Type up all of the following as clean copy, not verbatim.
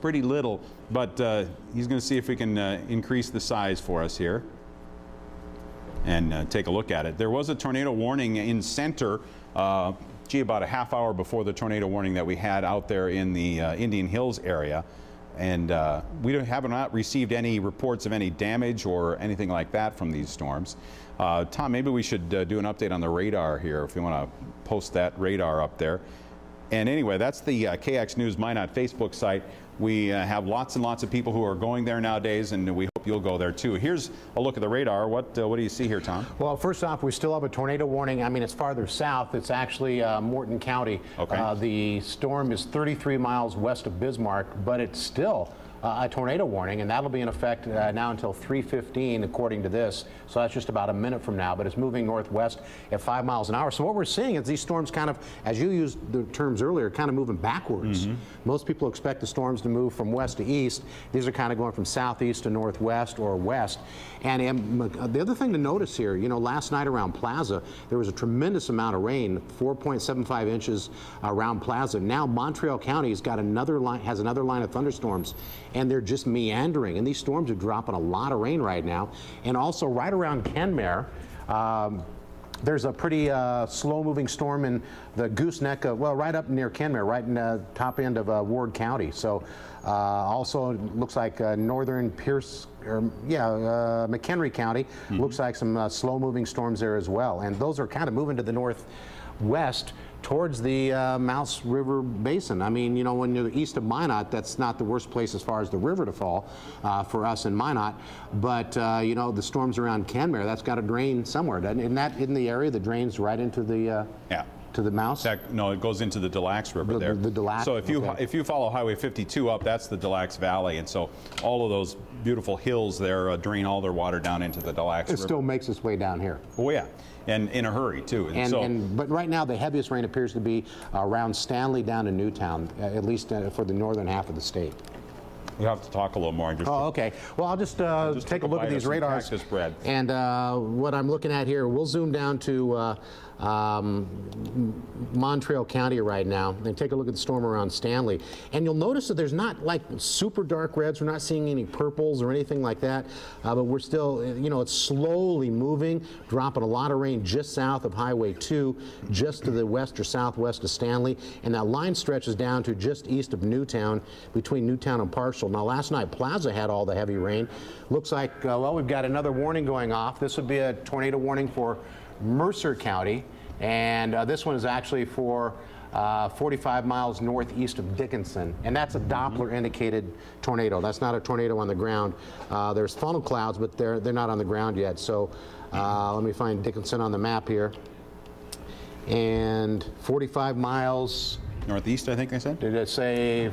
pretty little, but he's going to see if we can increase the size for us here and take a look at it. There was a tornado warning in center, about a half hour before the tornado warning that we had out there in the Indian Hills area. And we have not received any reports of any damage or anything like that from these storms. Tom, maybe we should do an update on the radar here if you want to post that radar up there. And anyway, that's the KX News Minot Facebook site. We have lots and lots of people who are going there nowadays, and we hope you'll go there too. Here's a look at the radar. What do you see here, Tom? Well, first off, we still have a tornado warning. I mean, it's farther south. It's actually Morton County. Okay. The storm is 33 miles west of Bismarck, but it's still a tornado warning, and that'll be in effect now until 3:15 according to this. So that's just about a minute from now, but it's moving northwest at 5 miles an hour. So what we're seeing is these storms kind of, as you used the terms earlier, kind of moving backwards. Most people expect the storms to move from west to east. These are kind of going from southeast to northwest or west. And the other thing to notice here, you know, last night around Plaza, there was a tremendous amount of rain, 4.75 inches around Plaza. Now Montreal County has got another line, has another line of thunderstorms, and they're just meandering. And these storms are dropping a lot of rain right now. And also right around Kenmare, there's a pretty slow-moving storm in the Gooseneck, well, right up near Kenmare, right in the top end of Ward County. So also looks like northern Pierce, or McHenry County, looks like some slow-moving storms there as well. And those are kind of moving to the northwest towards the Mouse River Basin. I mean, you know, when you're east of Minot, that's not the worst place as far as the river to fall for us in Minot. But, you know, the storms around Kenmare, that's got to drain somewhere. Isn't that in the area that drains right into the to the Mouse? No, it goes into the Des Lacs River there. The Des Lacs. So if you follow Highway 52 up, that's the Des Lacs Valley, and so all of those beautiful hills there drain all their water down into the Des Lacs River. It still makes its way down here. Oh yeah, and in a hurry too. But right now the heaviest rain appears to be around Stanley down to Newtown, at least for the northern half of the state. You have to talk a little more. Oh, okay. Well, I'll just take a look at these radars. And what I'm looking at here, we'll zoom down to Montreal County right now and take a look at the storm around Stanley. And you'll notice that there's not like super dark reds. We're not seeing any purples or anything like that. But we're still, you know, it's slowly moving, dropping a lot of rain just south of Highway 2, just to the west or southwest of Stanley. And that line stretches down to just east of Newtown, between Newtown and Parshall. Now, last night, Plaza had all the heavy rain. Looks like, well, we've got another warning going off. This would be a tornado warning for Mercer County, and this one is actually for 45 miles northeast of Dickinson, and that's a Doppler indicated tornado. That's not a tornado on the ground. There's funnel clouds, but they're not on the ground yet. So let me find Dickinson on the map here. And 45 miles northeast, I think I said. Did it say?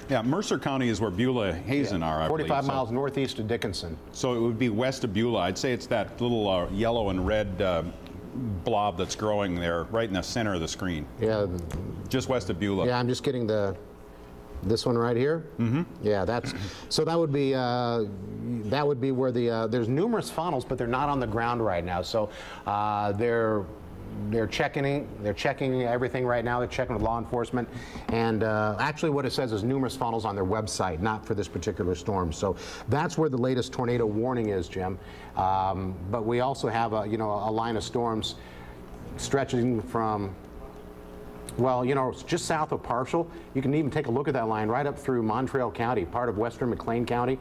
Yeah, Mercer County is where Beulah, Hazen are, I believe. 45 miles northeast of Dickinson. So it would be west of Beulah. I'd say it's that little yellow and red blob that's growing there, right in the center of the screen. Yeah. Just west of Beulah. Yeah, I'm just getting this one right here. Yeah, that's so that would be where the there's numerous funnels, but they're not on the ground right now. So they're checking everything right now. They're checking with law enforcement, and actually what it says is numerous funnels on their website, not for this particular storm. So that's where the latest tornado warning is, Jim. But we also have a line of storms stretching from, well, you know, just south of Parshall. You can even take a look at that line right up through Montreal County, part of western McLean County,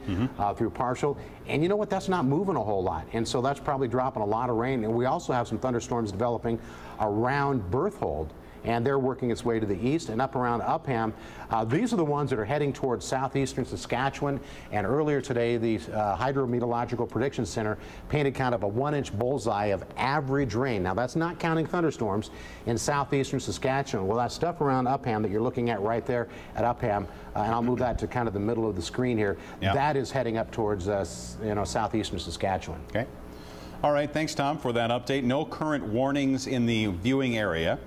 through Parshall. And you know what? That's not moving a whole lot. And so that's probably dropping a lot of rain. And we also have some thunderstorms developing around Berthold. And they're working its way to the east and up around Upham. These are the ones that are heading towards southeastern Saskatchewan. And earlier today, the Hydrometeorological Prediction Center painted kind of a 1-inch bullseye of average rain. Now, that's not counting thunderstorms in southeastern Saskatchewan. Well, that stuff around Upham that you're looking at right there at Upham, and I'll move that to kind of the middle of the screen here, that is heading up towards southeastern Saskatchewan. Okay. All right. Thanks, Tom, for that update. No current warnings in the viewing area.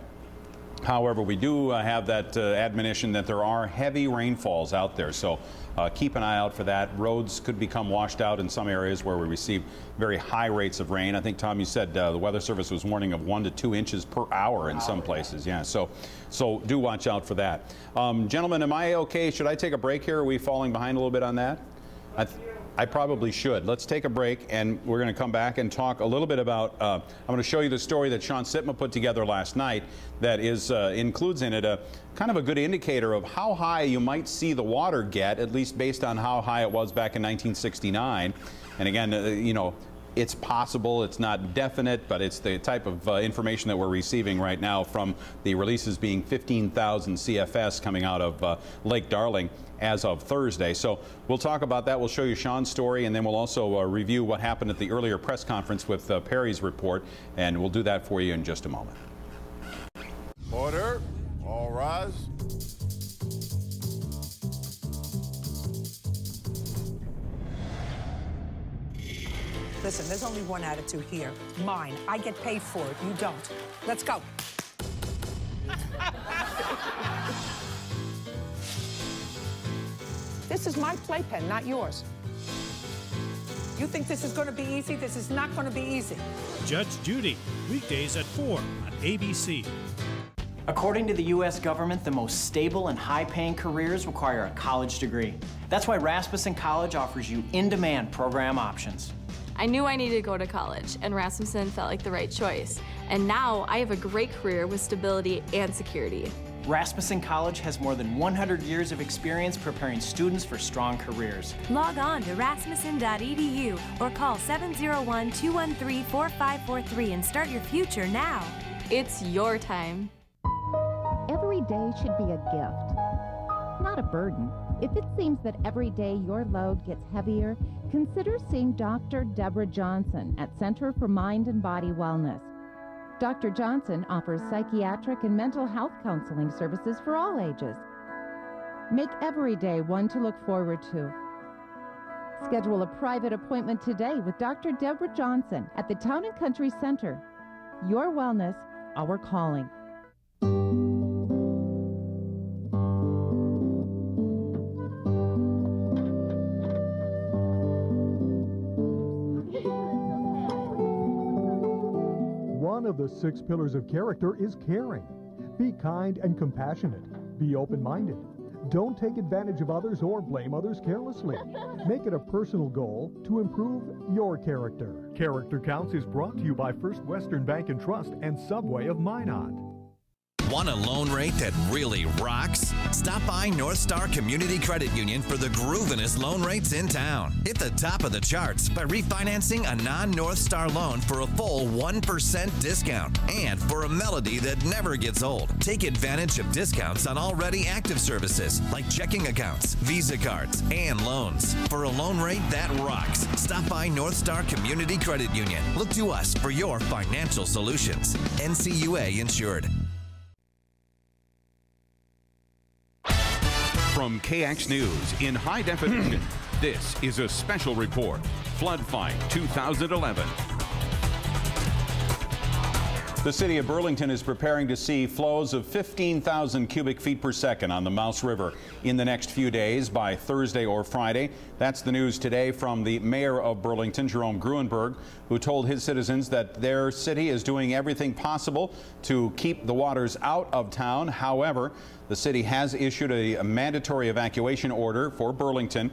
However, we do have that admonition that there are heavy rainfalls out there, so keep an eye out for that. Roads could become washed out in some areas where we receive very high rates of rain. I think, Tom, you said the Weather Service was warning of 1 to 2 inches per hour in some places. Yeah, so do watch out for that. Gentlemen, am I okay? Should I take a break here? Are we falling behind a little bit on that? I probably should. Let's take a break, and we're going to come back and talk a little bit about, I'm going to show you the story that Sean Sitma put together last night that includes in it a kind of a good indicator of how high you might see the water get, at least based on how high it was back in 1969. And again, you know, it's possible, it's not definite, but it's the type of information that we're receiving right now from the releases being 15,000 CFS coming out of Lake Darling as of Thursday. So we'll talk about that. We'll show you Sean's story, and then we'll also review what happened at the earlier press conference with Perry's report, and we'll do that for you in just a moment. Order. All rise. Listen, there's only one attitude here. Mine. I get paid for it. You don't. Let's go. This is my playpen, not yours. You think this is going to be easy? This is not going to be easy. Judge Judy, weekdays at 4 on ABC. According to the U.S. government, the most stable and high-paying careers require a college degree. That's why Rasmussen College offers you in-demand program options. I knew I needed to go to college, and Rasmussen felt like the right choice. And now I have a great career with stability and security. Rasmussen College has more than 100 years of experience preparing students for strong careers. Log on to rasmussen.edu or call 701-213-4543 and start your future now. It's your time. Every day should be a gift, not a burden. If it seems that every day your load gets heavier, consider seeing Dr. Deborah Johnson at Center for Mind and Body Wellness. Dr. Johnson offers psychiatric and mental health counseling services for all ages. Make every day one to look forward to. Schedule a private appointment today with Dr. Deborah Johnson at the Town and Country Center. Your wellness, our calling. One of the 6 pillars of character is caring. Be kind and compassionate. Be open-minded. Don't take advantage of others or blame others carelessly. Make it a personal goal to improve your character. Character Counts is brought to you by First Western Bank and Trust and Subway of Minot. Want a loan rate that really rocks? Stop by North Star Community Credit Union for the groovinest loan rates in town. Hit the top of the charts by refinancing a non-North Star loan for a full 1% discount and for a melody that never gets old. Take advantage of discounts on already active services like checking accounts, Visa cards, and loans. For a loan rate that rocks, stop by North Star Community Credit Union. Look to us for your financial solutions. NCUA insured. From KX News in high definition, this is a special report. Flood Fight 2011. The city of Burlington is preparing to see flows of 15,000 cubic feet per second on the Mouse River in the next few days by Thursday or Friday. That's the news today from the mayor of Burlington, Jerome Gruenberg, who told his citizens that their city is doing everything possible to keep the waters out of town. However, the city has issued a mandatory evacuation order for Burlington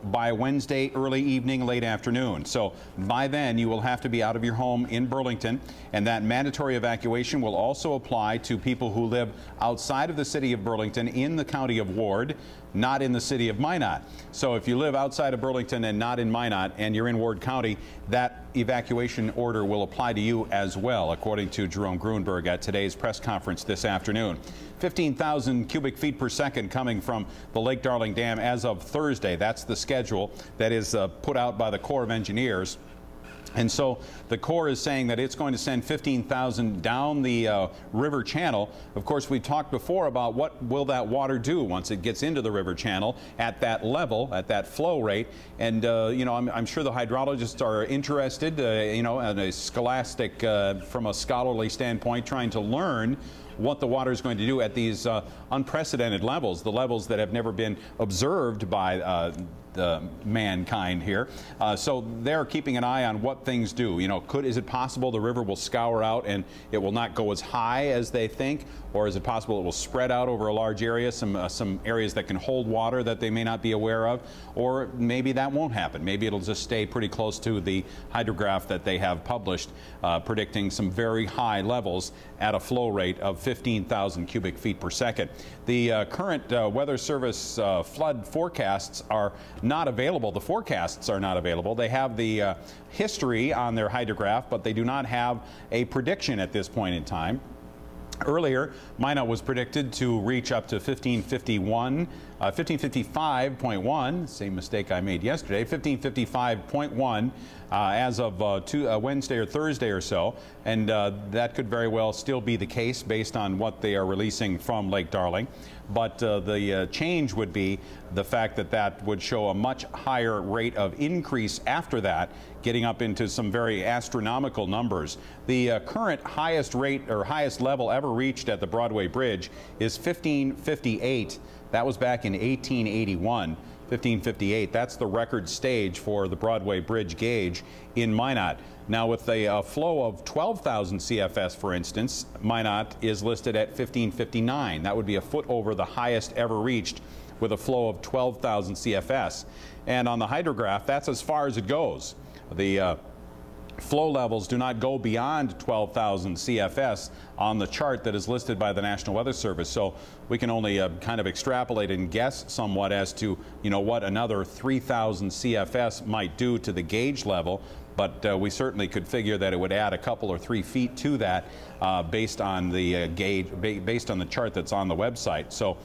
by Wednesday early evening, late afternoon. So by then you will have to be out of your home in Burlington, and that mandatory evacuation will also apply to people who live outside of the city of Burlington in the county of Ward, not in the city of Minot. So if you live outside of Burlington and not in Minot and you're in Ward County, that evacuation order will apply to you as well, according to Jerome Gruenberg at today's press conference this afternoon. 15,000 cubic feet per second coming from the Lake Darling Dam as of Thursday. That's the schedule that is put out by the Corps of Engineers. And so the Corps is saying that it's going to send 15,000 down the river channel. Of course, we talked before about what will that water do once it gets into the river channel at that level, at that flow rate. And, you know, I'm sure the hydrologists are interested, you know, in a scholastic, from a scholarly standpoint, trying to learn what the water is going to do at these unprecedented levels, the levels that have never been observed by mankind here. So they're keeping an eye on what things do. You know, is it possible the river will scour out and it will not go as high as they think, or is it possible it will spread out over a large area, some areas that can hold water that they may not be aware of, or maybe that won't happen. Maybe it'll just stay pretty close to the hydrograph that they have published, predicting some very high levels at a flow rate of 15,000 cubic feet per second. The current Weather Service flood forecasts are not available. The forecasts are not available. They have the history on their hydrograph, but they do not have a prediction at this point in time. Earlier, Minot was predicted to reach up to 1555.1, same mistake I made yesterday, 1555.1 as of Wednesday or Thursday or so, and that could very well still be the case based on what they are releasing from Lake Darling. But the change would be the fact that that would show a much higher rate of increase after that, getting up into some very astronomical numbers. The current highest rate or highest level ever reached at the Broadway Bridge is 1558. That was back in 1881. 1558. That's the record stage for the Broadway Bridge gauge in Minot. Now, with a flow of 12,000 CFS, for instance, Minot is listed at 1559. That would be a foot over the highest ever reached with a flow of 12,000 CFS. And on the hydrograph, that's as far as it goes. The flow levels do not go beyond 12,000 CFS on the chart that is listed by the National Weather Service. So we can only kind of extrapolate and guess somewhat as to, you know, what another 3,000 CFS might do to the gauge level. But we certainly could figure that it would add a couple or 3 feet to that based on the gauge, based on the chart that's on the website. So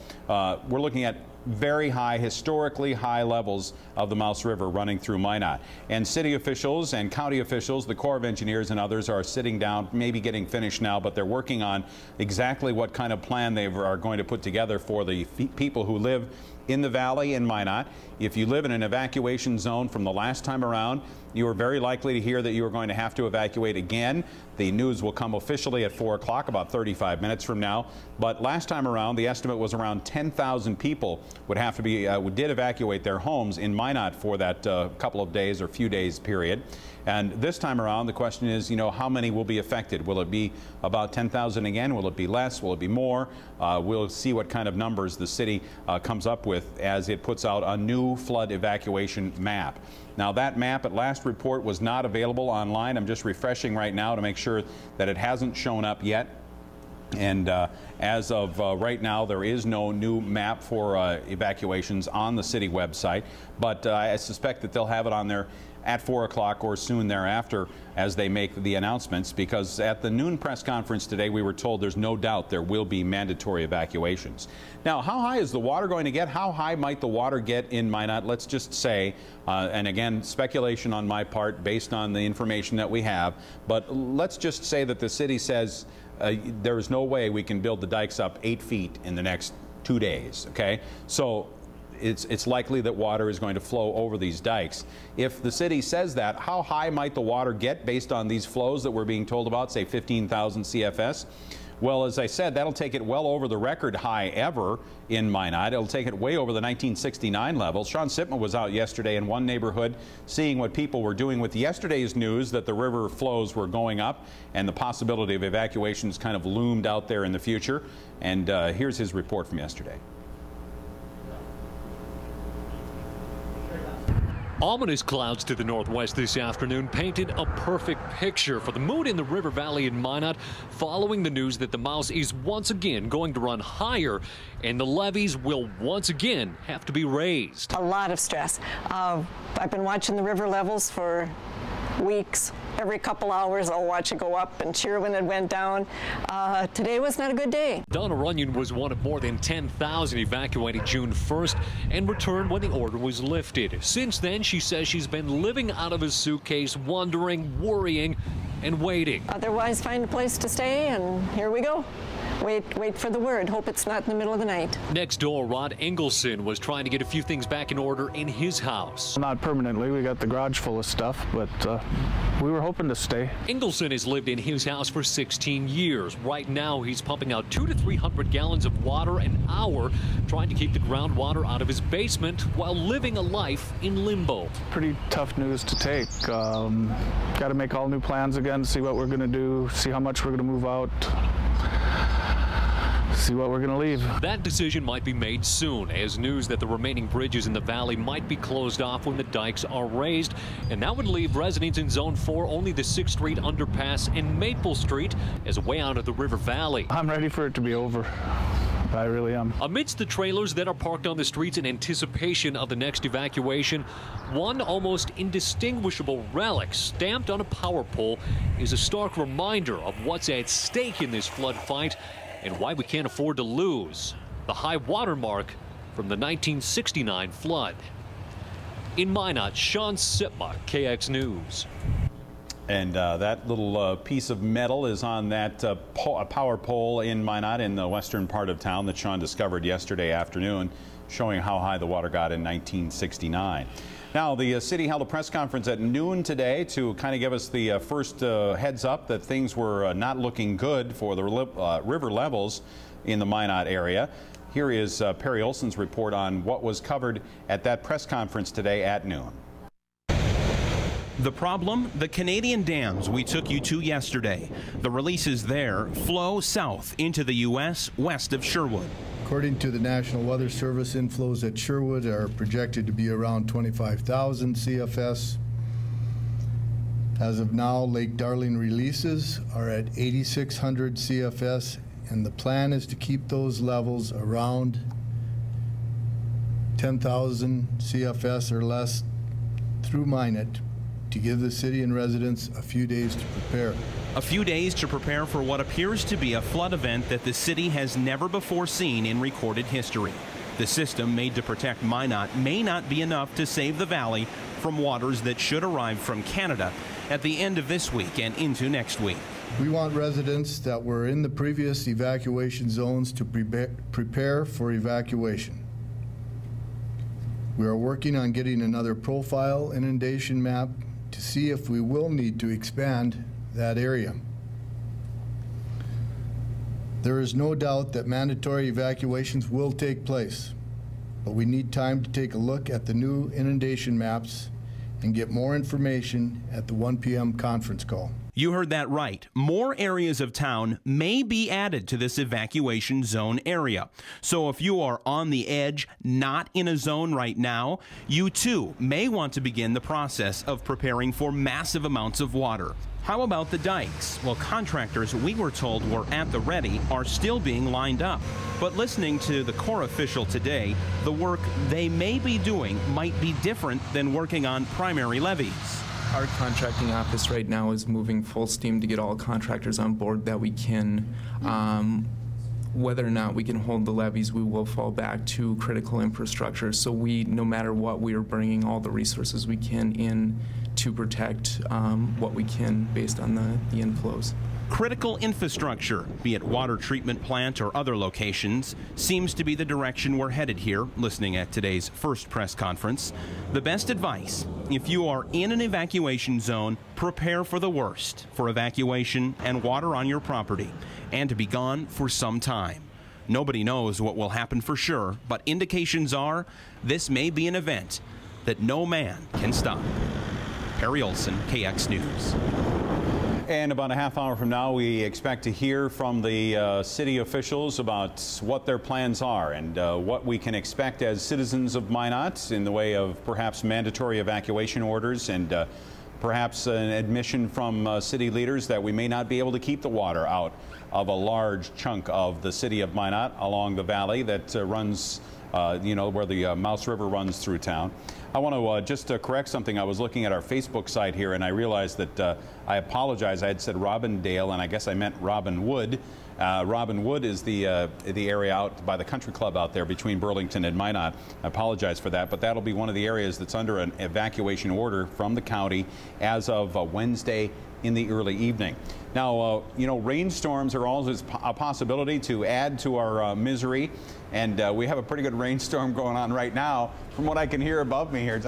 we're looking at very high, historically high levels of the Mouse River running through Minot. And city officials and county officials, the Corps of Engineers and others are sitting down, maybe getting finished now, but they're working on exactly what kind of plan they are going to put together for the people who live in the valley in Minot. If you live in an evacuation zone from the last time around, you are very likely to hear that you are going to have to evacuate again. The news will come officially at 4 o'clock, about 35 minutes from now. But last time around, the estimate was around 10,000 people would have to be did evacuate their homes in Minot for that couple of days or few days period. And this time around, the question is, you know, how many will be affected? Will it be about 10,000 again? Will it be less? Will it be more? We'll see what kind of numbers the city comes up with as it puts out a new flood evacuation map. Now, that map at last report was not available online. I'm just refreshing right now to make sure that it hasn't shown up yet. And as of right now, there is no new map for evacuations on the city website, but I suspect that they'll have it on there at 4 o'clock or soon thereafter as they make the announcements, because at the noon press conference today we were told there's no doubt there will be mandatory evacuations. Now, how high is the water going to get? How high might the water get in Minot? Let's just say, and again, speculation on my part based on the information that we have, but let's just say that the city says there is no way we can build the dikes up 8 feet in the next 2 days, okay? So it's likely that water is going to flow over these dikes. If the city says that, how high might the water get based on these flows that we're being told about, say 15,000 CFS? Well, as I said, that'll take it well over the record high ever in Minot. It'll take it way over the 1969 levels. Sean Sipma was out yesterday in one neighborhood seeing what people were doing with yesterday's news that the river flows were going up and the possibility of evacuations kind of loomed out there in the future. And here's his report from yesterday. Ominous clouds to the northwest this afternoon painted a perfect picture for the mood in the river valley in Minot following the news that the Mouse is once again going to run higher and the levees will once again have to be raised. A lot of stress. I've been watching the river levels for weeks. Every couple hours I'll watch it go up and cheer when it went down. Today was not a good day. Donna Runyon was one of more than 10,000 evacuated June 1st and returned when the order was lifted. Since then, she says she's been living out of a suitcase, wondering, worrying, and waiting. Otherwise, find a place to stay, and here we go. wait for the word. Hope it's not in the middle of the night. Next door, Rod Engelson was trying to get a few things back in order in his house. Not permanently. We got the garage full of stuff, but we were hoping to stay. Engelson has lived in his house for 16 years. Right now, he's pumping out 200 to 300 gallons of water an hour, trying to keep the groundwater out of his basement while living a life in limbo. Pretty tough news to take. Got to make all new plans again, see what we're going to do, see how much we're going to move out, see what we're going to leave. That decision might be made soon, as news that the remaining bridges in the valley might be closed off when the dikes are raised, and that would leave residents in Zone 4 only the 6th Street underpass and Maple Street as a way out of the river valley. I'm ready for it to be over. I really am. Amidst the trailers that are parked on the streets in anticipation of the next evacuation, one almost indistinguishable relic stamped on a power pole is a stark reminder of what's at stake in this flood fight and why we can't afford to lose: the high water mark from the 1969 flood. In Minot, Sean Sipma, KX News. And that little piece of metal is on that power pole in Minot in the western part of town that Sean discovered yesterday afternoon, showing how high the water got in 1969. Now, the city held a press conference at noon today to kind of give us the first heads up that things were not looking good for the river levels in the Minot area. Here is Perry Olson's report on what was covered at that press conference today at noon. The problem? The Canadian dams we took you to yesterday. The releases there flow south into the U.S. west of Sherwood. According to the National Weather Service, inflows at Sherwood are projected to be around 25,000 CFS. As of now, Lake Darling releases are at 8,600 CFS, and the plan is to keep those levels around 10,000 CFS or less through Minot, to give the city and residents a few days to prepare. A few days to prepare for what appears to be a flood event that the city has never before seen in recorded history. The system made to protect Minot may not be enough to save the valley from waters that should arrive from Canada at the end of this week and into next week. We want residents that were in the previous evacuation zones to prepare for evacuation. We are working on getting another profile inundation map to see if we will need to expand that area. There is no doubt that mandatory evacuations will take place, but we need time to take a look at the new inundation maps and get more information at the 1 p.m. conference call. You heard that right. More areas of town may be added to this evacuation zone area. So if you are on the edge, not in a zone right now, you too may want to begin the process of preparing for massive amounts of water. How about the dikes? Well, contractors we were told were at the ready are still being lined up. But listening to the Corps official today, the work they may be doing might be different than working on primary levees. Our contracting office right now is moving full steam to get all contractors on board that we can. Whether or not we can hold the levees, we will fall back to critical infrastructure. So we, no matter what, we are bringing all the resources we can in to protect what we can based on the inflows. Critical infrastructure, be it water treatment plant or other locations, seems to be the direction we're headed here, listening at today's first press conference. The best advice, if you are in an evacuation zone, prepare for the worst, for evacuation and water on your property, and to be gone for some time. Nobody knows what will happen for sure, but indications are this may be an event that no man can stop. Perry Olson, KX News. And about a half hour from now, we expect to hear from the city officials about what their plans are and what we can expect as citizens of Minot in the way of perhaps mandatory evacuation orders and perhaps an admission from city leaders that we may not be able to keep the water out of a large chunk of the city of Minot along the valley that runs, you know, where the Mouse River runs through town. I want to just correct something. I was looking at our Facebook site here, and I realized that I apologize. I had said Robindale, and I guess I meant Robinwood. Robinwood is the area out by the country club out there between Burlington and Minot. I apologize for that, but that'll be one of the areas that's under an evacuation order from the county as of Wednesday in the early evening. Now, you know, rainstorms are always a possibility to add to our misery, and we have a pretty good rainstorm going on right now. From what I can hear above me here,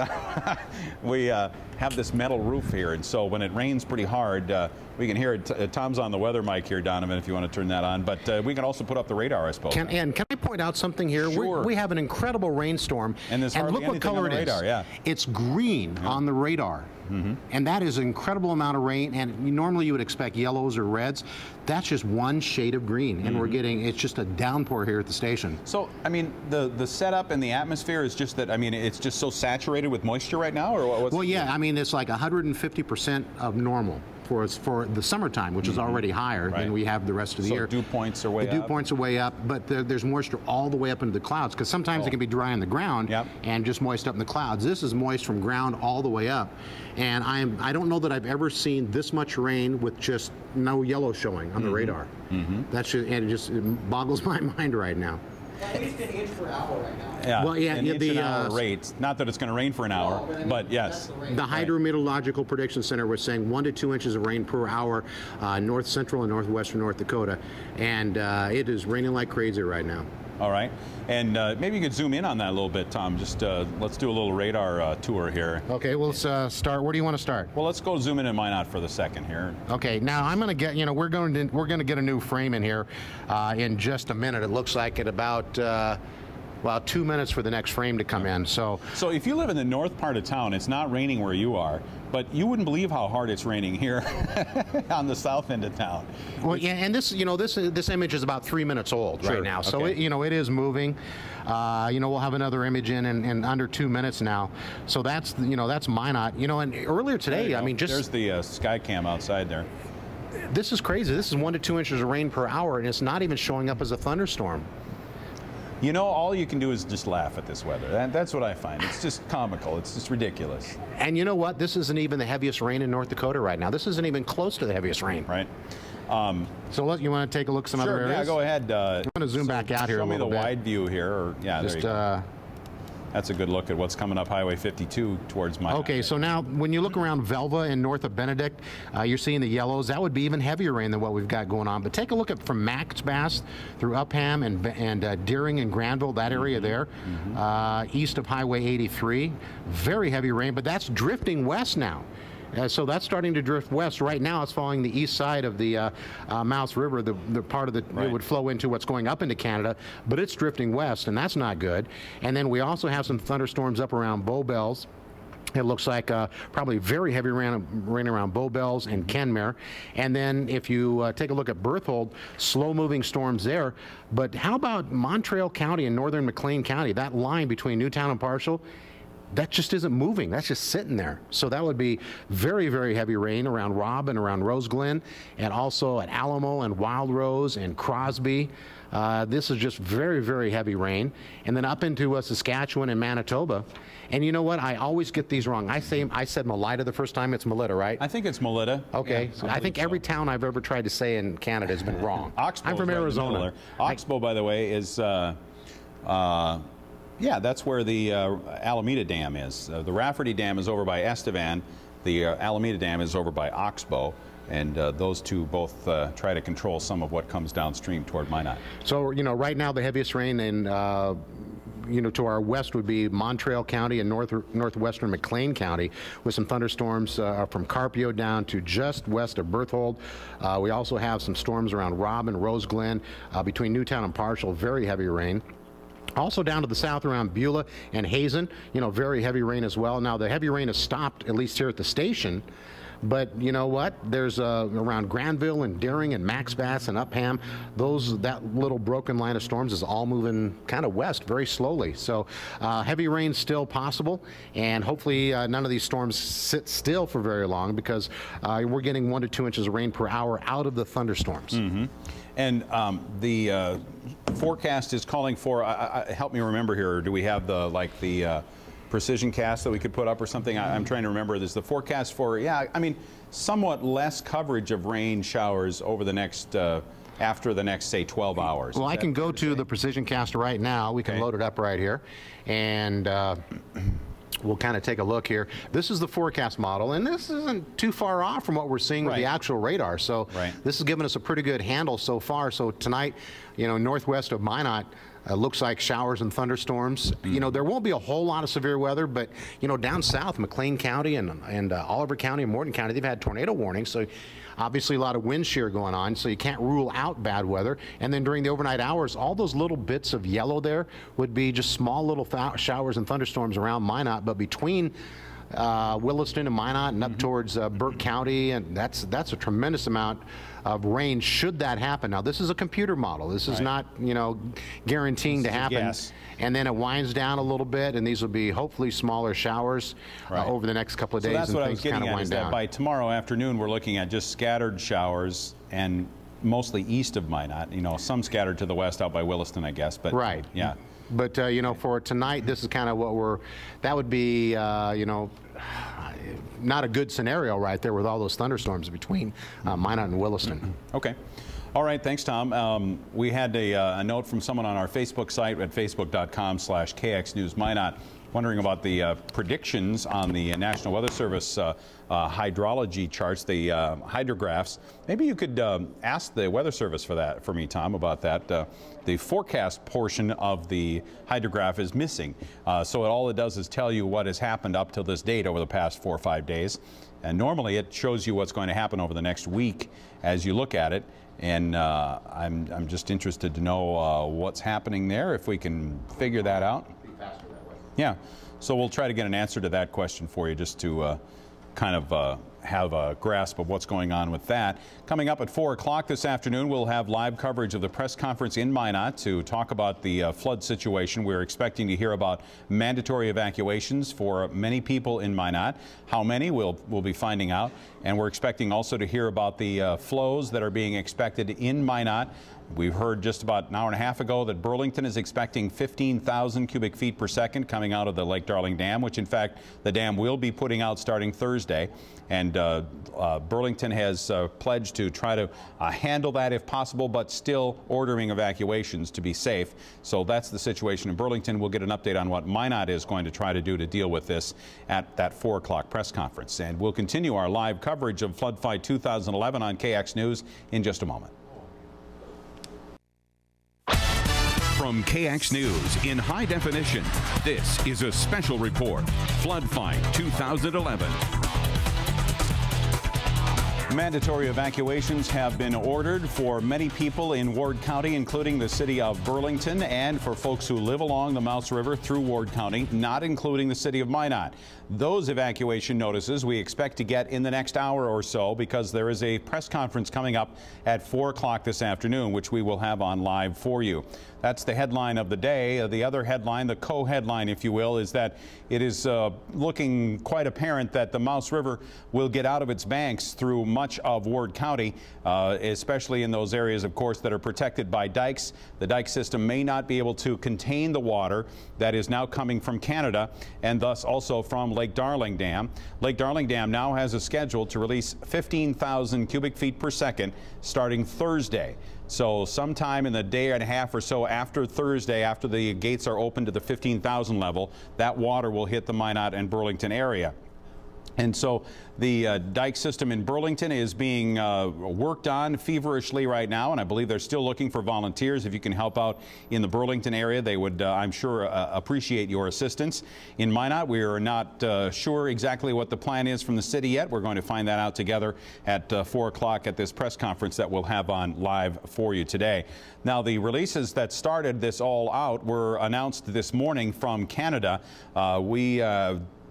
we have this metal roof here, and so when it rains pretty hard, we can hear it. Tom's on the weather mic here, Donovan, if you want to turn that on, but we can also put up the radar, I suppose. And can I point out something here? Sure. We have an incredible rainstorm, and look what color it is. Radar, yeah. It's green on the radar. And that is an incredible amount of rain, and normally you would expect yellows or reds. That's just one shade of green, and we're getting, it's just a downpour here at the station. So, I mean, the setup in the atmosphere is just that, I mean, it's just so saturated with moisture right now, or what's? Well, yeah, I mean, it's like 150% of normal for the summertime, which is already higher than we have the rest of the year. So dew points are way up. The dew points are way up, but there's moisture all the way up into the clouds, because sometimes it can be dry on the ground and just moist up in the clouds. This is moist from ground all the way up, and I don't know that I've ever seen this much rain with just no yellow showing on the radar. That's just, and it boggles my mind right now. At least an inch per hour right now. Yeah, well, yeah, an inch an hour rate. Not that it's going to rain for an hour, but yes. The Hydrometeorological Prediction Center was saying 1 to 2 inches of rain per hour, north central and northwestern North Dakota, and it is raining like crazy right now. All right, and maybe you could zoom in on that a little bit, Tom. Just let's do a little radar tour here. Okay, well, let's start. Where do you want to start? Well, let's go zoom in Minot for the second here. Okay, now I'm going to get, you know, we're going to get a new frame in here in just a minute. It looks like at about well, 2 minutes for the next frame to come in. So if you live in the north part of town, it's not raining where you are, but you wouldn't believe how hard it's raining here on the south end of town. Well, yeah, and this, you know, this image is about 3 minutes old right now. So okay. it, you know, it is moving. You know, we'll have another image in under 2 minutes now. So that's, you know, that's Minot. You know, and earlier today, I mean, just there's the sky cam outside there. This is crazy. This is 1 to 2 inches of rain per hour, and it's not even showing up as a thunderstorm. You know, all you can do is just laugh at this weather. That's what I find. It's just comical. It's just ridiculous. And you know what? This isn't even the heaviest rain in North Dakota right now. This isn't even close to the heaviest rain. Right. So you want to take a look at some other areas? Yeah, go ahead. I'm going to zoom back out here a little bit. Show me the wide view here. Or, yeah, just, there you go. That's a good look at what's coming up Highway 52 towards Minot. Okay, so now when you look around Velva and north of Benedict, you're seeing the yellows. That would be even heavier rain than what we've got going on. But take a look at from Max Bass through Upham and Deering and Granville, that area there, east of Highway 83. Very heavy rain, but that's drifting west now. So that's starting to drift west. Right now it's following the east side of the Mouse River, the part of the it would flow into what's going up into Canada, but it's drifting west, and that's not good. And then we also have some thunderstorms up around Bow Bells. It looks like probably very heavy rain around Bow Bells and Kenmare. And then if you take a look at Berthold, slow-moving storms there. But how about Montreal County and northern McLean County, that line between Newtown and Parshall? That just isn't moving. That's just sitting there. So that would be very, very heavy rain around Robb and around Rose Glen, and also at Alamo and Wild Rose and Crosby. This is just very, very heavy rain. And then up into Saskatchewan and Manitoba. And you know what? I always get these wrong. I said Melita the first time. It's Melita, right? I think it's Melita. Okay. Yeah, so I think every town I've ever tried to say in Canada has been wrong. Oxbow I'm from Arizona. Oxbow, by the way, is... yeah, that's where the Alameda Dam is. The Rafferty Dam is over by Estevan. The Alameda Dam is over by Oxbow. And those two both try to control some of what comes downstream toward Minot. So, you know, right now the heaviest rain in, you know, to our west would be Montreal County and northwestern McLean County, with some thunderstorms from Carpio down to just west of Berthold. We also have some storms around Robb and Rose Glen, between Newtown and Parshall, very heavy rain. Also down to the south around Beulah and Hazen, you know, very heavy rain as well. Now the heavy rain has stopped, at least here at the station, but you know what? There's around Granville and Deering and Max Bass and Upham, that little broken line of storms is all moving kind of west very slowly. So heavy rain still possible, and hopefully none of these storms sit still for very long, because we're getting 1 to 2 inches of rain per hour out of the thunderstorms. And the forecast is calling for, help me remember here, do we have the precision cast that we could put up or something? I'm trying to remember. There's the forecast for, yeah, I mean, somewhat less coverage of rain showers over the next, after the next, say, 12 hours. Well, I can go to the precision cast right now. We can load it up right here. And we'll kind of take a look here. This is the forecast model, and this isn't too far off from what we're seeing with the actual radar. So this has given us a pretty good handle so far. So tonight, you know, northwest of Minot, looks like showers and thunderstorms. You know, there won't be a whole lot of severe weather, but, you know, down south, McLean County and Oliver County and Morton County, they've had tornado warnings. So obviously a lot of wind shear going on, so you can't rule out bad weather. And then during the overnight hours, all those little bits of yellow there would be just small little showers and thunderstorms around Minot, but between Williston and Minot and up towards Burke County, and that's a tremendous amount of rain should that happen. Now this is a computer model. This is not, you know, guaranteeing to happen. And then it winds down a little bit, and these will be hopefully smaller showers over the next couple of days. So that's and what I was getting at, is that by tomorrow afternoon we're looking at just scattered showers, and mostly east of Minot. You know, some scattered to the west out by Williston, I guess. But yeah. But you know, for tonight, this is kind of what that would be, you know, not a good scenario right there with all those thunderstorms between Minot and Williston. Okay. All right, thanks, Tom. We had a note from someone on our Facebook site at facebook.com/KXNewsMinot wondering about the predictions on the National Weather Service hydrology charts, the hydrographs. Maybe you could ask the Weather Service for me, Tom, about that. The forecast portion of the hydrograph is missing. So all it does is tell you what has happened up to this date over the past 4 or 5 days. And normally it shows you what's going to happen over the next week as you look at it. And I'm just interested to know what's happening there, if we can figure that out. Yeah, so we'll try to get an answer to that question for you, just to kind of have a grasp of what's going on with that. Coming up at 4 o'clock this afternoon, we'll have live coverage of the press conference in Minot to talk about the flood situation. We're expecting to hear about mandatory evacuations for many people in Minot. How many, we'll be finding out. And we're expecting also to hear about the flows that are being expected in Minot. We've heard just about an hour and a half ago that Burlington is expecting 15,000 cubic feet per second coming out of the Lake Darling Dam, which in fact the dam will be putting out starting Thursday. And Burlington has pledged to try to handle that if possible, but still ordering evacuations to be safe. So that's the situation in Burlington. We'll get an update on what Minot is going to try to do to deal with this at that 4 o'clock press conference. And we'll continue our live coverage of Flood Fight 2011 on KX News in just a moment. From KX News in high definition, this is a special report, Flood Fight 2011. Mandatory evacuations have been ordered for many people in Ward County, including the city of Burlington, and for folks who live along the Mouse River through Ward County, not including the city of Minot. Those evacuation notices we expect to get in the next hour or so, because there is a press conference coming up at 4 o'clock this afternoon, which we will have on live for you. That's the headline of the day. The other headline, the co-headline, if you will, is that it is looking quite apparent that the Mouse River will get out of its banks through much of Ward County, especially in those areas, of course, that are protected by dikes. The dike system may not be able to contain the water that is now coming from Canada, and thus also from Lake Darling Dam. Lake Darling Dam now has a schedule to release 15,000 cubic feet per second starting Thursday. So sometime in the day and a half or so after Thursday, after the gates are open to the 15,000 level, that water will hit the Minot and Burlington area. And so the dike system in Burlington is being worked on feverishly right now, and I believe they're still looking for volunteers. If you can help out in the Burlington area, they would, I'm sure, appreciate your assistance. In Minot, we are not sure exactly what the plan is from the city yet. We're going to find that out together at 4 o'clock at this press conference that we'll have on live for you today. Now, the releases that started this all out were announced this morning from Canada. We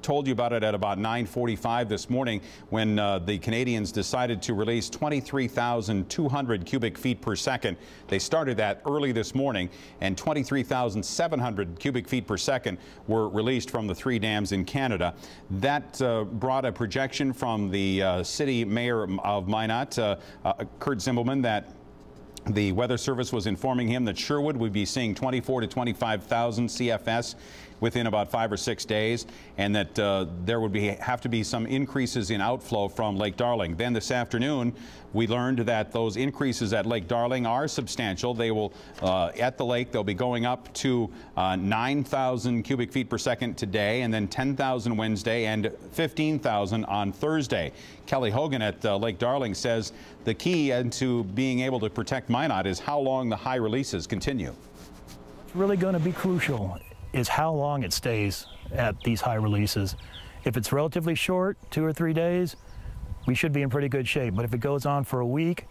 told you about it at about 9:45 this morning, when the Canadians decided to release 23,200 cubic feet per second. They started that early this morning, and 23,700 cubic feet per second were released from the 3 dams in Canada. That brought a projection from the city mayor of Minot, Kurt Zimbelman, that the Weather Service was informing him that Sherwood would be seeing 24 to 25,000 CFS. within about 5 or 6 days, and that there would have to be some increases in outflow from Lake Darling. Then this afternoon, we learned that those increases at Lake Darling are substantial. They will, at the lake, they'll be going up to 9,000 cubic feet per second today, and then 10,000 Wednesday and 15,000 on Thursday. Kelly Hogan at Lake Darling says the key into being able to protect Minot is how long the high releases continue. What's really going to be crucial is how long it stays at these high releases. If it's relatively short, 2 or 3 days, we should be in pretty good shape. But if it goes on for a week,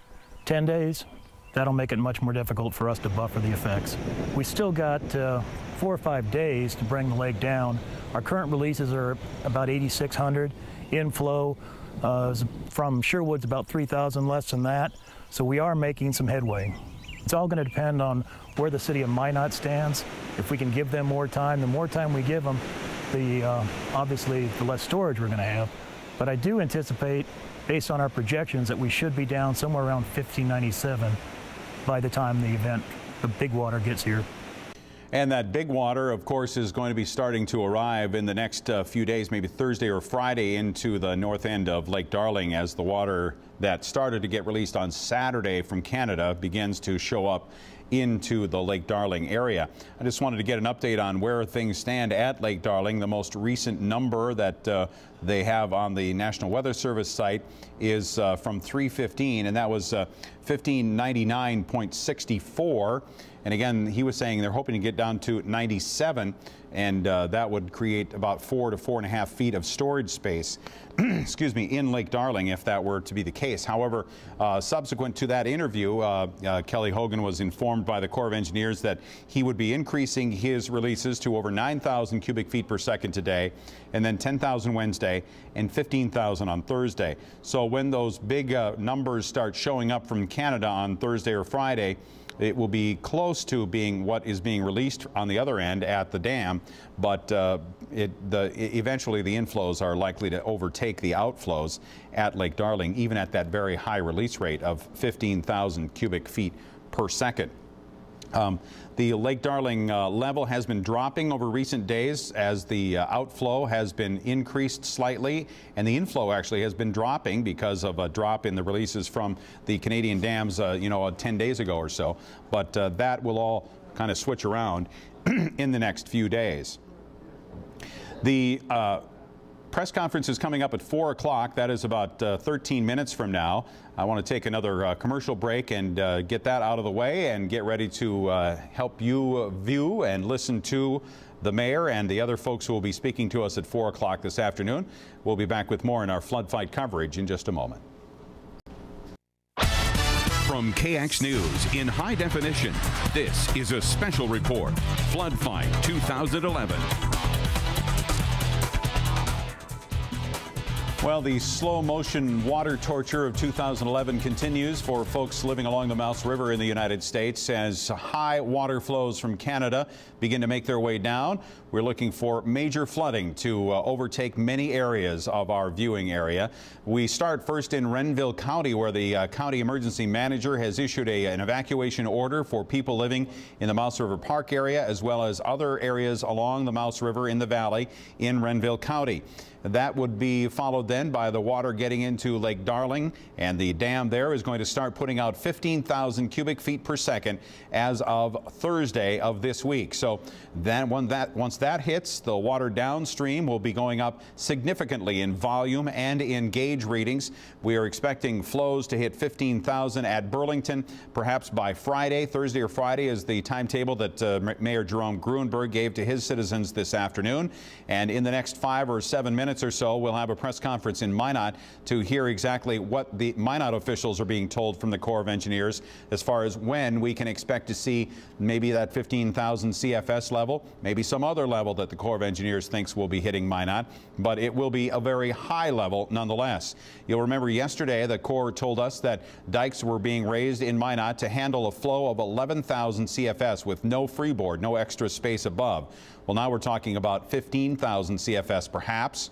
10 days, that'll make it much more difficult for us to buffer the effects. We still got 4 or 5 days to bring the lake down. Our current releases are about 8,600. Inflow from Sherwood's about 3,000 less than that. So we are making some headway. It's all going to depend on where the city of Minot stands. If we can give them more time, the more time we give them, obviously the less storage we're going to have. But I do anticipate, based on our projections, that we should be down somewhere around 1,597 by the time the big water gets here. And that big water, of course, is going to be starting to arrive in the next few days, maybe Thursday or Friday, into the north end of Lake Darling, as the water that started to get released on Saturday from Canada begins to show up into the Lake Darling area. I just wanted to get an update on where things stand at Lake Darling. The most recent number that they have on the National Weather Service site is from 3:15, and that was 1599.64. And again, he was saying they're hoping to get down to 97, and that would create about 4 to 4.5 feet of storage space excuse me, in Lake Darling, if that were to be the case. However, subsequent to that interview, Kelly Hogan was informed by the Corps of Engineers that he would be increasing his releases to over 9,000 cubic feet per second today, and then 10,000 Wednesday and 15,000 on Thursday. So when those big numbers start showing up from Canada on Thursday or Friday, it will be close to being what is being released on the other end at the dam, but eventually the inflows are likely to overtake the outflows at Lake Darling, even at that very high release rate of 15,000 cubic feet per second. The Lake Darling level has been dropping over recent days as the outflow has been increased slightly, and the inflow actually has been dropping because of a drop in the releases from the Canadian dams 10 days ago or so. But that will all kind of switch around in the next few days. The press conference is coming up at 4 o'clock. That is about 13 minutes from now. I want to take another commercial break and get that out of the way and get ready to help you view and listen to the mayor and the other folks who will be speaking to us at 4 o'clock this afternoon. We'll be back with more in our flood fight coverage in just a moment. From KX News in high definition, this is a special report, Flood Fight 2011. Well, the slow-motion water torture of 2011 continues for folks living along the Mouse River in the United States as high water flows from Canada begin to make their way down. We're looking for major flooding to overtake many areas of our viewing area. We start first in Rainfall County, where the county emergency manager has issued an evacuation order for people living in the Mouse River Park area, as well as other areas along the Mouse River in the valley in Rainfall County. That would be followed then by the water getting into Lake Darling, and the dam there is going to start putting out 15,000 cubic feet per second as of Thursday of this week. So then once that hits, the water downstream will be going up significantly in volume and in gauge readings. We are expecting flows to hit 15,000 at Burlington, perhaps by Friday. Thursday or Friday is the timetable that Mayor Jerome Gruenberg gave to his citizens this afternoon. And in the next 5 or 7 minutes or so, we'll have a press conference in Minot to hear exactly what the Minot officials are being told from the Corps of Engineers as far as when we can expect to see maybe that 15,000 CFS level, maybe some other level that the Corps of Engineers thinks will be hitting Minot, but it will be a very high level nonetheless. You'll remember yesterday the Corps told us that dikes were being raised in Minot to handle a flow of 11,000 CFS with no freeboard, no extra space above. Well, now we're talking about 15,000 CFS perhaps.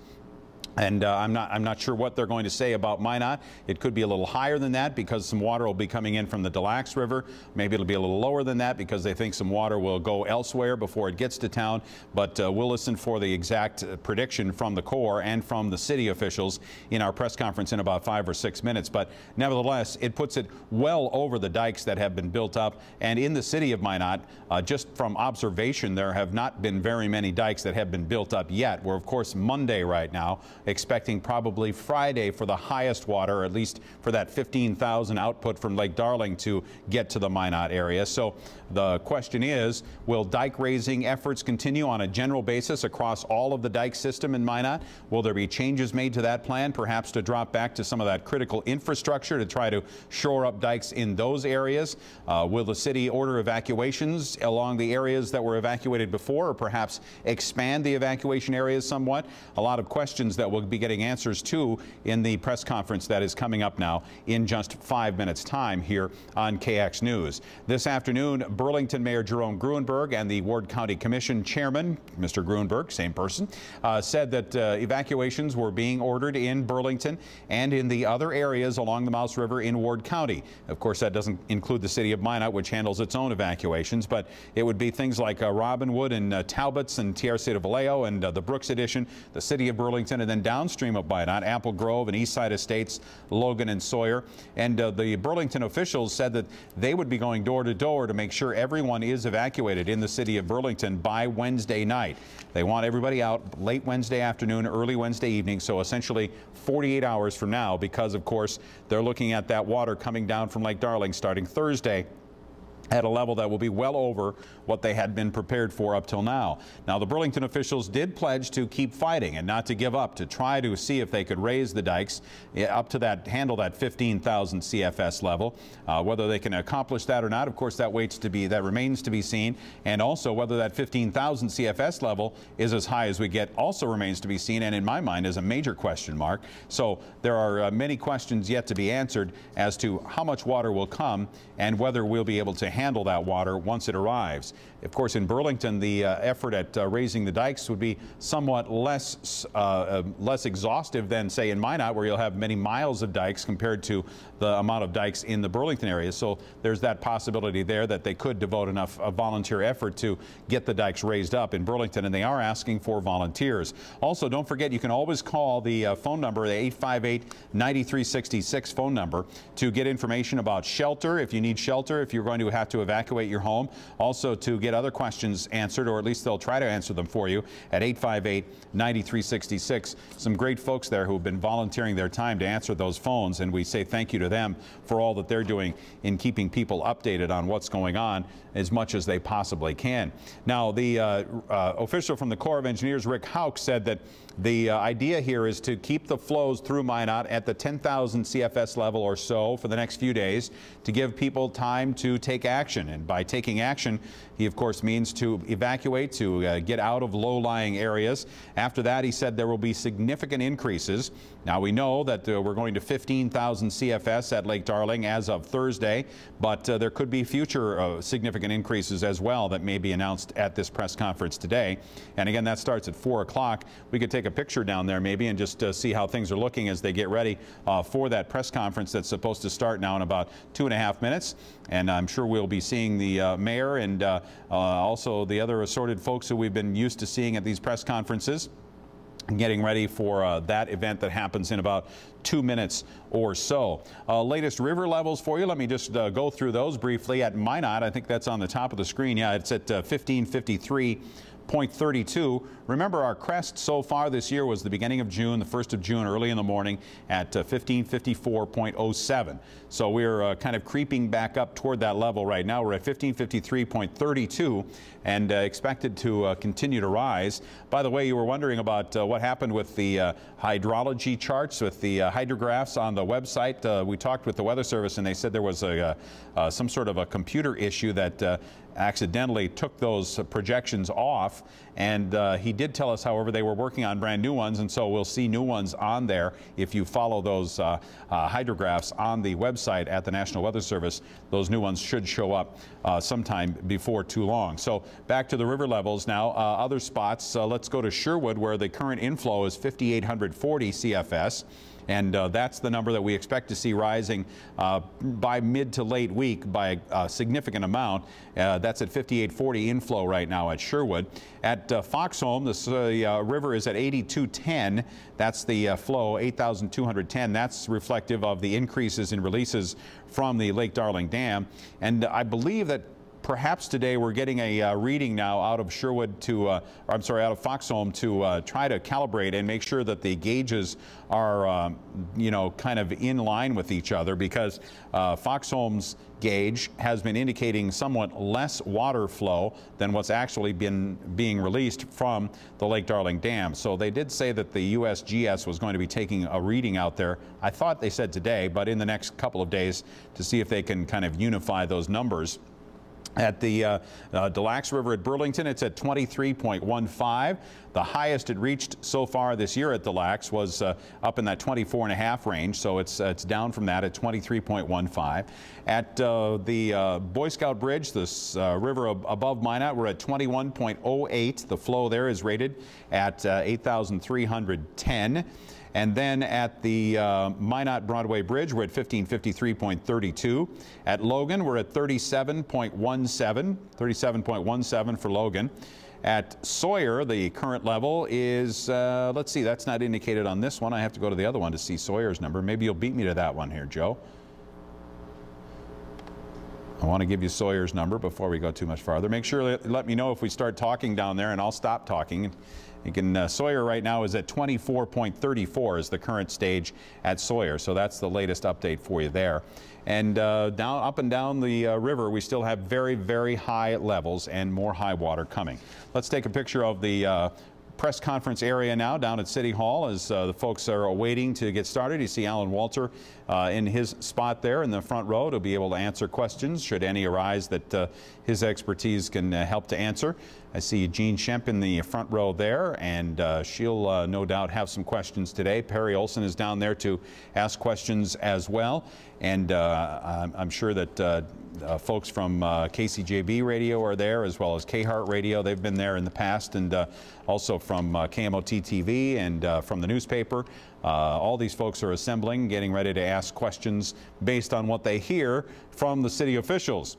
And I'm not sure what they're going to say about Minot. It could be a little higher than that because some water will be coming in from the Des Lacs River. Maybe it'll be a little lower than that because they think some water will go elsewhere before it gets to town. But we'll listen for the exact prediction from the Corps and from the city officials in our press conference in about 5 or 6 minutes. But nevertheless, it puts it well over the dikes that have been built up. And in the city of Minot, just from observation, there have not been very many dikes that have been built up yet. We're, of course, Monday right now, expecting probably Friday for the highest water, or at least for that 15,000 output from Lake Darling to get to the Minot area. So the question is, will dike raising efforts continue on a general basis across all of the dike system in Minot? Will there be changes made to that plan, perhaps to drop back to some of that critical infrastructure to try to shore up dikes in those areas? Will the city order evacuations along the areas that were evacuated before, or perhaps expand the evacuation areas somewhat? A lot of questions that we'll be getting answers to in the press conference that is coming up now in just 5 minutes time here on KX News. This afternoon, Burlington Mayor Jerome Gruenberg and the Ward County Commission Chairman, Mr. Gruenberg, same person, said that evacuations were being ordered in Burlington and in the other areas along the Mouse River in Ward County. Of course, that doesn't include the city of Minot, which handles its own evacuations, but it would be things like Robinwood and Talbots and Tierra de Vallejo and the Brooks Edition, the city of Burlington, and then downstream of Minot, Apple Grove and Eastside Estates, Logan and Sawyer. And the Burlington officials said that they would be going door to door to make sure everyone is evacuated in the city of Burlington by Wednesday night. They want everybody out late Wednesday afternoon, early Wednesday evening, so essentially 48 hours from now, because of course they're looking at that water coming down from Lake Darling starting Thursday at a level that will be well over what they had been prepared for up till now. Now, the Burlington officials did pledge to keep fighting and not to give up, to try to see if they could raise the dikes up to that, handle that 15,000 CFS level. Whether they can accomplish that or not, of course, that remains to be seen. And also whether that 15,000 CFS level is as high as we get also remains to be seen, and in my mind is a major question mark. So there are many questions yet to be answered as to how much water will come and whether we'll be able to handle that water once it arrives. Of course, in Burlington, the effort at raising the dikes would be somewhat less exhaustive than, say, in Minot, where you'll have many miles of dikes compared to the amount of dikes in the Burlington area. So there's that possibility there that they could devote enough volunteer effort to get the dikes raised up in Burlington, and they are asking for volunteers. Also, don't forget, you can always call the phone number, the 858-9366 phone number, to get information about shelter, if you need shelter, if you're going to have to evacuate your home. Also, to get other questions answered, or at least they'll try to answer them for you at 858-9366. Some great folks there who have been volunteering their time to answer those phones, and we say thank you to them for all that they're doing in keeping people updated on what's going on as much as they possibly can. Now, the official from the Corps of Engineers, Rick Houck, said that the idea here is to keep the flows through Minot at the 10,000 CFS level or so for the next few days to give people time to take action. And by taking action, he, of course, means to evacuate, to get out of low-lying areas. After that, he said there will be significant increases. Now, we know that we're going to 15,000 CFS at Lake Darling as of Thursday, but there could be future significant increases as well that may be announced at this press conference today. And again, that starts at 4 o'clock. We could take a picture down there maybe and just see how things are looking as they get ready for that press conference that's supposed to start now in about 2.5 minutes. And I'm sure we'll be seeing the mayor and also the other assorted folks who we've been used to seeing at these press conferences, getting ready for that event that happens in about 2 minutes or so. Latest river levels for you. Let me just go through those briefly. At Minot, I think that's on the top of the screen. Yeah, it's at 1553.32. Remember, our crest so far this year was the beginning of June, the 1st of June, early in the morning at 1554.07. So we're kind of creeping back up toward that level right now. We're at 1553.32 and expected to continue to rise. By the way, you were wondering about what happened with the hydrology charts, with the hydrographs on the website. We talked with the Weather Service, and they said there was some sort of a computer issue that accidentally took those projections off, And he did tell us, however, they were working on brand new ones, and so we'll see new ones on there. If you follow those hydrographs on the website at the National Weather Service, those new ones should show up sometime before too long. So back to the river levels now. Other spots, let's go to Sherwood, where the current inflow is 5,840 CFS. And that's the number that we expect to see rising by mid to late week by a significant amount. That's at 5840 inflow right now at Sherwood. At Foxholm, the river is at 8210. That's the flow, 8,210. That's reflective of the increases in releases from the Lake Darling Dam. And I believe that perhaps today we're getting a reading now out of Sherwood to, out of Foxholm to try to calibrate and make sure that the gauges are, you know, kind of in line with each other, because Foxholm's gauge has been indicating somewhat less water flow than what's actually been being released from the Lake Darling Dam. So they did say that the USGS was going to be taking a reading out there. I thought they said today, but in the next couple of days, to see if they can kind of unify those numbers. At the Des Lacs River at Burlington, it's at 23.15. The highest it reached so far this year at Des Lacs was up in that 24.5 range, so it's down from that at 23.15. At the Boy Scout Bridge, this river above Minot, we're at 21.08. The flow there is rated at 8,310. And then at the Minot Broadway Bridge, we're at 1553.32. At Logan, we're at 37.17 for Logan. At Sawyer, the current level is, let's see, that's not indicated on this one. I have to go to the other one to see Sawyer's number. Maybe you'll beat me to that one here, Joe. I want to give you Sawyer's number before we go too much farther. Make sure let me know if we start talking down there, and I'll stop talking. You can, Sawyer right now is at 24.34 is the current stage at Sawyer. So that's the latest update for you there. And up and down the river, we still have very, very high levels and more high water coming. Let's take a picture of the press conference area now down at City Hall as the folks are waiting to get started. You see Alan Walter in his spot there in the front row to be able to answer questions should any arise that his expertise can help to answer. I see Jean Shemp in the front row there, and she'll no doubt have some questions today. Perry Olson is down there to ask questions as well, and I'm sure that folks from KCJB Radio are there, as well as K-Heart Radio. They've been there in the past, and also from KMOT TV and from the newspaper. All these folks are assembling, getting ready to ask questions based on what they hear from the city officials.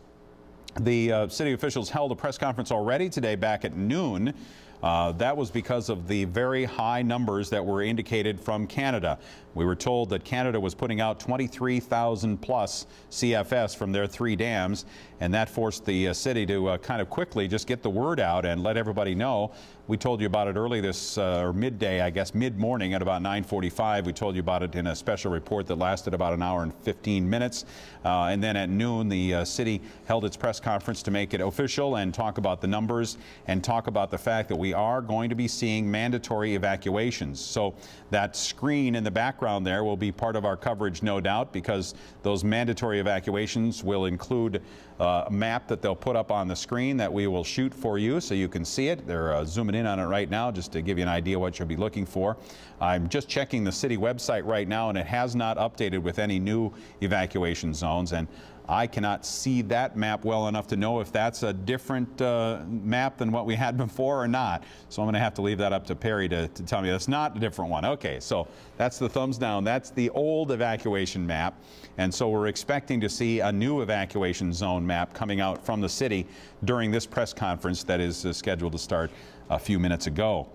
The city officials held a press conference already today back at noon. That was because of the very high numbers that were indicated from Canada. We were told that Canada was putting out 23,000 plus CFS from their 3 dams, and that forced the city to kind of quickly just get the word out and let everybody know. We told you about it early this, or midday, I guess, mid-morning at about 9:45. We told you about it in a special report that lasted about an hour and 15 minutes. And then at noon, the city held its press conference to make it official and talk about the numbers and talk about the fact that we are going to be seeing mandatory evacuations. So that screen in the background there will be part of our coverage, no doubt, because those mandatory evacuations will include a map that they'll put up on the screen that we will shoot for you so you can see it. They're zooming in on it right now just to give you an idea what you'll be looking for. I'm just checking the city website right now, and it has not updated with any new evacuation zones, and I cannot see that map well enough to know if that's a different map than what we had before or not. So I'm going to have to leave that up to Perry to tell me that's not a different one. Okay, so that's the thumbs down. That's the old evacuation map. And so we're expecting to see a new evacuation zone map coming out from the city during this press conference that is scheduled to start a few minutes ago.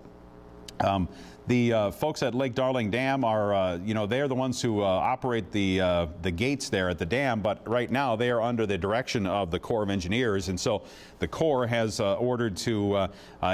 The folks at Lake Darling Dam are, you know, they're the ones who operate the gates there at the dam, but right now they are under the direction of the Corps of Engineers, and so the Corps has ordered to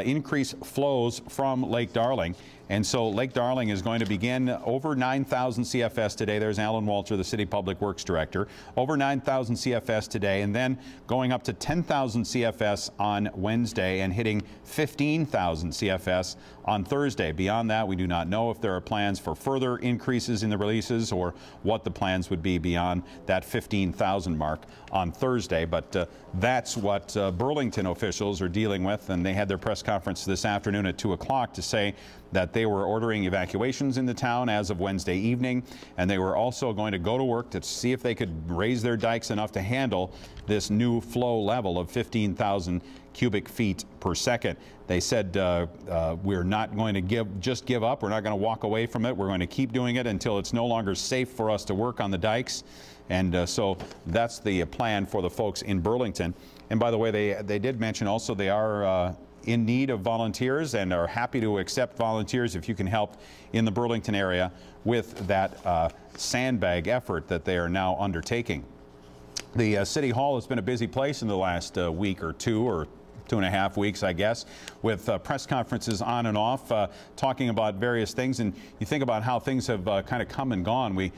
increase flows from Lake Darling. And so Lake Darling is going to begin over 9,000 CFS today. There's Alan Walter, the City Public Works Director. Over 9,000 CFS today, and then going up to 10,000 CFS on Wednesday and hitting 15,000 CFS on Thursday. Beyond that, that. We do not know if there are plans for further increases in the releases or what the plans would be beyond that 15,000 mark on Thursday. But that's what Burlington officials are dealing with, and they had their press conference this afternoon at 2 o'clock to say that they were ordering evacuations in the town as of Wednesday evening, and they were also going to go to work to see if they could raise their dikes enough to handle this new flow level of 15,000 cubic feet per second. They said we're not going to just give up. We're not going to walk away from it. We're going to keep doing it until it's no longer safe for us to work on the dikes. And so that's the plan for the folks in Burlington. And by the way, they did mention also they are in need of volunteers and are happy to accept volunteers if you can help in the Burlington area with that sandbag effort that they are now undertaking. The City Hall has been a busy place in the last week or two, or 2.5 weeks, I guess, with press conferences on and off, talking about various things. And you think about how things have kind of come and gone. We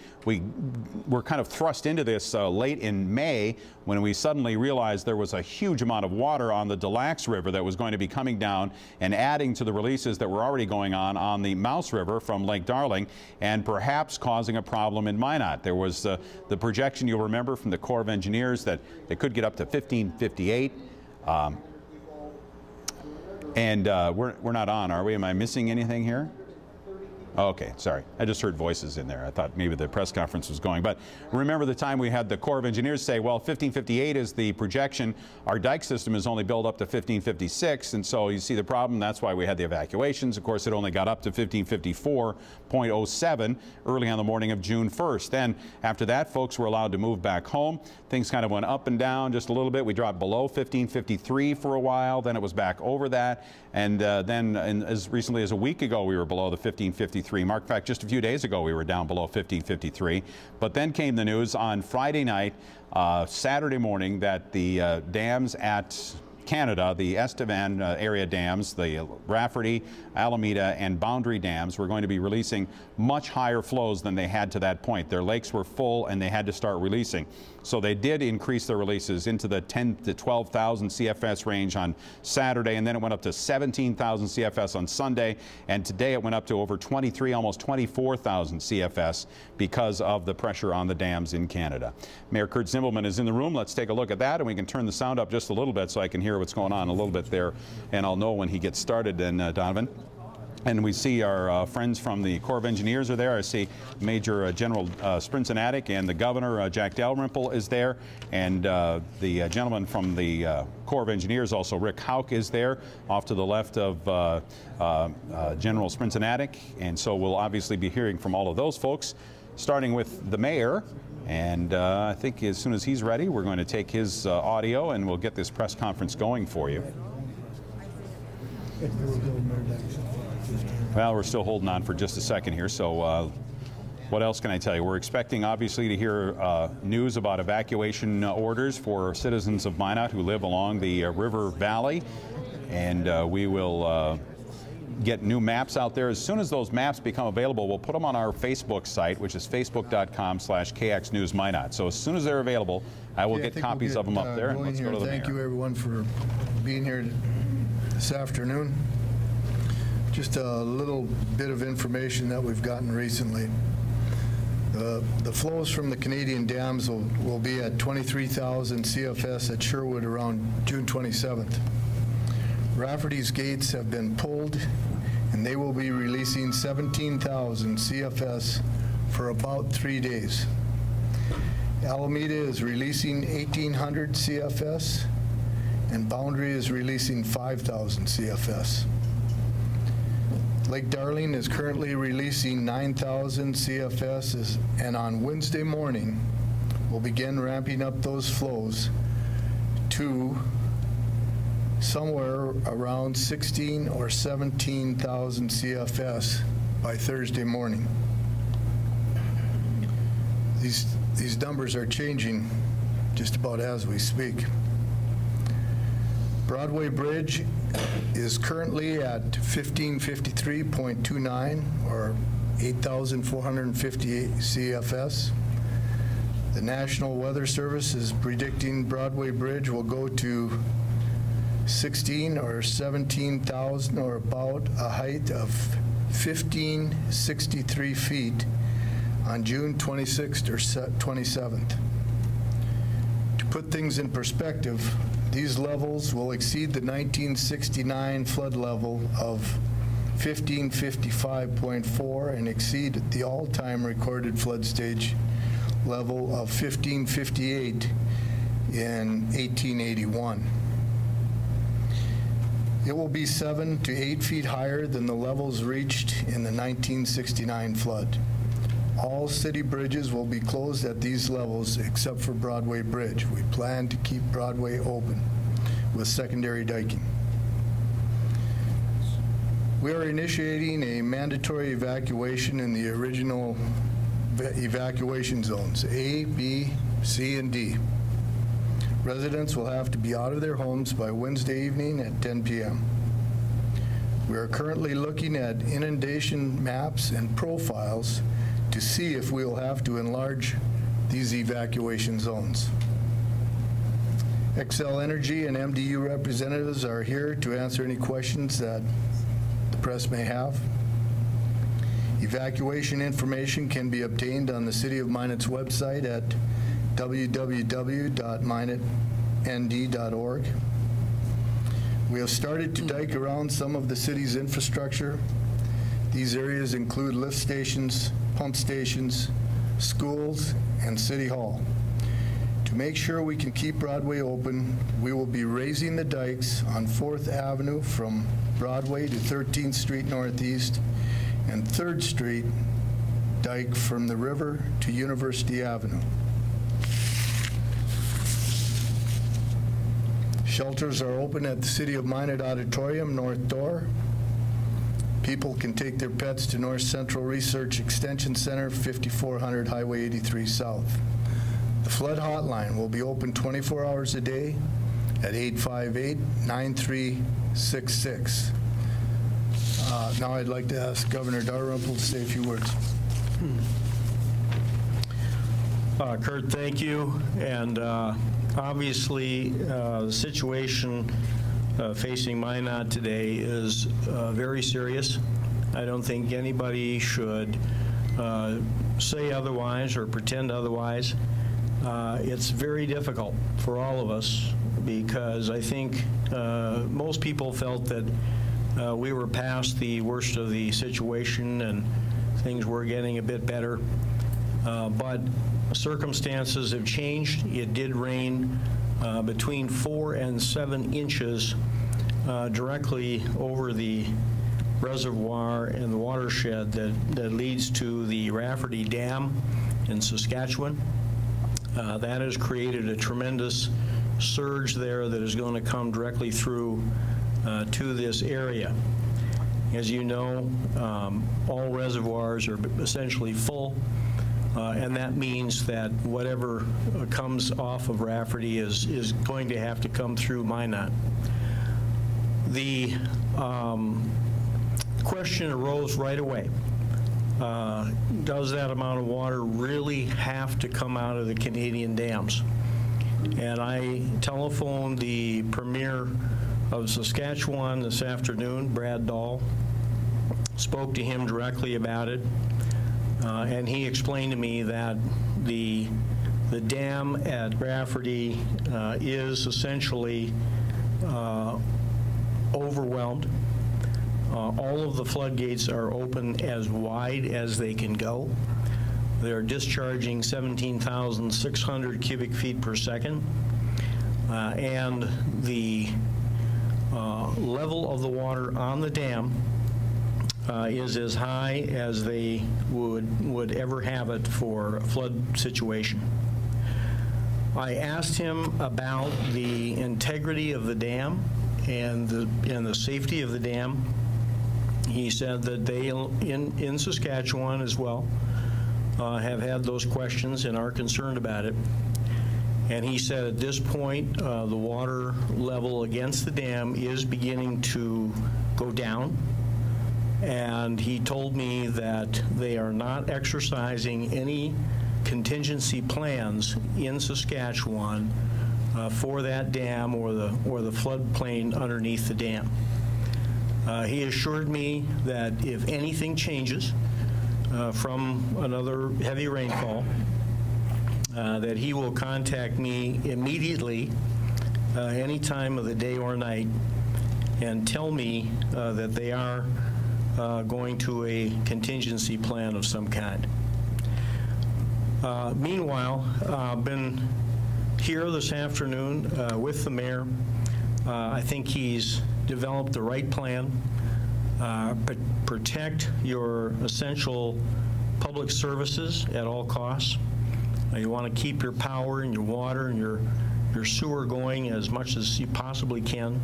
were kind of thrust into this late in May when we suddenly realized there was a huge amount of water on the Des Lacs River that was going to be coming down and adding to the releases that were already going on the Mouse River from Lake Darling, and perhaps causing a problem in Minot. There was the projection, you'll remember, from the Corps of Engineers that it could get up to 1558. And we're not on, are we? Am I missing anything here? Okay, sorry. I just heard voices in there. I thought maybe the press conference was going. But remember the time we had the Corps of Engineers say, well, 1558 is the projection. Our dike system is only built up to 1556. And so you see the problem. That's why we had the evacuations. Of course, it only got up to 1554.07 early on the morning of June 1st. Then after that, folks were allowed to move back home. Things kind of went up and down just a little bit. We dropped below 1553 for a while. Then it was back over that. And then as recently as a week ago, we were below the 1553 mark. In fact, just a few days ago, we were down below 1553. But then came the news on Friday night, Saturday morning, that the dams at Canada, the Estevan area dams, the Rafferty, Alameda, and Boundary dams, were going to be releasing much higher flows than they had to that point. Their lakes were full and they had to start releasing. So they did increase their releases into the 10 to 12,000 CFS range on Saturday, and then it went up to 17,000 CFS on Sunday, and today it went up to over 23, almost 24,000 CFS because of the pressure on the dams in Canada. Mayor Kurt Zimbelman is in the room. Let's take a look at that, and we can turn the sound up just a little bit so I can hear what's going on a little bit there, and I'll know when he gets started. And Donovan. And we see our friends from the Corps of Engineers are there. I see Major General Sprincenatic, and the Governor, Jack Dalrymple, is there. And the gentleman from the Corps of Engineers, also Rick Houck, is there off to the left of General Sprincenatic. And so we'll obviously be hearing from all of those folks, starting with the mayor. And I think as soon as he's ready, we're going to take his audio and we'll get this press conference going for you. Well, we're still holding on for just a second here, so what else can I tell you? We're expecting, obviously, to hear news about evacuation orders for citizens of Minot who live along the river valley, and we will get new maps out there. As soon as those maps become available, we'll put them on our Facebook site, which is facebook.com/KXNewsMinot. So as soon as they're available, I will get copies of them up there. And let's go to the mayor. Thank you, everyone, for being here this afternoon. Just a little bit of information that we've gotten recently. The flows from the Canadian dams will be at 23,000 CFS at Sherwood around June 27th. Rafferty's gates have been pulled, and they will be releasing 17,000 CFS for about 3 days. Alameda is releasing 1,800 CFS, and Boundary is releasing 5,000 CFS. Lake Darling is currently releasing 9,000 CFS, and on Wednesday morning, we'll begin ramping up those flows to somewhere around 16 or 17,000 CFS by Thursday morning. These numbers are changing just about as we speak. Broadway Bridge is currently at 1553.29 or 8,458 CFS. The National Weather Service is predicting Broadway Bridge will go to 16 or 17,000, or about a height of 1563 feet on June 26th or 27th. To put things in perspective, these levels will exceed the 1969 flood level of 1555.4 and exceed the all-time recorded flood stage level of 1558 in 1881. It will be 7 to 8 feet higher than the levels reached in the 1969 flood. All city bridges will be closed at these levels except for Broadway Bridge. We plan to keep Broadway open with secondary diking. We are initiating a mandatory evacuation in the original evacuation zones, A, B, C, and D. Residents will have to be out of their homes by Wednesday evening at 10 p.m. We are currently looking at inundation maps and profiles to see if we will have to enlarge these evacuation zones. Xcel Energy and MDU representatives are here to answer any questions that the press may have. Evacuation information can be obtained on the City of Minot's website at www.minotnd.org. We have started to dike around some of the city's infrastructure. These areas include lift stations, pump stations, schools, and City Hall. To make sure we can keep Broadway open, we will be raising the dikes on 4th Avenue from Broadway to 13th Street Northeast and 3rd Street dike from the river to University Avenue. Shelters are open at the City of Minot Auditorium, North Door. People can take their pets to North Central Research Extension Center, 5400 Highway 83 South. The flood hotline will be open 24 hours a day at 858-9366. Now I'd like to ask Governor Dalrymple to say a few words. Kurt, thank you. And obviously, the situation facing Minot today is very serious. I don't think anybody should say otherwise or pretend otherwise. It's very difficult for all of us because I think most people felt that we were past the worst of the situation and things were getting a bit better. But circumstances have changed. It did rain between 4 and 7 inches directly over the reservoir and the watershed that leads to the Rafferty Dam in Saskatchewan. That has created a tremendous surge there that is going to come directly through to this area. As you know, all reservoirs are essentially full, and that means that whatever comes off of Rafferty is going to have to come through Minot. The question arose right away. Does that amount of water really have to come out of the Canadian dams? And I telephoned the Premier of Saskatchewan this afternoon, Brad Dahl, spoke to him directly about it, and he explained to me that the dam at Rafferty is essentially overwhelmed. All of the floodgates are open as wide as they can go. They're discharging 17,600 cubic feet per second, and the level of the water on the dam is as high as they would ever have it for a flood situation. I asked him about the integrity of the dam and the safety of the dam. He said that they in Saskatchewan as well have had those questions and are concerned about it. And he said at this point the water level against the dam is beginning to go down. And he told me that they are not exercising any contingency plans in Saskatchewan for that dam or the floodplain underneath the dam. He assured me that if anything changes from another heavy rainfall, that he will contact me immediately, any time of the day or night, and tell me that they are going to a contingency plan of some kind. Meanwhile, I've been here this afternoon with the mayor. I think he's developed the right plan. Protect your essential public services at all costs. You want to keep your power and your water and your sewer going as much as you possibly can.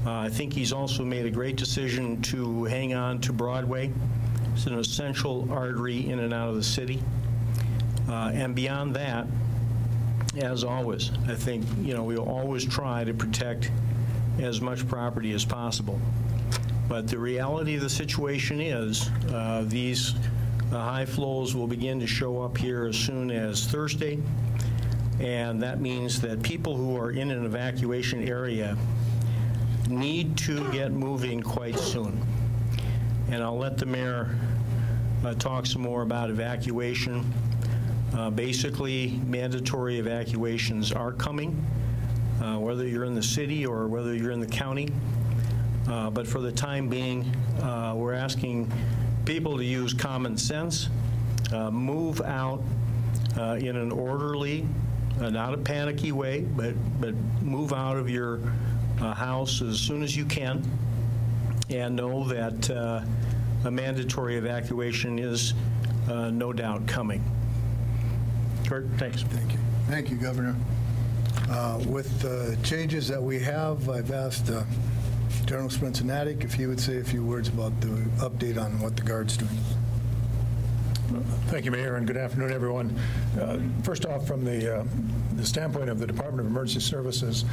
I think he's also made a great decision to hang on to Broadway. It's an essential artery in and out of the city. And beyond that, as always, I think, you know, we'll always try to protect as much property as possible. But the reality of the situation is these high flows will begin to show up here as soon as Thursday, and that means that people who are in an evacuation area need to get moving quite soon. And I'll let the mayor talk some more about evacuation. Basically, mandatory evacuations are coming, whether you're in the city or whether you're in the county. But for the time being, we're asking people to use common sense, move out in an orderly, not a panicky way, but move out of your house as soon as you can, and know that a mandatory evacuation is no doubt coming. Kurt, thanks. Thank you. Thank you, Governor. With the changes that we have, I've asked General Spencer-Natick if he would say a few words about the update on what the Guard's doing. Thank you, Mayor, and good afternoon, everyone. First off, from the standpoint of the Department of Emergency Services,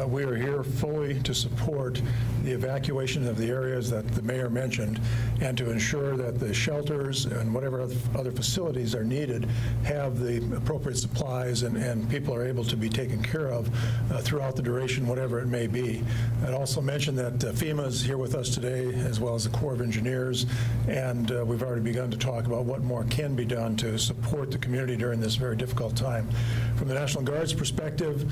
we are here fully to support the evacuation of the areas that the Mayor mentioned and to ensure that the shelters and whatever other facilities are needed have the appropriate supplies and people are able to be taken care of throughout the duration, whatever it may be. I'd also mention that FEMA is here with us today, as well as the Corps of Engineers, and we've already begun to talk about what more can be done to support the community during this very difficult time. From the National Guard's perspective,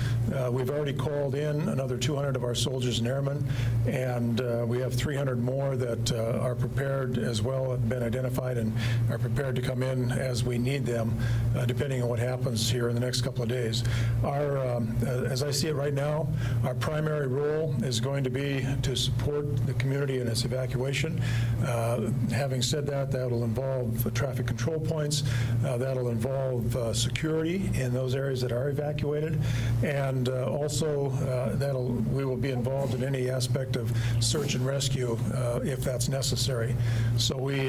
we've already called in another 200 of our soldiers and airmen, and we have 300 more that are prepared as well, have been identified and are prepared to come in as we need them, depending on what happens here in the next couple of days. Our, as I see it right now, our primary role is going to be to support the community in its evacuation. Having said that, that will involve traffic control points, that'll involve security in those areas that are evacuated, and also we will be involved in any aspect of search and rescue if that's necessary. So we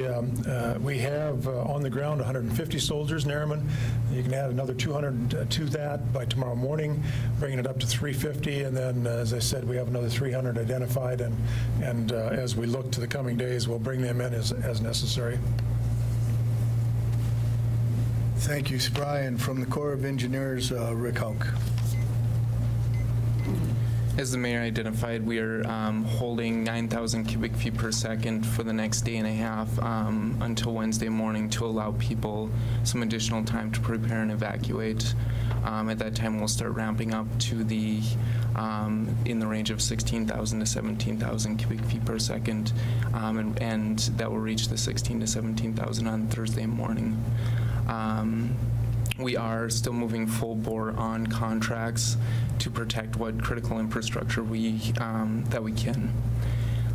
have on the ground 150 soldiers and airmen. You can add another 200 to that by tomorrow morning, bringing it up to 350, and then as I said, we have another 300 identified, and as we look to the coming days, we'll bring them in as necessary. Thank you, Spry. And from the Corps of Engineers, Rick Hauk. As the mayor identified, we are holding 9,000 cubic feet per second for the next day and a half until Wednesday morning to allow people some additional time to prepare and evacuate. At that time, we'll start ramping up to the in the range of 16,000 to 17,000 cubic feet per second, and that will reach the 16,000 to 17,000 on Thursday morning. We are still moving full bore on contracts to protect what critical infrastructure that we can.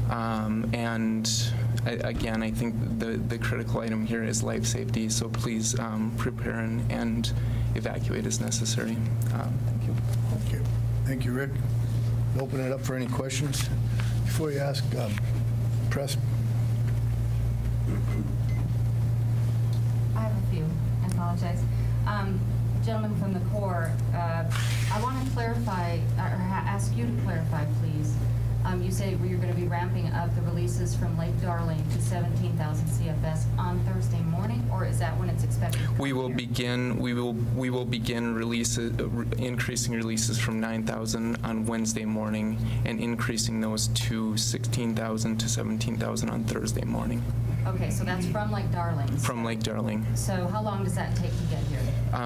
And again, I think the critical item here is life safety, so please prepare and evacuate as necessary. Thank you. Thank you. Thank you, Rick. We'll open it up for any questions. Before you ask, press. I have a few. I apologize. Gentlemen from the Corps, I want to clarify, or ask you to clarify, please. You say you're going to be ramping up the releases from Lake Darling to 17,000 CFS on Thursday morning or is that when it's expected? We will begin increasing releases from 9,000 on Wednesday morning and increasing those to 16,000 to 17,000 on Thursday morning. Okay, so that's from Lake Darling. From Lake Darling. So how long does that take to get here?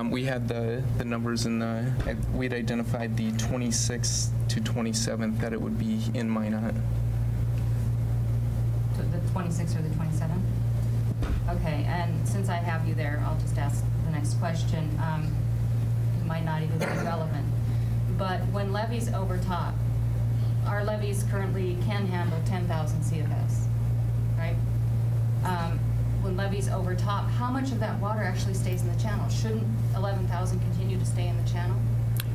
We had the numbers in the, we'd identified the 26th to 27th that it would be in Minot. The 26th or the 27th? Okay, and since I have you there, I'll just ask the next question. It might not even be relevant. But when levees overtop, our levees currently can handle 10,000 CFS, right? When levees overtop, how much of that water actually stays in the channel? Shouldn't 11,000 continue to stay in the channel?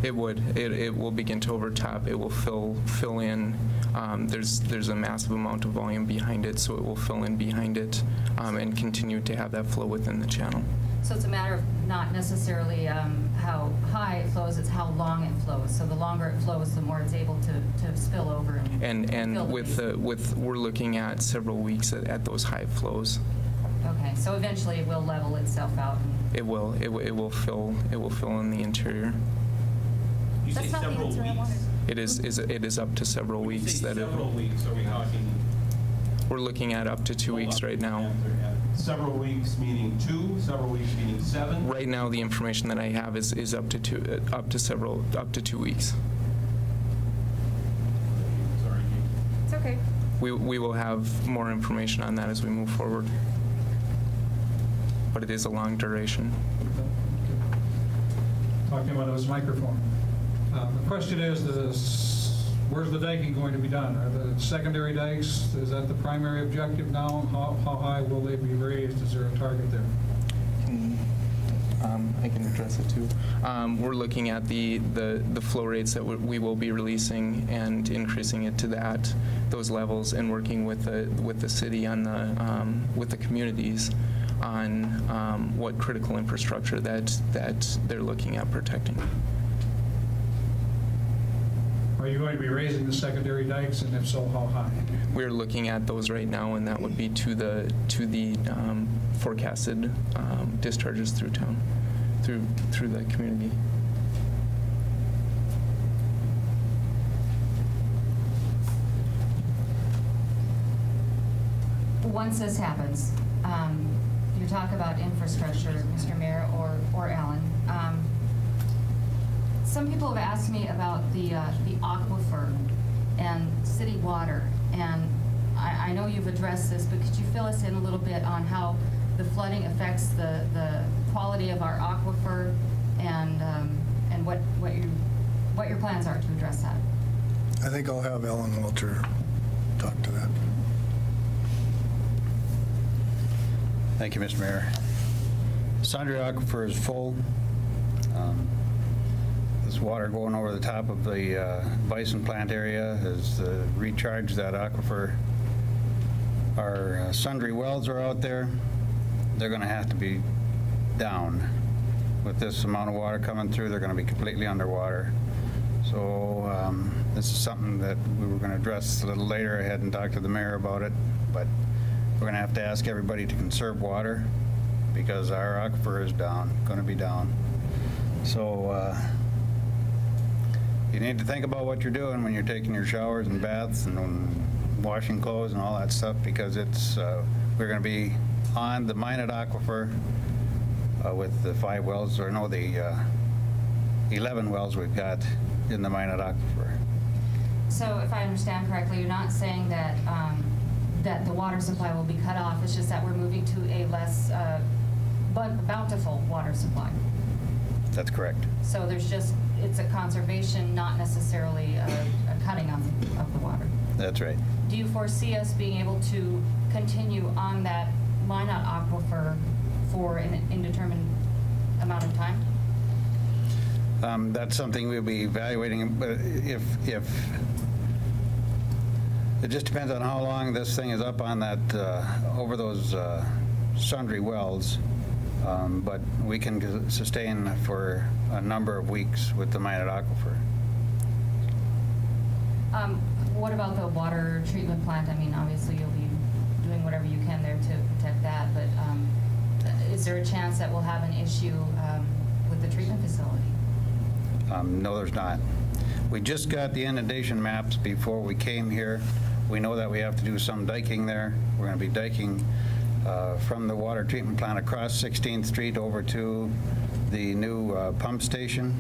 It would. It will begin to overtop. It will fill in. There's a massive amount of volume behind it, so it will fill in behind it and continue to have that flow within the channel. So it's a matter of not necessarily how high it flows, it's how long it flows. So the longer it flows, the more it's able to spill over. And we're looking at several weeks at those high flows. Okay, so eventually it will level itself out. It will. It will fill in the interior. You say several weeks? It is up to several weeks. Several weeks. Are we talking? We're looking at up to 2 weeks right now. Several weeks meaning 2. Several weeks meaning 7. Right now, the information that I have is up to 2 weeks. Sorry. It's okay. We will have more information on that as we move forward. But it is a long duration. Talking about this microphone. The question is, where's the diking going to be done? Are the secondary dikes, is that the primary objective now? How high will they be raised? Is there a target there? I can address it too. We're looking at the flow rates that we will be releasing and increasing it to those levels, and working with the city on with the communities on what critical infrastructure that they're looking at protecting. Are you going to be raising the secondary dikes, and if so, how high? We're looking at those right now, and that would be to the forecasted discharges through town, through the community. Once this happens, you talk about infrastructure, Mr. Mayor or Alan. Some people have asked me about the aquifer and city water, and I know you've addressed this, but could you fill us in a little bit on how the flooding affects the quality of our aquifer, and what your plans are to address that? I think I'll have Ellen Walter talk to that. Thank you, Mr. Mayor. Sundry Aquifer is full. This water going over the top of the bison plant area has recharged that aquifer. Our sundry wells are out there. They're going to have to be down. With this amount of water coming through, they're going to be completely underwater. So this is something that we were going to address a little later. I hadn't talked to the mayor about it, but we're going to have to ask everybody to conserve water because our aquifer is down, going to be down. So you need to think about what you're doing when you're taking your showers and baths and washing clothes and all that stuff, because it's we're going to be on the Minot aquifer with the 5 wells, or no, the 11 wells we've got in the Minot aquifer. So if I understand correctly, you're not saying that that the water supply will be cut off. It's just that we're moving to a less bountiful water supply. That's correct. So it's a conservation, not necessarily a cutting of the water. That's right. Do you foresee us being able to continue on that Minot aquifer for an indeterminate amount of time? That's something we'll be evaluating, but if it just depends on how long this thing is up on that over those sundry wells, but we can sustain for a number of weeks with the Minot aquifer. What about the water treatment plant? I mean, obviously you'll be doing whatever you can there to protect that, but is Is there a chance that we'll have an issue with the treatment facility? No, there's not. We just got the inundation maps before we came here. We know that we have to do some diking there. We're going to be diking from the water treatment plant across 16th Street over to the new pump station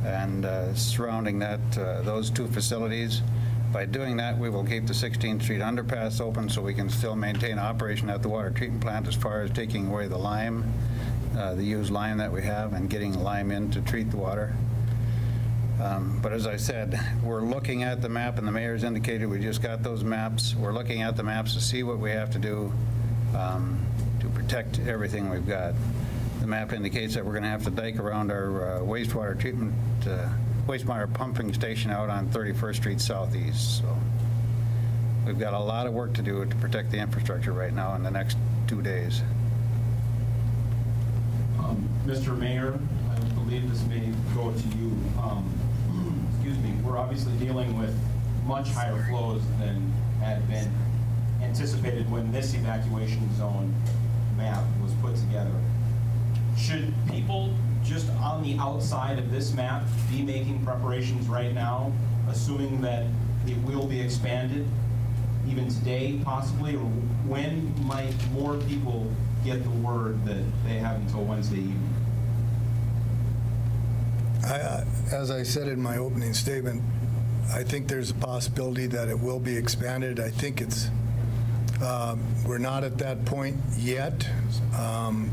and surrounding that, those two facilities. By doing that, we will keep the 16th Street underpass open so we can still maintain operation at the water treatment plant as far as taking away the lime, the used lime that we have, and getting lime in to treat the water. But as I said, we're looking at the map, and the mayor's indicated we just got those maps. We're looking at the maps to see what we have to do to protect everything we've got. The map indicates that we're going to have to dike around our wastewater treatment, wastewater pumping station out on 31st Street Southeast. So we've got a lot of work to do to protect the infrastructure right now in the next 2 days. Mr. Mayor, I believe this may go to you. Excuse me. We're obviously dealing with much higher flows than had been anticipated when this evacuation zone map was put together. Should people just on the outside of this map be making preparations right now, assuming that it will be expanded even today possibly, or when might more people get the word that they have until Wednesday evening? As I said in my opening statement, I think there's a possibility that it will be expanded. I think it's, we're not at that point yet.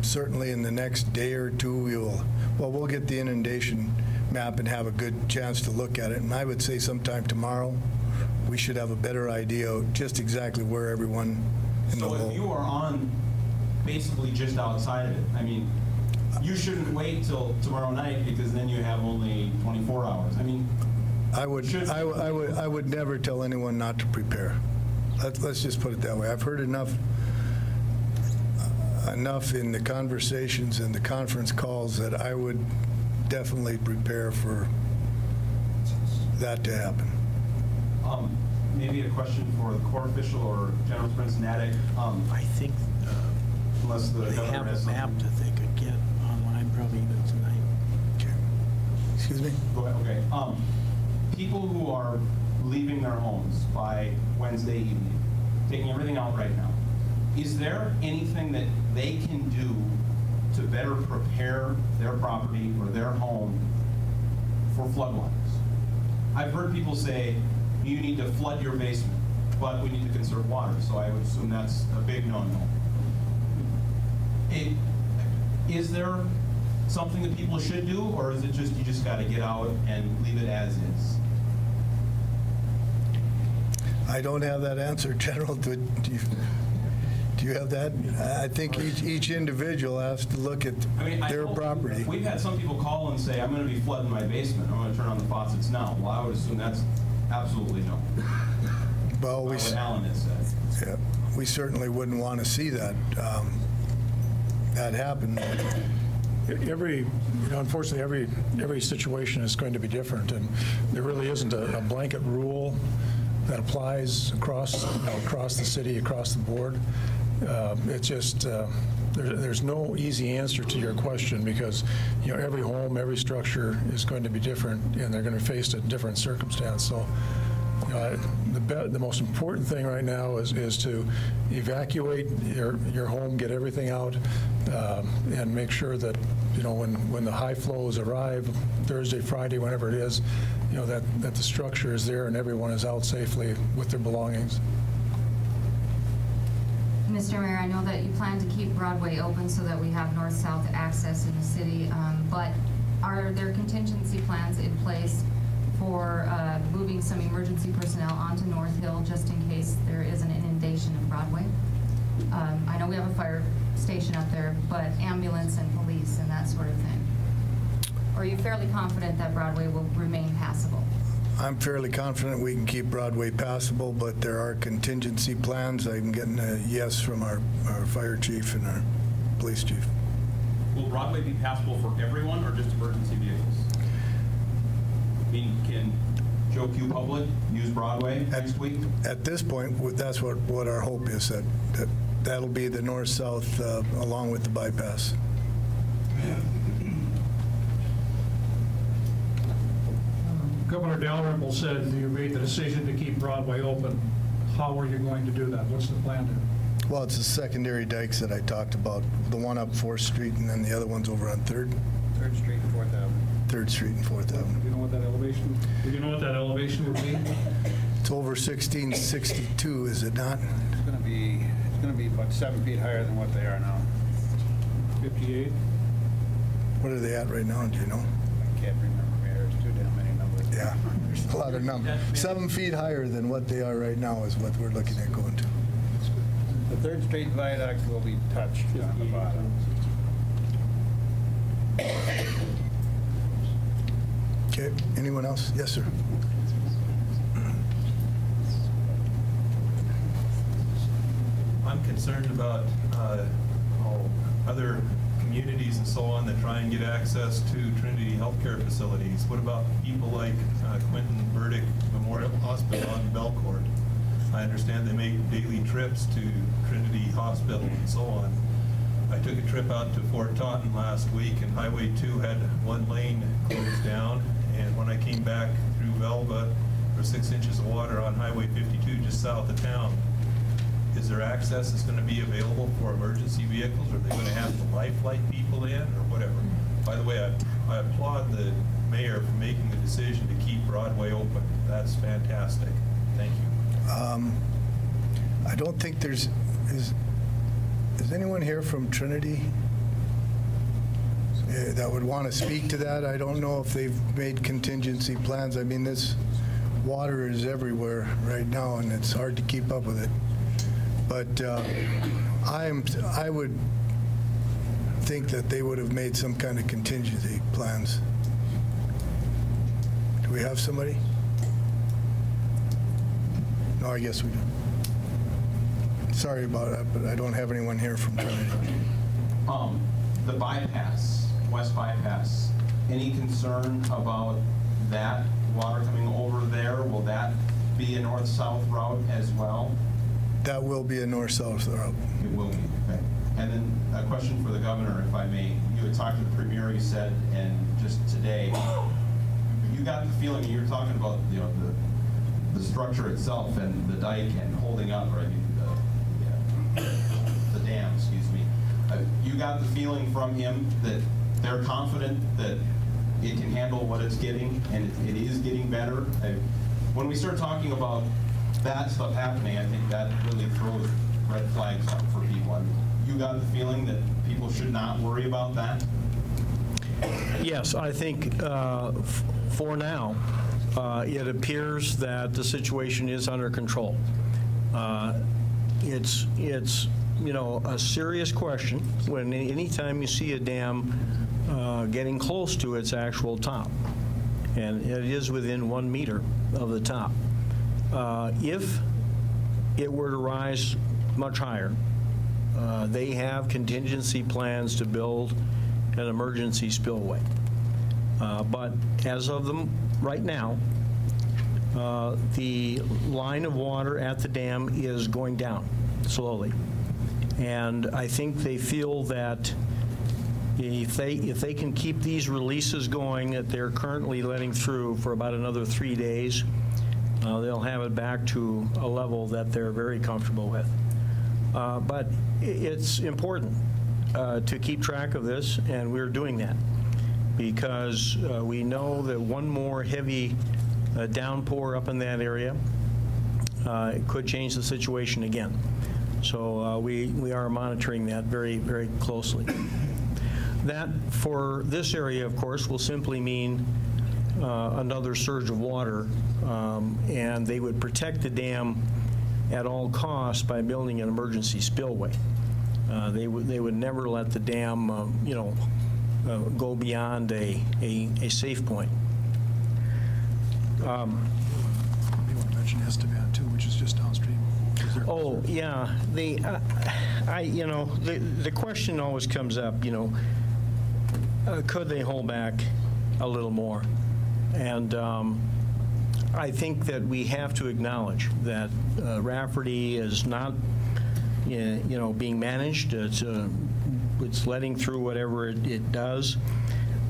Certainly in the next day or two, we'll get the inundation map and have a good chance to look at it. And I would say sometime tomorrow, we should have a better idea of just exactly where everyone in the So if you are on basically just outside of it, I mean, you shouldn't wait till tomorrow night because then you have only 24 hours. I mean, I would never tell anyone not to prepare. Let's just put it that way. I've heard enough in the conversations and the conference calls that I would definitely prepare for that to happen. Maybe a question for the court official or General Prince-Natick. I think unless the they have a map that they could get online probably even tonight. Okay. Excuse me? Go ahead. Okay. People who are leaving their homes by Wednesday evening, taking everything out right now, is there anything that they can do to better prepare their property or their home for floodwaters? I've heard people say, you need to flood your basement, but we need to conserve water, so I would assume that's a big no-no. Is there something that people should do, or is it just you just got to get out and leave it as is? I don't have that answer, General. Do you have that? I think each individual has to look at their property. We've had some people call and say, I'm going to be flooding my basement. I'm going to turn on the faucets now. Well, I would assume that's absolutely no. Well, what Alan has said. Yeah, we certainly wouldn't want to see that that happen. Unfortunately, every situation is going to be different, and there really isn't a blanket rule that applies across the city, across the board. It's just there's no easy answer to your question because every home, every structure is going to be different, and they're going to face a different circumstance. So the most important thing right now is to evacuate your home, get everything out, and make sure that when the high flows arrive Thursday, Friday, whenever it is, that the structure is there and everyone is out safely with their belongings. Mr. Mayor, I know that you plan to keep Broadway open so that we have north-south access in the city, but are there contingency plans in place for moving some emergency personnel onto North Hill just in case there is an inundation of Broadway? I know we have a fire station up there, but ambulance and police and that sort of thing. Or are you fairly confident that Broadway will remain passable? I'm fairly confident we can keep Broadway passable, but there are contingency plans. I'm getting a yes from our fire chief and our police chief. Will Broadway be passable for everyone or just emergency vehicles? I mean, can Joe Q. Public use Broadway next week? At this point, that's what our hope is, that That'll be the north-south along with the bypass. Governor Dalrymple said you made the decision to keep Broadway open. How are you going to do that? What's the plan there? Well, it's the secondary dikes that I talked about. The one up 4th Street and then the other one's over on 3rd. 3rd Street and 4th Avenue. 3rd Street and 4th Avenue. Do you know what that elevation? Do you know what that elevation would be? It's over 1662, is it not? It's going to be about 7 feet higher than what they are now. 58. What are they at right now? Do you know? I can't remember, Mayor. There's too damn many numbers. Yeah, there's a lot of numbers. 7 feet higher than what they are right now is what we're looking at going to. The 3rd Street viaduct will be touched on the bottom. Okay, anyone else? Yes, sir. I'm concerned about other communities and so on that try and get access to Trinity healthcare facilities. What about people like Quentin Burdick Memorial Hospital on Belcourt? I understand they make daily trips to Trinity Hospital and so on. I took a trip out to Fort Taunton last week, and Highway 2 had one lane closed down, and when I came back through Velva, there were 6 inches of water on Highway 52 just south of town. Is there access that's going to be available for emergency vehicles? Are they going to have to life flight people in or whatever? By the way, I applaud the mayor for making the decision to keep Broadway open. That's fantastic. Thank you. I don't think is anyone here from Trinity that would want to speak to that? I don't know if they've made contingency plans. I mean, this water is everywhere right now, and it's hard to keep up with it. But I would think that they would have made some kind of contingency plans. Do we have somebody? No, I guess we do. Sorry about that, but I don't have anyone here from Trinity. The bypass, west bypass, any concern about that water coming over there? Will that be a north-south route as well? That will be a north-south route. It will be, okay. And then a question for the governor, if I may. You had talked to the premier, you said, and just today, you got the feeling, you were talking about, you know, the structure itself and the dike and holding up, or I mean, the dam, excuse me. You got the feeling from him that they're confident that it can handle what it's getting, and it is getting better. When we start talking about that stuff happening, I think that really throws red flags up for people. I mean, you got the feeling that people should not worry about that? Yes, I think for now, it appears that the situation is under control. It's you know, a serious question when anytime you see a dam getting close to its actual top, and it is within 1 meter of the top. If it were to rise much higher, they have contingency plans to build an emergency spillway. But as of them right now, the line of water at the dam is going down slowly. And I think they feel that if they can keep these releases going that they're currently letting through for about another 3 days, they'll have it back to a level that they're very comfortable with. But it's important to keep track of this, and we're doing that because we know that one more heavy downpour up in that area it could change the situation again. So we are monitoring that very, very closely. That, for this area, of course, will simply mean another surge of water, and they would protect the dam at all costs by building an emergency spillway. They would never let the dam, you know, go beyond a safe point. You want to mention Estevan too, which is just downstream. Oh yeah, you know, the question always comes up, you know, could they hold back a little more? And I think that we have to acknowledge that Rafferty is not being managed. It's letting through whatever it does.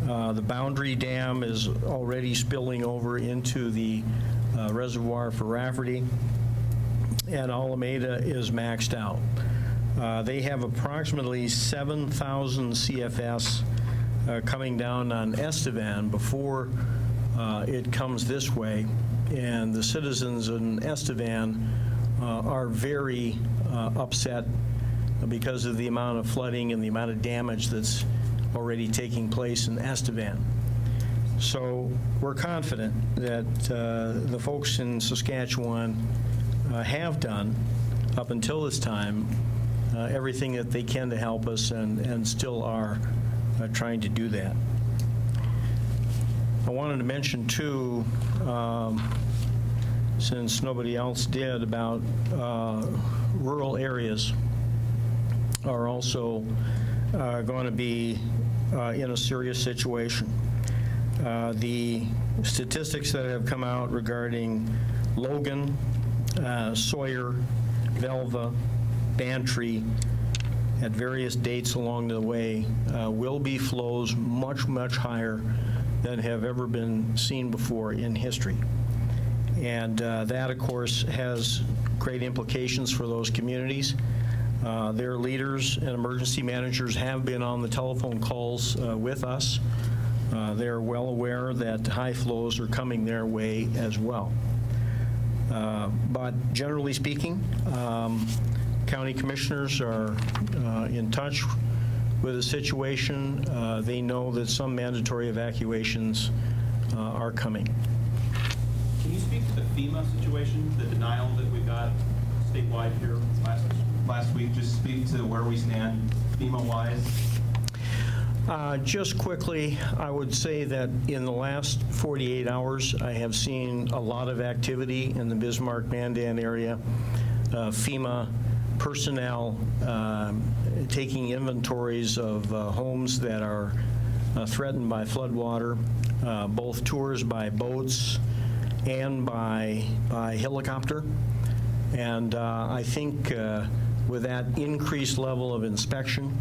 The Boundary Dam is already spilling over into the reservoir for Rafferty, and Alameda is maxed out. They have approximately 7,000 CFS coming down on Estevan before it comes this way, and the citizens in Estevan are very upset because of the amount of flooding and the amount of damage that's already taking place in Estevan. So we're confident that the folks in Saskatchewan have done, up until this time, everything that they can to help us, and still are trying to do that. I wanted to mention too, since nobody else did, about rural areas are also going to be in a serious situation. The statistics that have come out regarding Logan, Sawyer, Velva, Bantry, at various dates along the way, will be flows much, much higher than have ever been seen before in history. And that, of course, has great implications for those communities. Their leaders and emergency managers have been on the telephone calls with us. They're well aware that high flows are coming their way as well. But generally speaking, county commissioners are in touch with the situation. They know that some mandatory evacuations are coming. Can you speak to the FEMA situation, the denial that we got statewide here last week? Just speak to where we stand FEMA-wise. Just quickly, I would say that in the last 48 hours, I have seen a lot of activity in the Bismarck-Mandan area. FEMA personnel taking inventories of homes that are threatened by floodwater, both tours by boats and by helicopter. And I think with that increased level of inspection,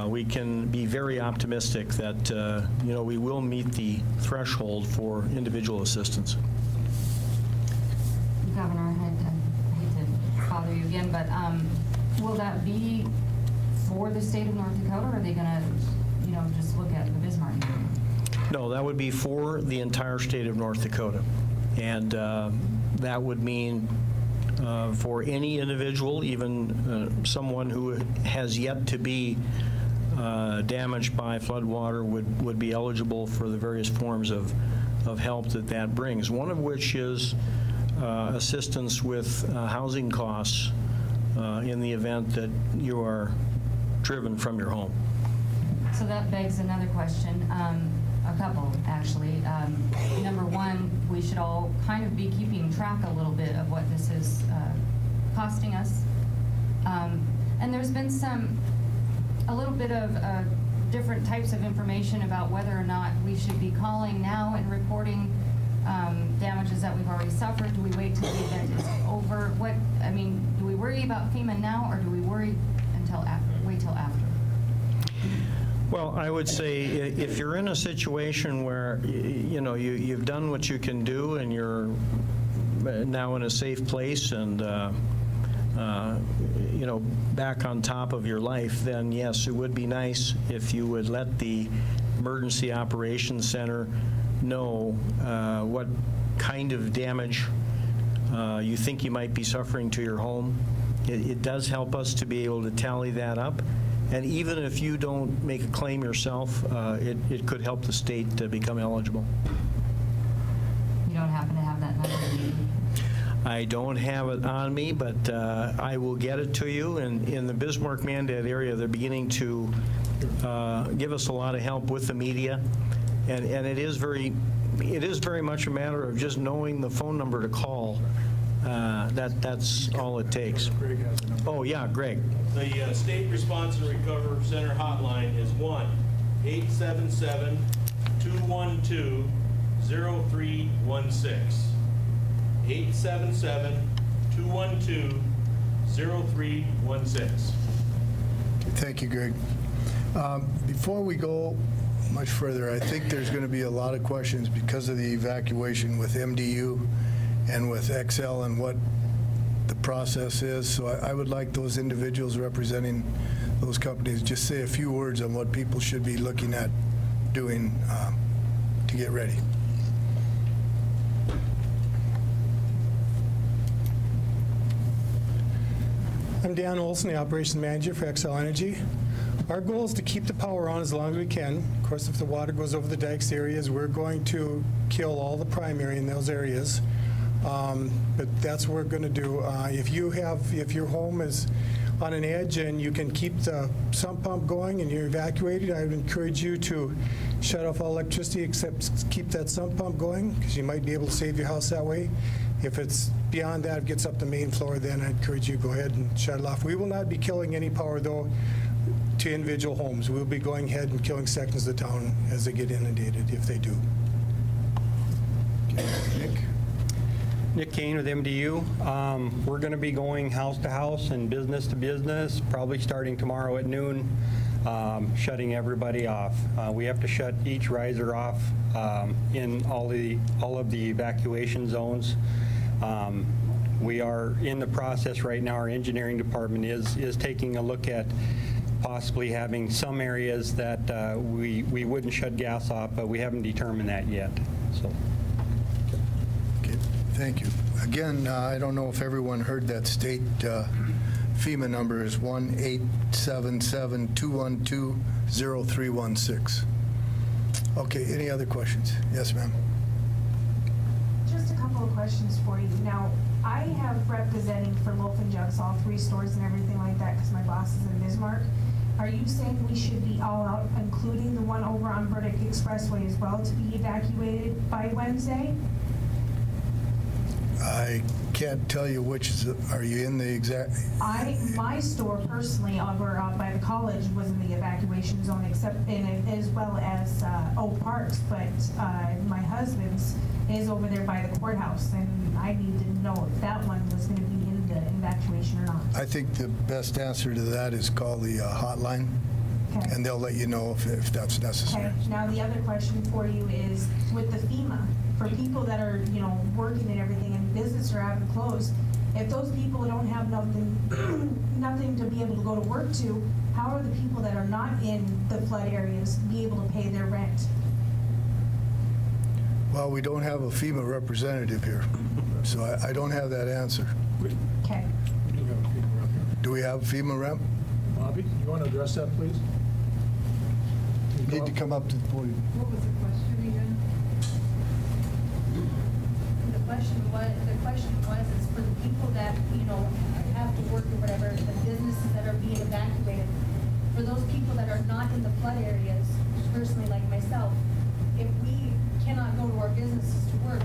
we can be very optimistic that we will meet the threshold for individual assistance. Governor, I hate to bother you again, but will that be for the state of North Dakota, or are they going to, just look at the Bismarck area? No, that would be for the entire state of North Dakota, and that would mean for any individual, even someone who has yet to be damaged by floodwater would be eligible for the various forms of help that brings, one of which is assistance with housing costs in the event that you are driven from your home. So that begs another question, a couple actually. Number one, we should all kind of be keeping track a little bit of what this is costing us. And there's been a little bit of different types of information about whether or not we should be calling now and reporting damages that we've already suffered. Do we wait till the event is over? Do we worry about FEMA now, or do we worry until wait till after? Well, I would say if you're in a situation where you've done what you can do and you're now in a safe place and back on top of your life, then yes, it would be nice if you would let the Emergency Operations Center know what kind of damage you think you might be suffering to your home. It does help us to be able to tally that up. And even if you don't make a claim yourself, it could help the state to become eligible. You don't happen to have that number? I don't have it on me, but I will get it to you. And in the Bismarck-Mandan area, they're beginning to give us a lot of help with the media. And it is very much a matter of just knowing the phone number to call. That's all it takes. Greg has a number. Oh yeah, Greg. The State Response and Recovery Center hotline is 1-877-212-0316. 877-212-0316. 0316. Thank you, Greg. Before we go much further, I think there's going to be a lot of questions because of the evacuation with MDU and with XL and what the process is. So I would like those individuals representing those companies just say a few words on what people should be looking at doing to get ready. I'm Dan Olson, the Operations Manager for XL Energy. Our goal is to keep the power on as long as we can. Of course, if the water goes over the dikes areas, we're going to kill all the primary in those areas. But that's what we're going to do. If your home is on an edge and you can keep the sump pump going and you're evacuated, I would encourage you to shut off all electricity except keep that sump pump going, because you might be able to save your house that way. If it's beyond that, it gets up the main floor, then I encourage you to go ahead and shut it off. We will not be killing any power, though, to individual homes. We'll be going ahead and killing sections of the town as they get inundated, if they do. Okay. Nick? Nick Kane with MDU. We're going to be going house to house and business to business, probably starting tomorrow at noon, shutting everybody off. We have to shut each riser off in all of the evacuation zones. We are in the process right now. Our engineering department is taking a look at possibly having some areas that we wouldn't shut gas off, but we haven't determined that yet. So. Okay, thank you. Again, I don't know if everyone heard that state FEMA number is 1-877-212-0316. Okay, any other questions? Yes, ma'am. Just a couple of questions for you. Now, I have representing for Loaf and Jugs, all 3 stores and everything like that, because my boss is in Bismarck. Are you saying we should be all out, including the one over on Burdick Expressway as well, to be evacuated by Wednesday? I can't tell you which is. Are you in the exact? My store personally over by the college was in the evacuation zone, except in it, as well as Oak Parks. But my husband's is over there by the courthouse, and I need to know if that one was going to be in the evacuation or not. I think the best answer to that is call the hotline, okay, and they'll let you know if that's necessary. Okay. Now the other question for you is with the FEMA. For people that are, working and everything, and business are having closed, if those people don't have nothing to be able to go to work to, how are the people that are not in the flood areas be able to pay their rent? Well, we don't have a FEMA representative here, so I don't have that answer. Okay. Do we have a FEMA rep? Bobby, you want to address that, please? You need to come up to the podium. What was the question again? The question was is for the people that have to work or whatever, the businesses that are being evacuated, for those people that are not in the flood areas, personally like myself, if we cannot go to our businesses to work,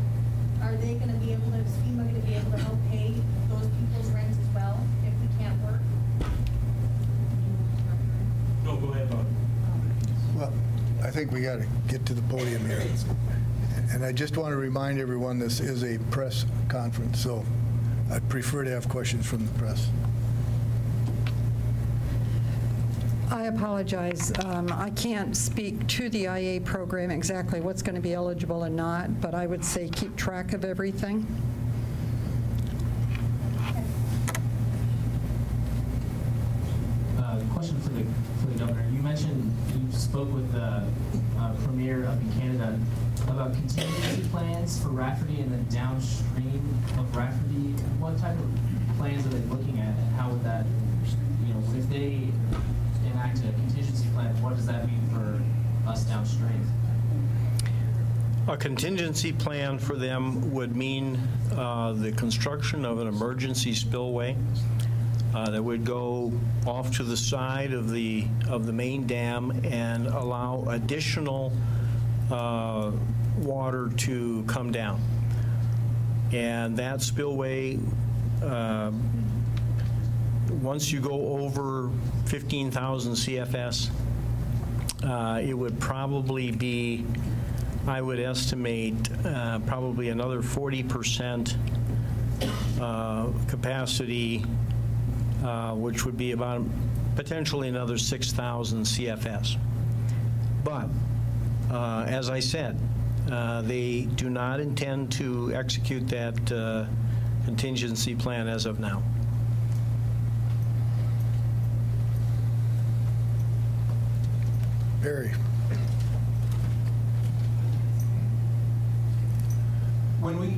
are they going to be able to, is FEMA going to be able to help pay those people's rents as well if we can't work? No, go ahead, Bob. Well, I think we got to get to the podium here. And I just want to remind everyone this is a press conference, so I'd prefer to have questions from the press. I apologize. I can't speak to the IA program exactly what's going to be eligible and not, but I would say keep track of everything. Question for the governor. You mentioned you spoke with the premier up in Canada about contingency plans for Rafferty and then downstream of Rafferty. What type of plans are they looking at, and how would that, if they enact a contingency plan, what does that mean for us downstream? A contingency plan for them would mean the construction of an emergency spillway that would go off to the side of the main dam and allow additional water to come down. And that spillway, once you go over 15,000 CFS, it would probably be, I would estimate, probably another 40% capacity which would be about potentially another 6,000 CFS. But as I said, they do not intend to execute that contingency plan as of now. Barry. When we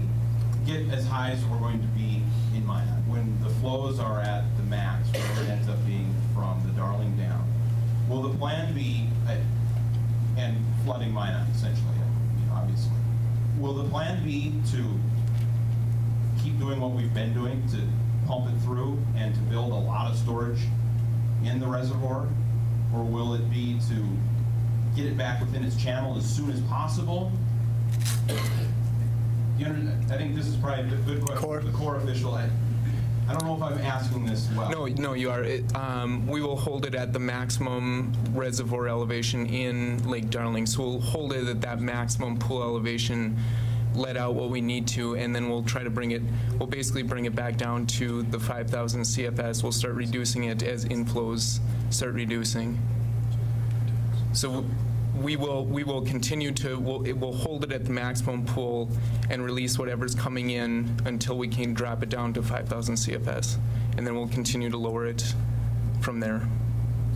get as high as we're going to be in Minot, when the flows are at the max, whatever it ends up being from the Darling down, will the plan be, and flooding Minot essentially, obviously, will the plan be to keep doing what we've been doing, to pump it through and to build a lot of storage in the reservoir? Or will it be to get it back within its channel as soon as possible? I think this is probably a good question for the Corps official. I don't know if I'm asking this well. No, you are. We will hold it at the maximum reservoir elevation in Lake Darling. So we'll hold it at that maximum pool elevation, let out what we need to, and then we'll try to bring it, we'll basically bring it back down to the 5,000 CFS. We'll start reducing it as inflows start reducing. So we will continue to, we'll hold it at the maximum pool and release whatever's coming in until we can drop it down to 5,000 CFS. And then we'll continue to lower it from there.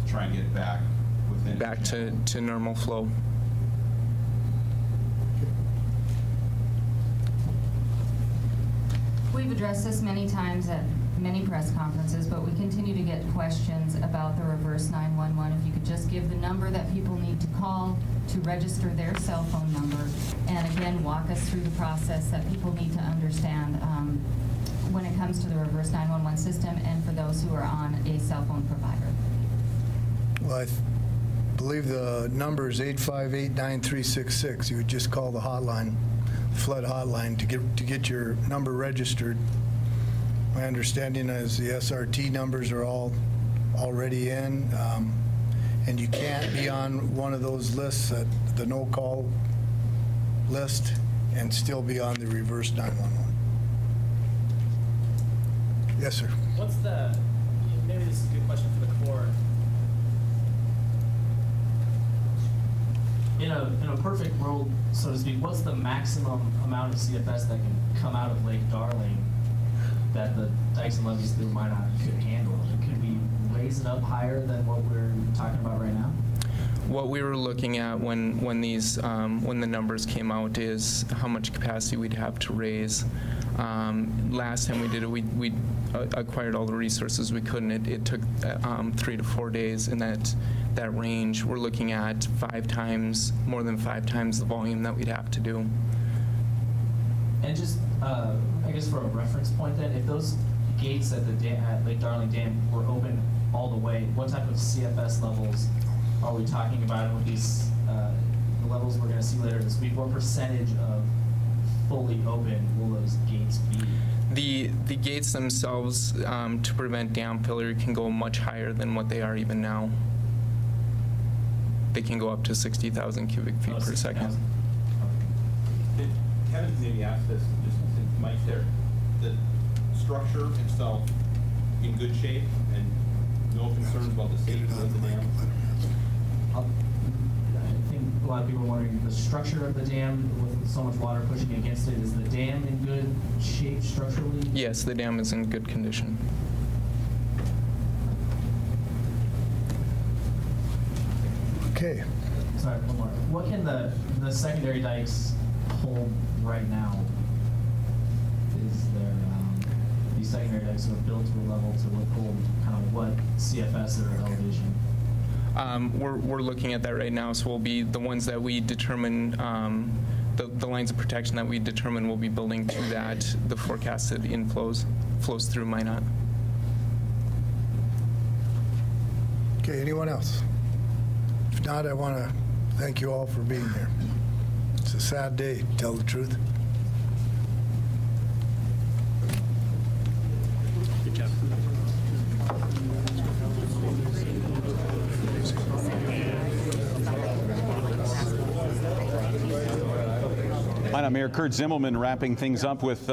Try and get it back within. Back to normal flow. We've addressed this many times at many press conferences, but we continue to get questions about the reverse 911. If you could just give the number that people need to call to register their cell phone number, and again, walk us through the process that people need to understand when it comes to the reverse 911 system and for those who are on a cell phone provider. Well, I believe the number is 858-9366. You would just call the hotline, flood hotline, to get your number registered. My understanding is the SRT numbers are all already in, and you can't be on one of those lists, the no-call list, and still be on the reverse 911. Yes, sir. What's the, maybe this is a good question for the Corps. In a perfect world, so to speak, what's the maximum amount of CFS that can come out of Lake Darling that the dikes and levees through Minot could handle? Could we raise it up higher than what we're talking about right now? What we were looking at when the numbers came out is how much capacity we'd have to raise. Last time we did it, we acquired all the resources we could, and it took 3 to 4 days in that range. We're looking at more than 5 times the volume that we'd have to do. And just, I guess for a reference point then, if those gates at the at Lake Darling Dam were open all the way, what type of CFS levels are we talking about? And with these the levels we're going to see later this week, what percentage of fully open will those gates be? The gates themselves, to prevent dam failure, can go much higher than what they are even now. They can go up to 60,000 cubic feet per second. Kevin maybe asked this, just since Mike's there, the structure itself in good shape and no concerns about the safety of the dam? I think a lot of people are wondering, the structure of the dam with so much water pushing against it, is the dam in good shape structurally? Yes, the dam is in good condition. Okay. Sorry, one more. What can the secondary dikes hold right now? Is there these secondary dikes are built to a level to hold kind of what CFS or elevation? We're looking at that right now, so we'll be the ones that we determine, the lines of protection that we determine, we'll be building to that, the forecasted inflows, flows through Minot. Okay, anyone else? If not, I want to thank you all for being here. It's a sad day, to tell the truth. Good job. Minot Mayor Kurt Zimmelman wrapping things up with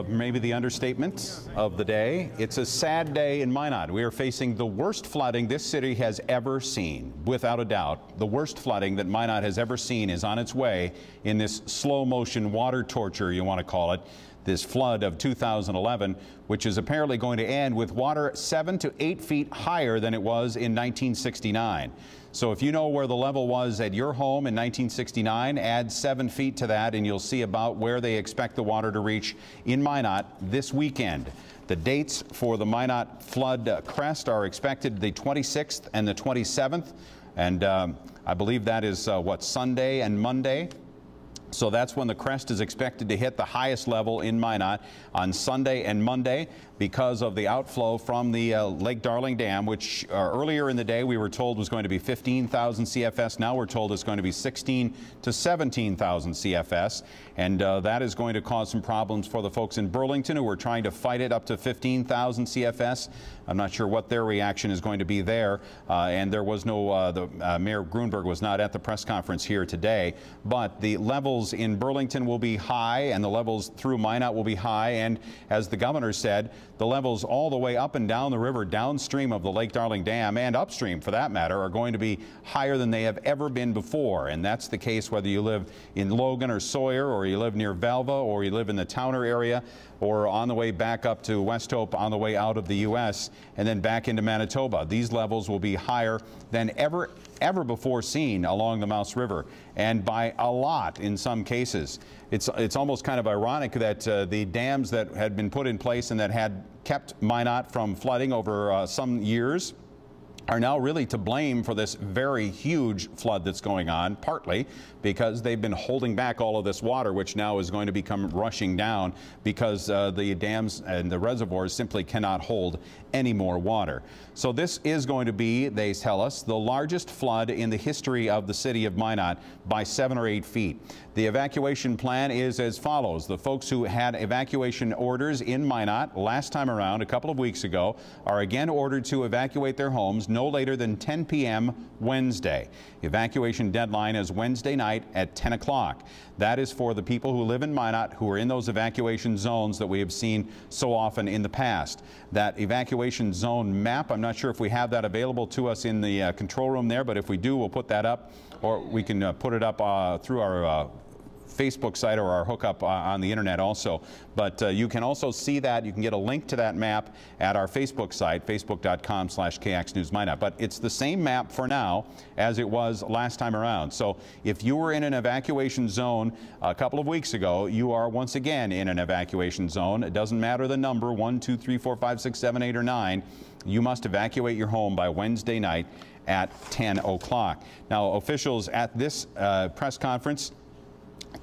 maybe the understatement of the day. It's a sad day in Minot. We are facing the worst flooding this city has ever seen. Without a doubt, the worst flooding that Minot has ever seen is on its way in this slow motion water torture, you want to call it. This flood of 2011, which is apparently going to end with water 7 to 8 feet higher than it was in 1969. So if you know where the level was at your home in 1969, add 7 feet to that and you'll see about where they expect the water to reach in Minot this weekend. The dates for the Minot flood crest are expected the 26th and the 27th. And I believe that is what, Sunday and Monday. So that's when the crest is expected to hit the highest level in Minot on Sunday and Monday because of the outflow from the Lake Darling Dam, which earlier in the day we were told was going to be 15,000 CFS. Now we're told it's going to be 16 to 17,000 CFS. And that is going to cause some problems for the folks in Burlington who are trying to fight it up to 15,000 CFS. I'm not sure what their reaction is going to be there. And there was no, Mayor Grunberg was not at the press conference here today. But the levels in Burlington will be high and the levels through Minot will be high. And as the governor said, the levels all the way up and down the river downstream of the Lake Darling Dam and upstream for that matter are going to be higher than they have ever been before. And that's the case whether you live in Logan or Sawyer or you live near Velva or you live in the Towner area or on the way back up to West Hope on the way out of the U.S. and then back into Manitoba. These levels will be higher than ever before seen along the Mouse River, and by a lot in some cases. It's almost kind of ironic that the dams that had been put in place and that had kept Minot from flooding over some years are now really to blame for this very huge flood that's going on, partly because they've been holding back all of this water, which now is going to become rushing down because the dams and the reservoirs simply cannot hold any more water. So this is going to be, they tell us, the largest flood in the history of the city of Minot by 7 or 8 feet. The evacuation plan is as follows. The folks who had evacuation orders in Minot last time around, a couple of weeks ago, are again ordered to evacuate their homes no later than 10 p.m. Wednesday. The evacuation deadline is Wednesday night at 10 o'clock. That is for the people who live in Minot who are in those evacuation zones that we have seen so often in the past. That evacuation zone map, I'm not sure if we have that available to us in the control room there, but if we do, we'll put that up, or we can put it up through our Facebook site or our hookup on the internet also. But you can also see that. You can get a link to that map at our Facebook site, facebook.com/KXNewsMinot. But it's the same map for now as it was last time around. So if you were in an evacuation zone a couple of weeks ago, you are once again in an evacuation zone. It doesn't matter the number, 1, 2, 3, 4, 5, 6, 7, 8, or 9. You must evacuate your home by Wednesday night at 10 o'clock. Now, officials at this press conference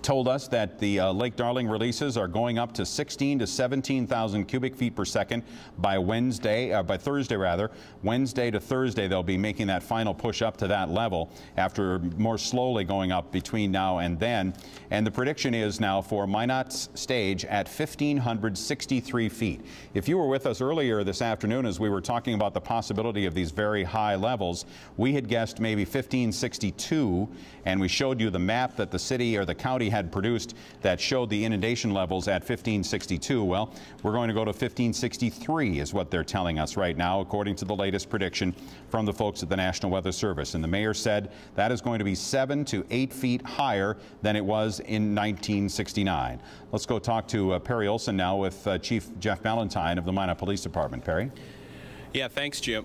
told us that the Lake Darling releases are going up to 16 to 17,000 cubic feet per second by Thursday rather. Wednesday to Thursday they'll be making that final push up to that level after more slowly going up between now and then. And the prediction is now for Minot's stage at 1,563 feet. If you were with us earlier this afternoon as we were talking about the possibility of these very high levels, we had guessed maybe 1,562, and we showed you the map that the city or the county had produced that showed the inundation levels at 1,562. Well, we're going to go to 1,563 is what they're telling us right now, according to the latest prediction from the folks at the National Weather Service. And the mayor said that is going to be 7 to 8 feet higher than it was in 1969. Let's go talk to Perry Olson now with Chief Jeff Ballantyne of the Minot Police Department. Perry? Yeah, thanks, Jim.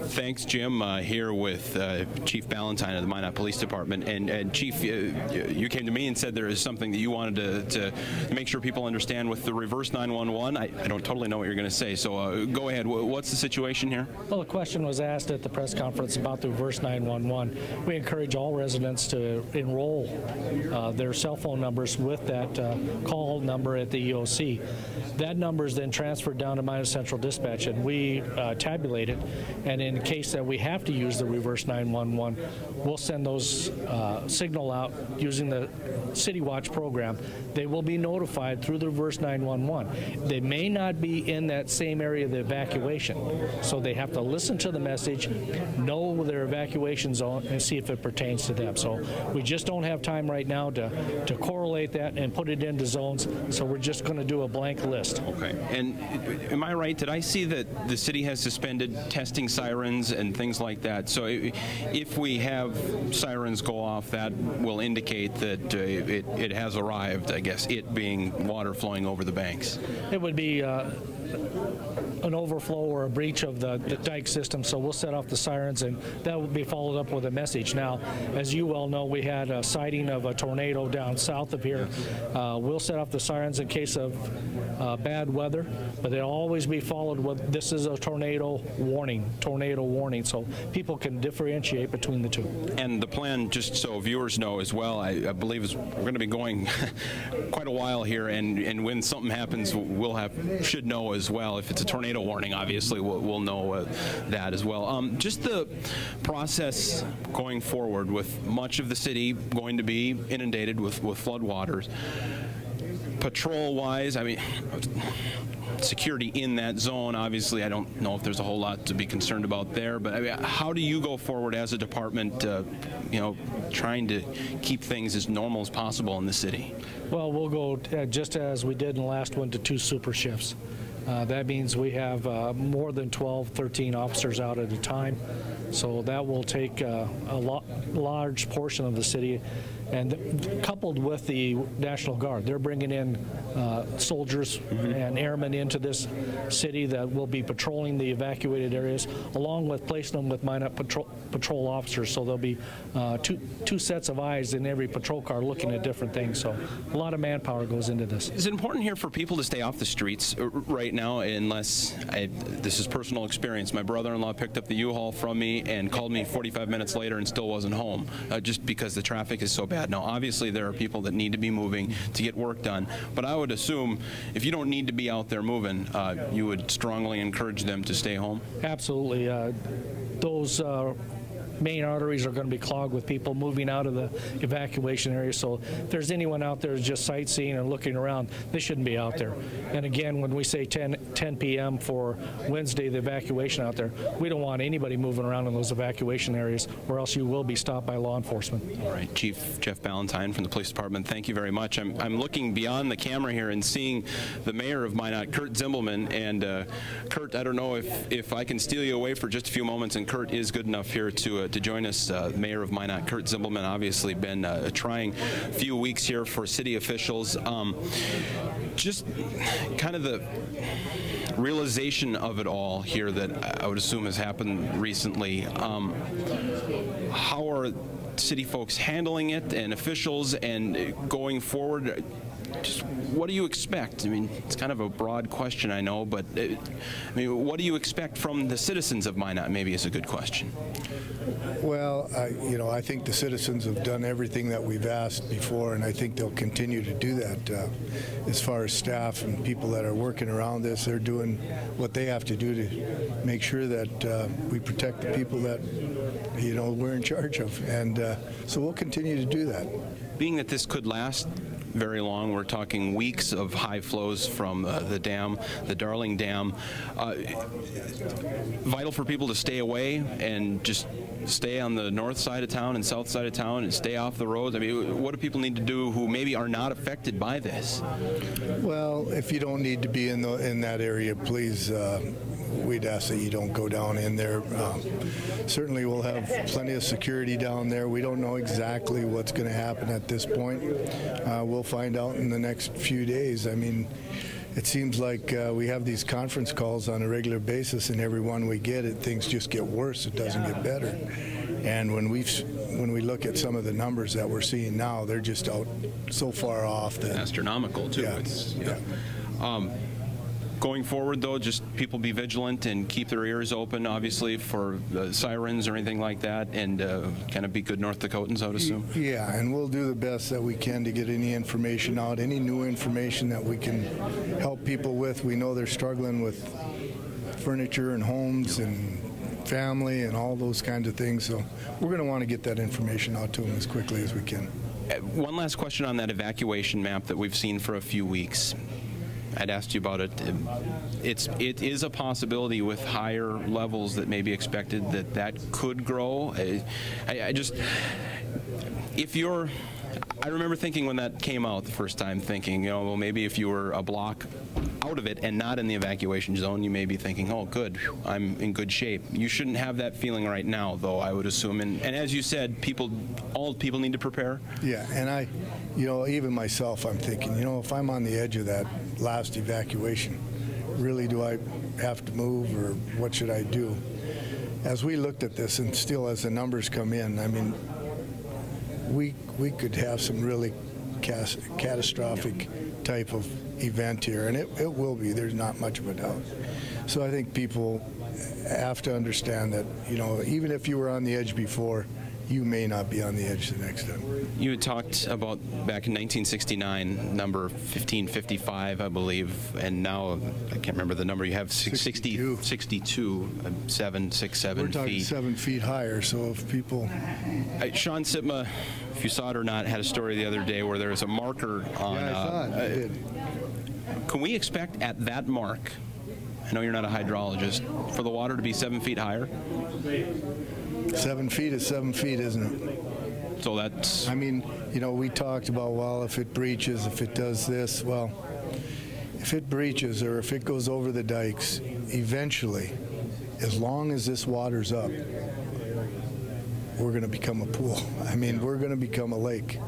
Thanks, Jim. Here with Chief Ballantyne of the Minot Police Department. And Chief, you came to me and said there is something that you wanted to make sure people understand with the reverse 911. I don't totally know what you're going to say, so go ahead. What's the situation here? Well, the question was asked at the press conference about the reverse 911. We encourage all residents to enroll their cell phone numbers with that call number at the EOC. That number is then transferred down to Minot Central Dispatch, and we tabulate it, and in case that we have to use the reverse 911, we'll send those signal out using the City Watch program. They will be notified through the reverse 911. They may not be in that same area of the evacuation, so they have to listen to the message, know their evacuation zone, and see if it pertains to them. So we just don't have time right now to correlate that and put it into zones, so we're just going to do a blank list. Okay. And am I right? Did I see that the city has suspended testing sirens and things like that? So if we have sirens go off, that will indicate that it has arrived, I guess, it being water flowing over the banks. It would be an overflow or a breach of the dike system, so we'll set off the sirens, and that will be followed up with a message. Now, as you well know, we had a sighting of a tornado down south of here. We'll set off the sirens in case of bad weather, but they'll always be followed with, this is a tornado warning, so people can differentiate between the two. And the plan, just so viewers know as well, I believe is we're going to be going quite a while here, and when something happens, should know as well. If it's a tornado warning, obviously we'll know that as well. Just the process going forward, with much of the city going to be inundated with flood waters. Patrol-wise, I mean, security in that zone, obviously I don't know if there's a whole lot to be concerned about there, but I mean, how do you go forward as a department, you know, trying to keep things as normal as possible in the city? Well, we'll go just as we did in the last one to 2 super shifts. That means we have more than 12, 13 officers out at a time, so that will take a large portion of the city. And coupled with the National Guard, they're bringing in soldiers and airmen into this city that will be patrolling the evacuated areas, along with placing them with Minot patrol officers. So there'll be two sets of eyes in every patrol car looking at different things. So a lot of manpower goes into this. Is it important here for people to stay off the streets right now, unless, this is personal experience, my brother-in-law picked up the U-Haul from me and called me 45 minutes later and still wasn't home, just because the traffic is so bad. Now, obviously, there are people that need to be moving to get work done, but I would assume if you don't need to be out there moving, you would strongly encourage them to stay home? Absolutely. Those main arteries are going to be clogged with people moving out of the evacuation area. So if there's anyone out there just sightseeing and looking around, they shouldn't be out there. And again, when we say 10 p.m. for Wednesday, the evacuation out there, we don't want anybody moving around in those evacuation areas, or else you will be stopped by law enforcement. All right, Chief Jeff Ballantyne from the Police Department, thank you very much. I'm looking beyond the camera here and seeing the mayor of Minot, Kurt Zimbelman. And Kurt, I don't know if I can steal you away for just a few moments, and Kurt is good enough here to join us. Mayor of Minot, Kurt Zimbelman, obviously been a trying few weeks here for city officials. Just kind of the realization of it all here that I would assume has happened recently. How are city folks handling it, and officials, and going forward? Just what do you expect? I mean, it's kind of a broad question, I know, but I mean, what do you expect from the citizens of Minot? Maybe is a good question. Well, you know, I think the citizens have done everything that we've asked before, and I think they'll continue to do that. As far as staff and people that are working around this, they're doing what they have to do to make sure that we protect the people that, you know, we're in charge of. And so we'll continue to do that. Being that this could last very long, we're talking weeks of high flows from the dam, the Darling Dam. Vital for people to stay away and just stay on the north side of town and south side of town and stay off the roads. I mean, what do people need to do who maybe are not affected by this? Well, if you don't need to be in that area, please, we'd ask that you don't go down in there. Certainly we'll have plenty of security down there. We don't know exactly what's going to happen at this point. We'll find out in the next few days. I mean, it seems like we have these conference calls on a regular basis, and every one we get, things just get worse. It doesn't get better. And when we look at some of the numbers that we're seeing now, they're just out so far off that astronomical too. Yeah. Going forward, though, just people be vigilant and keep their ears open, obviously, for sirens or anything like that, and kind of be good North Dakotans, I would assume. Yeah, and we'll do the best that we can to get any information out, any new information that we can help people with. We know they're struggling with furniture and homes and family and all those kinds of things. So we're going to want to get that information out to them as quickly as we can. One last question on that evacuation map that we've seen for a few weeks. I'd asked you about it. It is a possibility with higher levels that may be expected that could grow. I remember thinking when that came out the first time, thinking, you know, well, maybe if you were a block out of it and not in the evacuation zone, you may be thinking, oh, good, I'm in good shape. You shouldn't have that feeling right now, though, I would assume. And as you said, all people need to prepare. Yeah, and you know, even myself, I'm thinking, you know, if I'm on the edge of that last evacuation, really do I have to move, or what should I do? As we looked at this, and still as the numbers come in, I mean, we could have some really catastrophic type of event here, and it will be. There's not much of a doubt. So I think people have to understand that, you know, even if you were on the edge before, you may not be on the edge the next time. You had talked about back in 1969, number 1555, I believe, and now I can't remember the number you have, 62, 7, 6, 7 We're talking feet. 7 feet higher, so if people... Sean Sitma, if you saw it or not, had a story the other day where there was a marker on... Yeah, I saw it. I did. Can we expect at that mark, I know you're not a hydrologist, for the water to be 7 feet higher? 7 feet is 7 feet, isn't it? So that's... I mean, you know, we talked about, well, if it breaches, if it does this, well, if it breaches or if it goes over the dikes, eventually, as long as this water's up, we're going to become a pool. I mean, we're going to become a lake.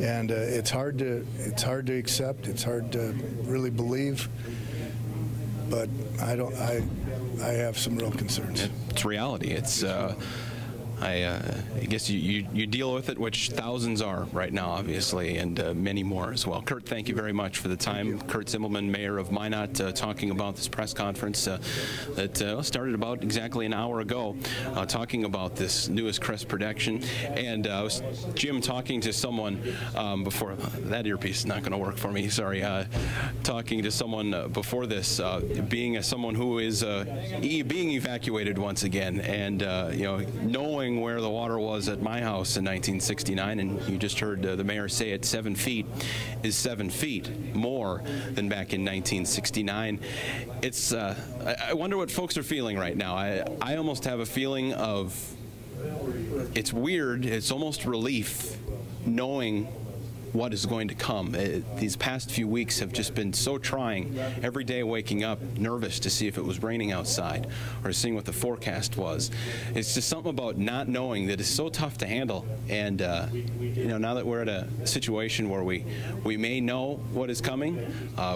And it's hard to accept, it's hard to really believe, but I have some real concerns. It's reality. It's I guess you deal with it, which thousands are right now, obviously, and many more as well. Kurt, thank you very much for the time. Kurt Zimmelman, Mayor of Minot, talking about this press conference that started about exactly an hour ago, talking about this newest Crest production. And Jim talking to someone before, that earpiece is not going to work for me, sorry, talking to someone before this, being someone who is being evacuated once again, and you know, knowing where the water was at my house in 1969, and you just heard the mayor say it, 7 feet is 7 feet more than back in 1969. It's I wonder what folks are feeling right now. I almost have a feeling of, it's weird, it's almost relief knowing what is going to come. These past few weeks have just been so trying. Every day waking up nervous to see if it was raining outside or seeing what the forecast was. It's just something about not knowing that is so tough to handle. And you know, now that we're at a situation where we may know what is coming,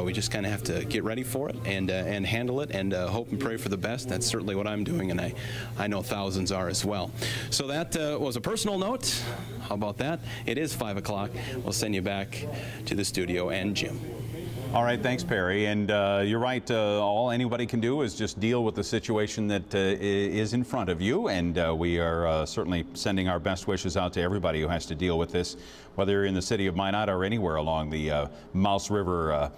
we just kind of have to get ready for it and handle it and hope and pray for the best. That's certainly what I'm doing, and I know thousands are as well. So that was a personal note. How about that? It is 5 o'clock. We'll send you back to the studio and Jim. All right, thanks, Perry. And you're right, all anybody can do is just deal with the situation that is in front of you. And we are certainly sending our best wishes out to everybody who has to deal with this, whether you're in the city of Minot or anywhere along the Mouse River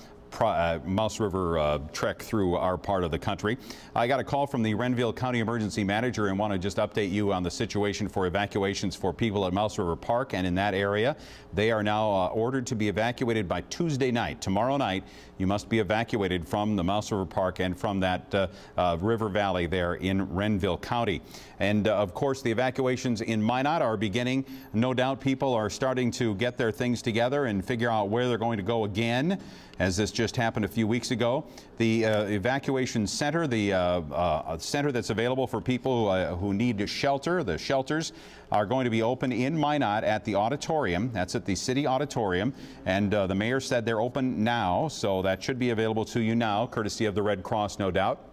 trek through our part of the country. I got a call from the Renville County Emergency Manager and want to just update you on the situation for evacuations for people at Mouse River Park and in that area. They are now ordered to be evacuated by Tuesday night. Tomorrow night, you must be evacuated from the Mouse River Park and from that river valley there in Renville County. And of course, the evacuations in Minot are beginning. No doubt people are starting to get their things together and figure out where they're going to go again, as this just happened a few weeks ago. The evacuation center, the center that's available for people who need shelter, the shelters are going to be open in Minot at the auditorium. That's at the city auditorium. And the mayor said they're open now, so that should be available to you now, courtesy of the Red Cross, no doubt.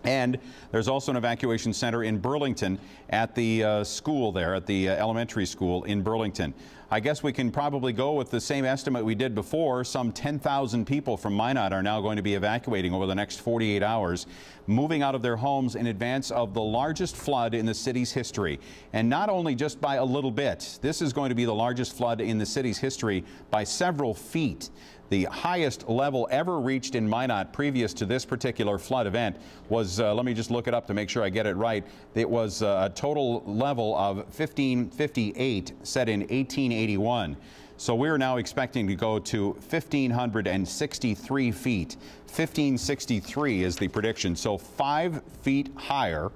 And there's also an evacuation center in Burlington at the school there, at the elementary school in Burlington. I guess we can probably go with the same estimate we did before. Some 10,000 people from Minot are now going to be evacuating over the next 48 hours, moving out of their homes in advance of the largest flood in the city's history. And not only just by a little bit, this is going to be the largest flood in the city's history by several feet. The highest level ever reached in Minot previous to this particular flood event was was, let me just look it up to make sure I get it right. It was a total level of 1558 set in 1881. So we're now expecting to go to 1,563 feet. 1,563 is the prediction. So 5 feet higher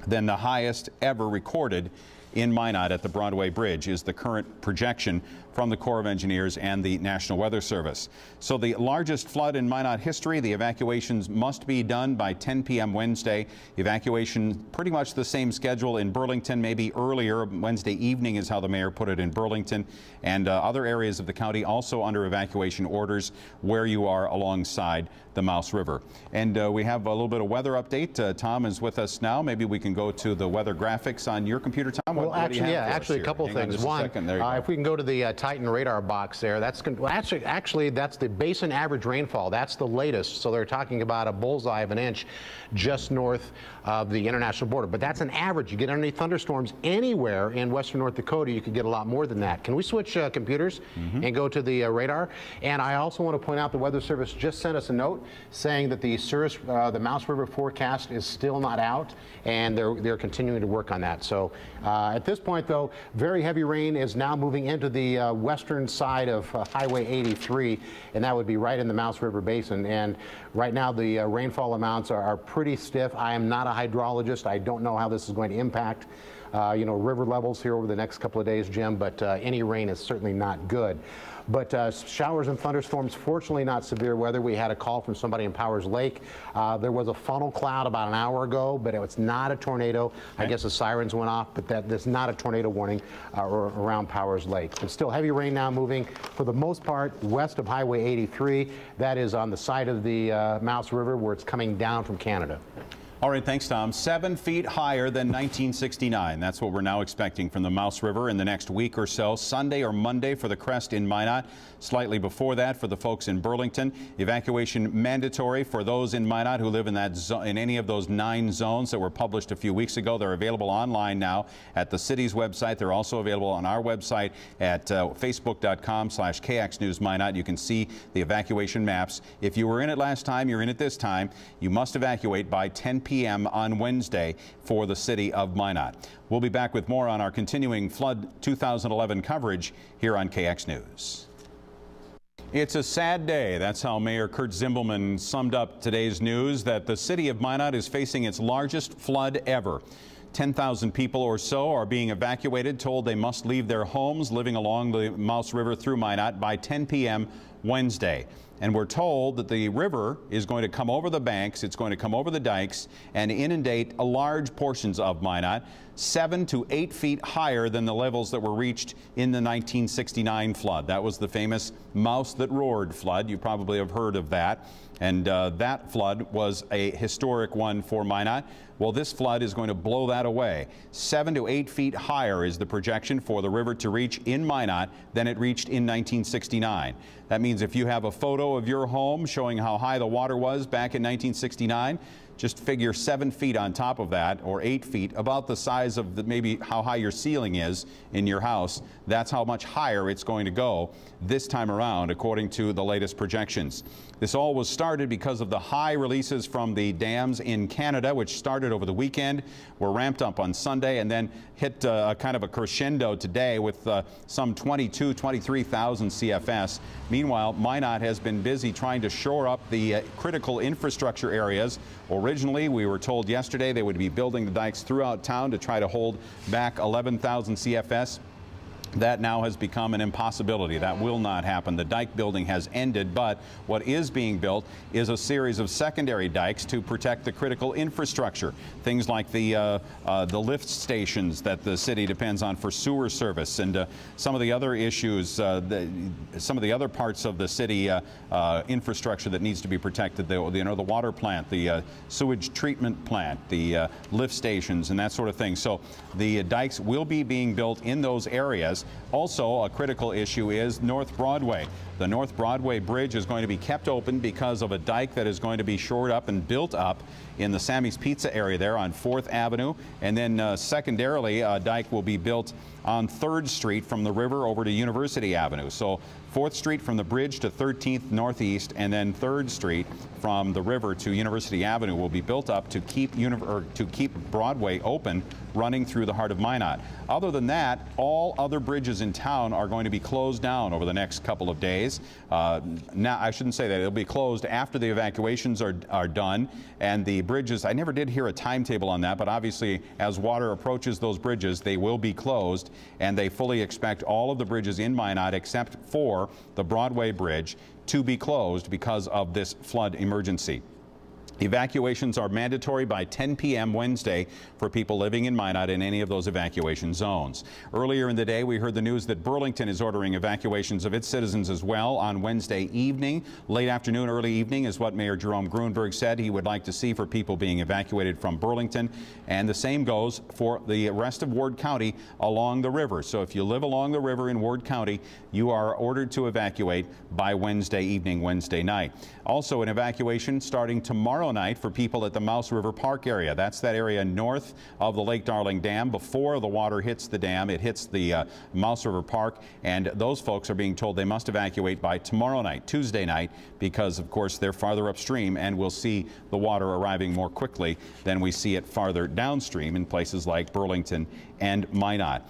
than the highest ever recorded in Minot at the Broadway Bridge is the current projection from the Corps of Engineers and the National Weather Service. So the largest flood in Minot history, the evacuations must be done by 10 p.m. Wednesday. Evacuation pretty much the same schedule in Burlington, maybe earlier. Wednesday evening is how the mayor put it in Burlington, and other areas of the county also under evacuation orders where you are alongside the Mouse River. And we have a little bit of weather update. Tom is with us now. Maybe we can go to the weather graphics on your computer, Tom. Well, actually, a couple things. One, if we can go to the Titan radar box there, that's actually that's the basin average rainfall. That's the latest. So they're talking about a bullseye of an inch just north of the international border. But that's an average. You get underneath thunderstorms anywhere in western North Dakota, you could get a lot more than that. Can we switch computers and go to the radar? And I also want to point out the Weather Service just sent us a note saying that the Mouse River forecast is still not out, and they're continuing to work on that. So at this point, though, very heavy rain is now moving into the western side of Highway 83, and that would be right in the Mouse River Basin. And right now, the rainfall amounts are pretty stiff. I am not a hydrologist. I don't know how this is going to impact river levels here over the next couple of days, Jim, but any rain is certainly not good. But showers and thunderstorms, fortunately not severe weather. We had a call from somebody in Powers Lake. There was a funnel cloud about an hour ago, but it was not a tornado. I guess the sirens went off, but that's not a tornado warning around Powers Lake. But still heavy rain now moving, for the most part, west of Highway 83. That is on the side of the Mouse River where it's coming down from Canada. All right, thanks, Tom. 7 feet higher than 1969. That's what we're now expecting from the Mouse River in the next week or so. Sunday or Monday for the Crest in Minot. Slightly before that for the folks in Burlington. Evacuation mandatory for those in Minot who live in in any of those 9 zones that were published a few weeks ago. They're available online now at the city's website. They're also available on our website at facebook.com/KXNewsMinot. You can see the evacuation maps. If you were in it last time, you're in it this time. You must evacuate by 10 p.m. on Wednesday for the city of Minot. We'll be back with more on our continuing flood 2011 coverage here on KX News. It's a sad day. That's how Mayor Kurt Zimbelman summed up today's news, that the city of Minot is facing its largest flood ever. 10,000 people or so are being evacuated, told they must leave their homes living along the Mouse River through Minot by 10 p.m. Wednesday. And we're told that the river is going to come over the banks, it's going to come over the dikes and inundate large portions of Minot, 7 to 8 feet higher than the levels that were reached in the 1969 flood. That was the famous Mouse That Roared flood. You probably have heard of that. And that flood was a historic one for Minot. Well, this flood is going to blow that away. 7 to 8 feet higher is the projection for the river to reach in Minot than it reached in 1969. That means if you have a photo of your home showing how high the water was back in 1969, just figure 7 feet on top of that, or 8 feet, about the size of maybe how high your ceiling is in your house. That's how much higher it's going to go this time around, according to the latest projections. This all was started because of the high releases from the dams in Canada, which started over the weekend, were ramped up on Sunday, and then hit a kind of a crescendo today with some 23,000 CFS. Meanwhile, Minot has been busy trying to shore up the critical infrastructure areas. Originally, we were told yesterday they would be building the dikes throughout town to try to hold back 11,000 CFS. That now has become an impossibility. That will not happen. The dike building has ended, but what is being built is a series of secondary dikes to protect the critical infrastructure. Things like the lift stations that the city depends on for sewer service, and some of the other issues, some of the other parts of the city infrastructure that needs to be protected. The water plant, the sewage treatment plant, the lift stations, and that sort of thing. So the dikes will be being built in those areas. areas. Also, a critical issue is North Broadway. The North Broadway Bridge is going to be kept open because of a dike that is going to be shored up and built up in the Sammy's Pizza area there on 4th Avenue. And then secondarily, a dike will be built on 3rd Street from the river over to University Avenue. So 4th Street from the bridge to 13th Northeast, and then 3rd Street from the river to University Avenue will be built up to keep Broadway open, running through the heart of Minot. Other than that, all other bridges in town are going to be closed down over the next couple of days. Now, I shouldn't say that. It'll be closed after the evacuations are done, and the bridges, I never did hear a timetable on that, but obviously as water approaches those bridges, they will be closed, and they fully expect all of the bridges in Minot except for the Broadway Bridge to be closed because of this flood emergency. Evacuations are mandatory by 10 p.m. Wednesday for people living in Minot in any of those evacuation zones. Earlier in the day, we heard the news that Burlington is ordering evacuations of its citizens as well on Wednesday evening. Late afternoon, early evening is what Mayor Jerome Grunberg said he would like to see for people being evacuated from Burlington. And the same goes for the rest of Ward County along the river. So if you live along the river in Ward County, you are ordered to evacuate by Wednesday evening, Wednesday night. Also, an evacuation starting tomorrow night for people at the Mouse River Park area. That's that area north of the Lake Darling Dam. Before the water hits the dam, it hits the Mouse River Park, and those folks are being told they must evacuate by tomorrow night, Tuesday night, because of course they're farther upstream and we'll see the water arriving more quickly than we see it farther downstream in places like Burlington and Minot.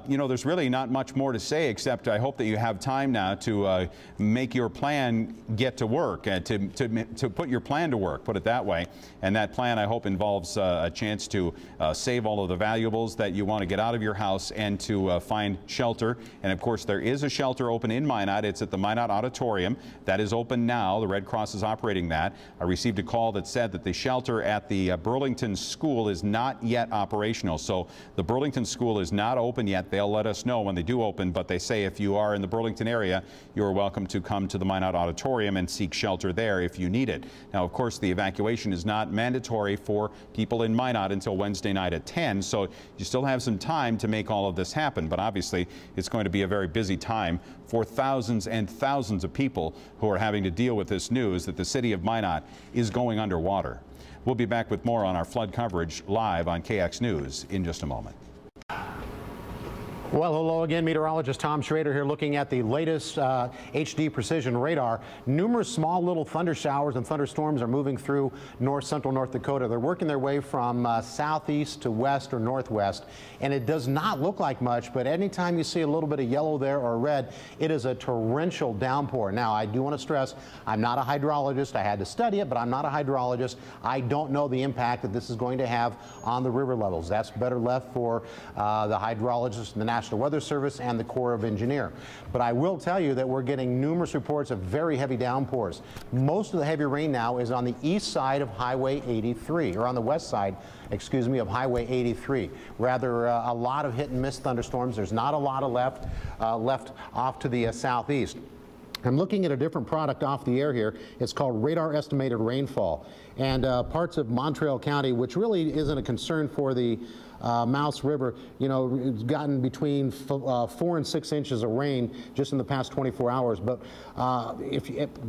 You know, there's really not much more to say, except I hope that you have time now to make your plan get to work, to put your plan to work, put it that way. And that plan, I hope, involves a chance to save all of the valuables that you want to get out of your house and to find shelter. And of course, there is a shelter open in Minot. It's at the Minot Auditorium. That is open now. The Red Cross is operating that. I received a call that said that the shelter at the Burlington School is not yet operational. So the Burlington School is not open yet. They'll let us know when they do open, but they say if you are in the Burlington area, you're welcome to come to the Minot Auditorium and seek shelter there if you need it. Now, of course, the evacuation is not mandatory for people in Minot until Wednesday night at 10, so you still have some time to make all of this happen, but obviously it's going to be a very busy time for thousands and thousands of people who are having to deal with this news that the city of Minot is going underwater. We'll be back with more on our flood coverage live on KX News in just a moment. Well, hello again, meteorologist Tom Schrader here looking at the latest HD precision radar. Numerous small little thunder showers and thunderstorms are moving through north central North Dakota. They're working their way from southeast to west or northwest, and it does not look like much, but anytime you see a little bit of yellow there or red, it is a torrential downpour. Now, I do want to stress, I'm not a hydrologist. I had to study it, but I'm not a hydrologist. I don't know the impact that this is going to have on the river levels. That's better left for the hydrologists and the National Weather Service and the Corps of Engineers. But I will tell you that we're getting numerous reports of very heavy downpours. Most of the heavy rain now is on the east side of Highway 83, or on the west side, excuse me, of Highway 83. Rather, a lot of hit and miss thunderstorms. There's not a lot of left off to the southeast. I'm looking at a different product off the air here. It's called radar estimated rainfall. And parts of Montreal County, which really isn't a concern for the Mouse River, you know, it's gotten between 4 and 6 inches of rain just in the past 24 hours. But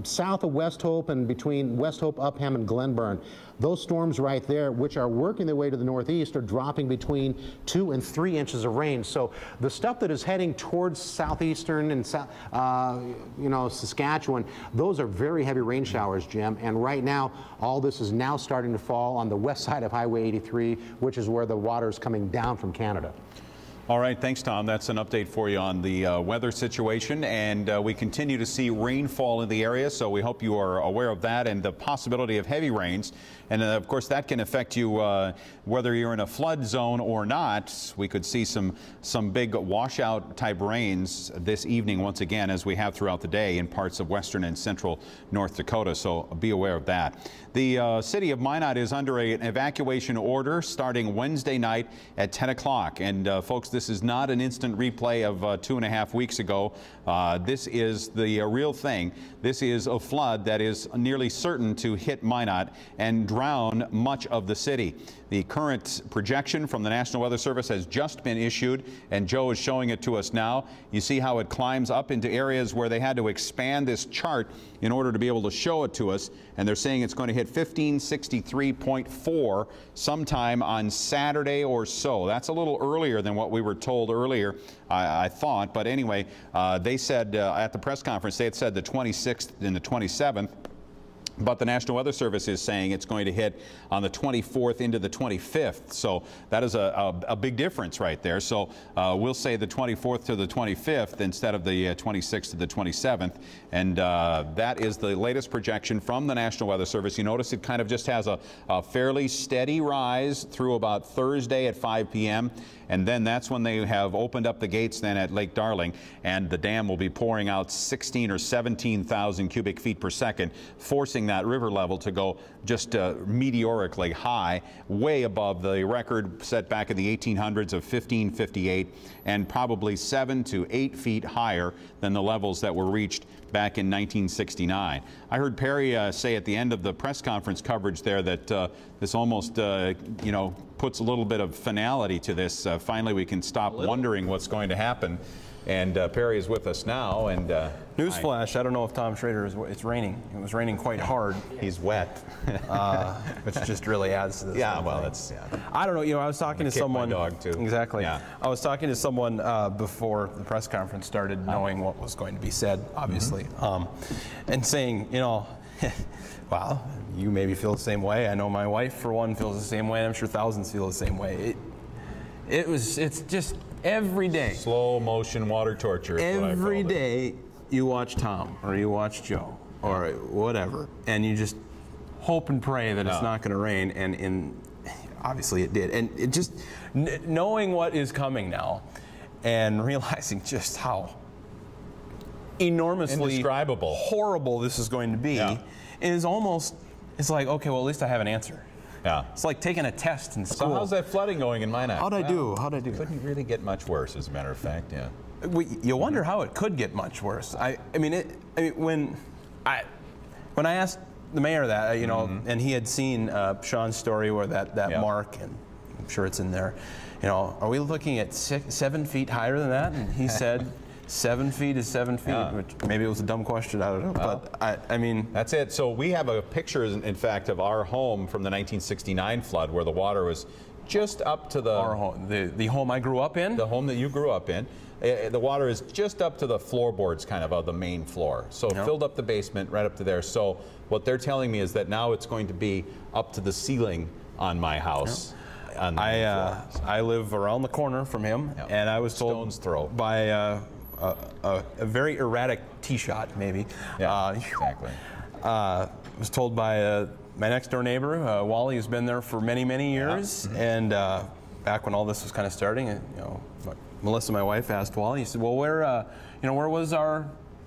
south of West Hope and between West Hope, Upham, and Glenburn, those storms right there, which are working their way to the northeast, are dropping between 2 and 3 inches of rain. So the stuff that is heading towards southeastern and you know, Saskatchewan, those are very heavy rain showers, Jim. And right now, all this is now starting to fall on the west side of Highway 83, which is where the water is coming down from Canada. All right, thanks, Tom. That's an update for you on the weather situation, and we continue to see rainfall in the area, so we hope you are aware of that and the possibility of heavy rains. And of course, that can affect you whether you're in a flood zone or not. We could see some big washout type rains this evening once again, as we have throughout the day in parts of western and central North Dakota, so be aware of that. The city of Minot is under an evacuation order starting Wednesday night at 10 o'clock. And folks, this This is not an instant replay of 2.5 weeks ago. This is the real thing. This is a flood that is nearly certain to hit Minot and drown much of the city. The current projection from the National Weather Service has just been issued, and Joe is showing it to us now. You see how it climbs up into areas where they had to expand this chart in order to be able to show it to us, and they're saying it's going to hit 1563.4 sometime on Saturday or so. That's a little earlier than what we were told earlier, I thought, but anyway, they said at the press conference, they had said the 26th and the 27th. But the National Weather Service is saying it's going to hit on the 24th into the 25th. So that is a big difference right there. So we'll say the 24th to the 25th instead of the 26th to the 27th. And that is the latest projection from the National Weather Service. You notice it kind of just has a fairly steady rise through about Thursday at 5 p.m. And then that's when they have opened up the gates then at Lake Darling, and the dam will be pouring out 16 or 17,000 cubic feet per second, forcing that river level to go just meteorically high, way above the record set back in the 1800s of 1558, and probably 7 to 8 feet higher than the levels that were reached back in 1969. I heard Perry say at the end of the press conference coverage there that this almost, you know, puts a little bit of finality to this. Finally, we can stop wondering what's going to happen. And Perry is with us now. And newsflash: I don't know if Tom Schrader is. It's raining. It was raining quite hard. He's wet, which just really adds to this. Yeah, well, it's. Yeah. I don't know. You know, I was talking to someone. My dog too. Exactly. Yeah. I was talking to someone before the press conference started, knowing what was going to be said, obviously, and saying, you know, well, you maybe feel the same way. I know my wife, for one, feels the same way. I'm sure thousands feel the same way. It's just. Every day. Slow motion water torture. Every day you watch Tom or you watch Joe or whatever, and you just hope and pray that it's not going to rain, and obviously it did. And it just, knowing what is coming now and realizing just how enormously indescribable, horrible this is going to be is almost, it's like, okay, well, at least I have an answer. Yeah. It's like taking a test in school. So how's that flooding going in Minot? How'd I do? Couldn't really get much worse, as a matter of fact, yeah. You wonder how it could get much worse. I mean, when I asked the mayor that, you know, and he had seen Sean's story where that mark, and I'm sure it's in there, you know, are we looking at 7 feet higher than that? And he said, 7 feet is 7 feet, which maybe it was a dumb question, I don't know, but I mean. That's it. So we have a picture, in fact, of our home from the 1969 flood where the water was just up to the... Our home, the home I grew up in? The home that you grew up in. The water is just up to the floorboards kind of the main floor. So it filled up the basement right up to there. So what they're telling me is that now it's going to be up to the ceiling on my house. I live around the corner from him, and I was told stone's throw by a very erratic tee shot, maybe. Yeah, exactly. I was told by my next door neighbor, Wally, who's been there for many, many years, and back when all this was kind of starting, you know, Melissa, my wife, asked Wally. He said, "Well, where was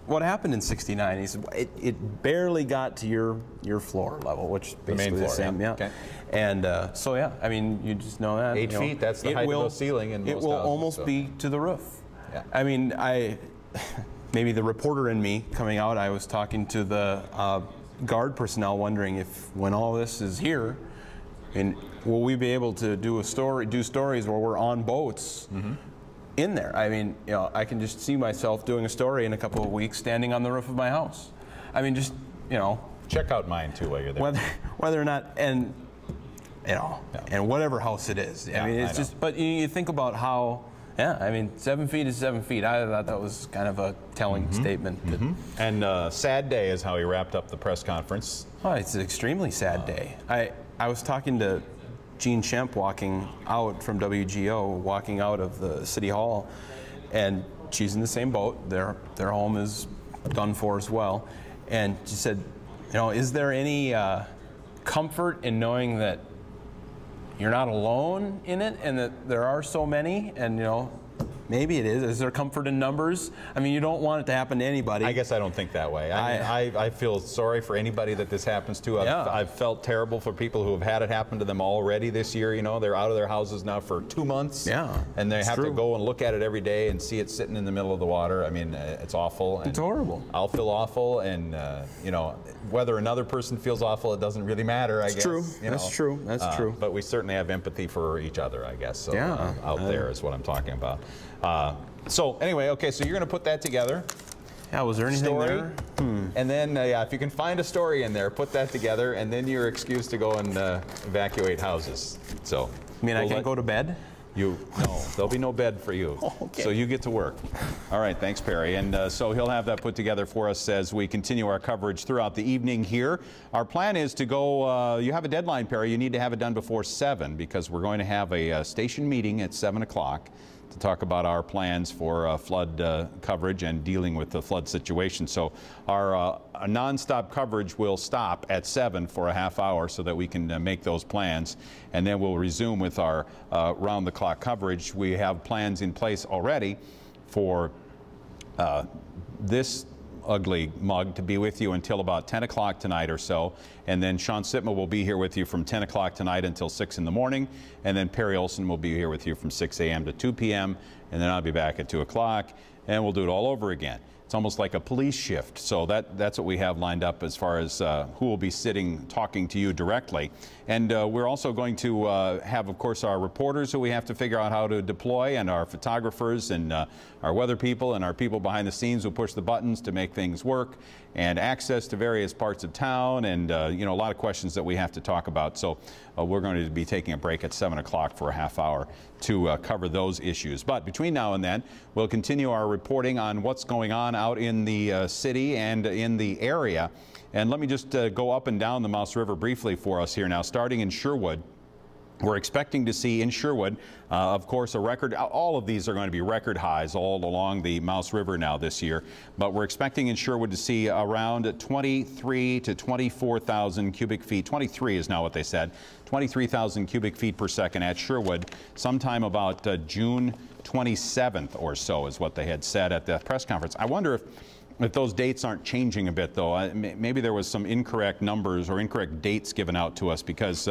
what happened in '69?" He said, "It barely got to your floor level, which is basically the main floor, same, Okay. And so yeah, I mean, you just know that 8 feet. That's the height of the ceiling in most houses. It will almost be to the roof. Yeah. I mean, maybe the reporter in me coming out, I was talking to the guard personnel wondering if when all this is here, and will we be able to do stories where we're on boats in there? I mean, you know, I can just see myself doing a story in a couple of weeks standing on the roof of my house. I mean, just, you know. Check out mine too while you're there. Whether or not, and, you know, and whatever house it is. I mean, it's just, but you think about how, yeah, I mean, 7 feet is 7 feet. I thought that was kind of a telling statement. And sad day is how he wrapped up the press conference. Oh, it's an extremely sad day. I was talking to Jean Shemp walking out from WGO, walking out of the City Hall, and she's in the same boat. Their home is done for as well. And she said, you know, is there any comfort in knowing that you're not alone in it, and that there are so many, and you know, Maybe it is. Is there comfort in numbers? I mean, you don't want it to happen to anybody. I guess I don't think that way. I feel sorry for anybody that this happens to. I've felt terrible for people who have had it happen to them already this year. You know, they're out of their houses now for 2 months. Yeah, and they have to go and look at it every day and see it sitting in the middle of the water. I mean, it's awful. And it's horrible. I'll feel awful, and you know, whether another person feels awful, it doesn't really matter. I guess. True. That's true. That's true. But we certainly have empathy for each other, I guess. So, yeah. Out there is what I'm talking about. So anyway, okay, so you're going to put that together. Yeah, was there anything there? And then, yeah, if you can find a story in there, put that together, and then you're excused to go and evacuate houses. So, I mean, I can't go to bed? No, there'll be no bed for you. Oh, okay. So you get to work. All right, thanks, Perry. And so he'll have that put together for us as we continue our coverage throughout the evening here. Our plan is to go, you have a deadline, Perry. You need to have it done before 7 because we're going to have a station meeting at 7 o'clock to talk about our plans for flood coverage and dealing with the flood situation. So our nonstop coverage will stop at 7 for a half hour so that we can make those plans, and then we'll resume with our round-the-clock coverage. We have plans in place already for this ugly mug to be with you until about 10 o'clock tonight or so, and then Sean Sitma will be here with you from 10 o'clock tonight until 6 in the morning, and then Perry Olson will be here with you from 6 a.m. to 2 p.m., and then I'll be back at 2 o'clock, and we'll do it all over again. It's almost like a police shift, so that's what we have lined up as far as who will be sitting talking to you directly. And we're also going to have, of course, our reporters who we have to figure out how to deploy, and our photographers and our weather people and our people behind the scenes who push the buttons to make things work, and access to various parts of town, and you know, a lot of questions that we have to talk about. So we're going to be taking a break at 7 o'clock for a half hour to cover those issues. But between now and then, we'll continue our reporting on what's going on out in the city and in the area. And let me just go up and down the Mouse River briefly for us here now, starting in Sherwood. We're expecting to see in Sherwood, of course, a record. All of these are going to be record highs all along the Mouse River now this year. But we're expecting in Sherwood to see around 23 to 24,000 cubic feet. 23 is now what they said. 23,000 cubic feet per second at Sherwood, sometime about June 27th or so is what they had said at the press conference. I wonder if those dates aren't changing a bit, though. Maybe there was some incorrect numbers or incorrect dates given out to us, because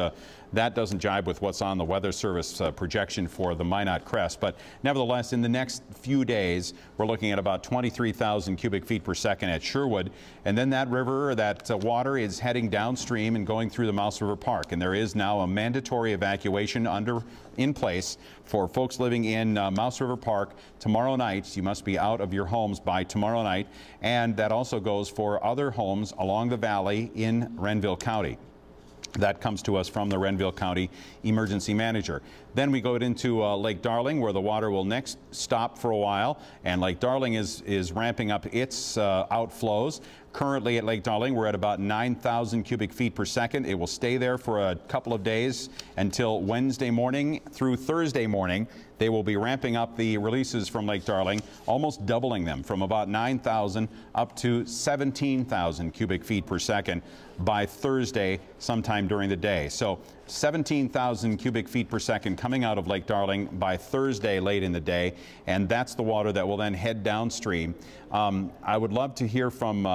that doesn't jibe with what's on the Weather Service projection for the Minot Crest. But nevertheless, in the next few days, we're looking at about 23,000 cubic feet per second at Sherwood. And then that river, that water is heading downstream and going through the Mouse River Park. And there is now a mandatory evacuation in place for folks living in Mouse River Park tomorrow night. You must be out of your homes by tomorrow night. And that also goes for other homes along the valley in Renville County. That comes to us from the Renville County Emergency Manager. Then we go into Lake Darling, where the water will next stop for a while, and Lake Darling is ramping up its outflows. Currently at Lake Darling, we're at about 9,000 cubic feet per second. It will stay there for a couple of days until Wednesday morning through Thursday morning. They will be ramping up the releases from Lake Darling, almost doubling them from about 9,000 up to 17,000 cubic feet per second by Thursday sometime during the day. So 17,000 cubic feet per second coming out of Lake Darling by Thursday late in the day, and that's the water that will then head downstream. I would love to hear from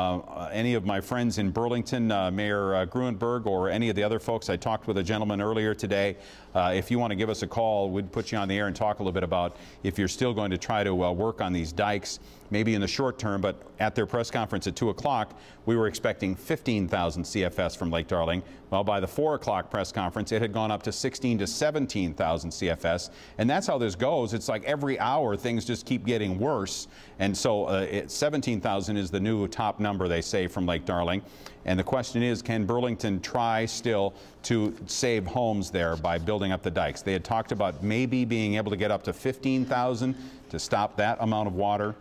any of my friends in Burlington, Mayor Gruenberg, or any of the other folks. I talked with a gentleman earlier today. If you want to give us a call, we'd put you on the air and talk a little bit about if you're still going to try to work on these dikes, maybe in the short term. But at their press conference at 2 o'clock, we were expecting 15,000 CFS from Lake Darling. Well, by the 4 o'clock press conference, it had gone up to 16 to 17,000 CFS. And that's how this goes. It's like every hour things just keep getting worse. And so 17,000 is the new top number, they say, from Lake Darling. And the question is, can Burlington try still to save homes there by building up the dikes? They had talked about maybe being able to get up to 15,000 to stop that amount of water.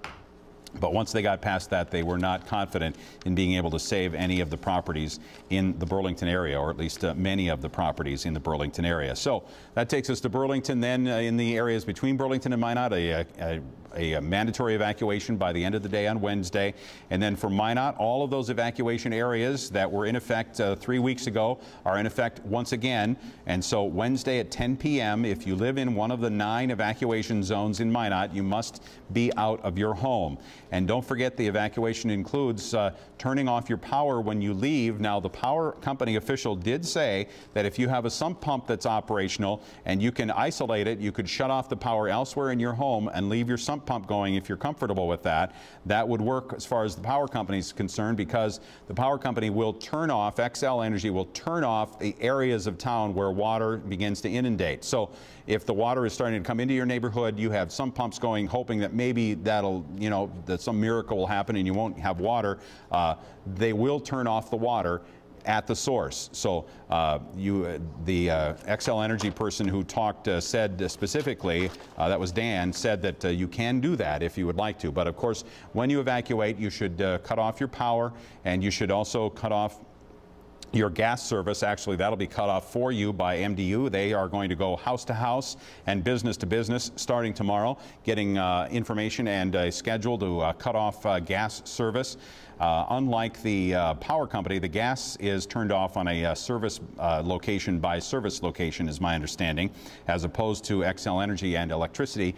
But once they got past that, they were not confident in being able to save any of the properties in the Burlington area, or at least many of the properties in the Burlington area. So that takes us to Burlington. Then in the areas between Burlington and Minot, a a mandatory evacuation by the end of the day on Wednesday. And then for Minot, all of those evacuation areas that were in effect 3 weeks ago are in effect once again. And so Wednesday at 10 p.m., if you live in one of the 9 evacuation zones in Minot, you must be out of your home. And don't forget, the evacuation includes turning off your power when you leave. Now, the power company official did say that if you have a sump pump that's operational and you can isolate it, you could shut off the power elsewhere in your home and leave your sump pump going if you're comfortable with that. That would work as far as the power company is concerned, because the power company will turn off, Xcel Energy will turn off the areas of town where water begins to inundate. So if the water is starting to come into your neighborhood, you have some pumps going, hoping that maybe that'll, you know, that some miracle will happen and you won't have water. They will turn off the water at the source. So the Xcel Energy person who talked said specifically, that was Dan, said that you can do that if you would like to. But of course, when you evacuate, you should cut off your power, and you should also cut off your gas service. Actually, that'll be cut off for you by MDU. They are going to go house to house and business to business starting tomorrow, getting information and a schedule to cut off gas service. Unlike the power company, the gas is turned off on a service location by service location, is my understanding, as opposed to Xcel Energy and electricity.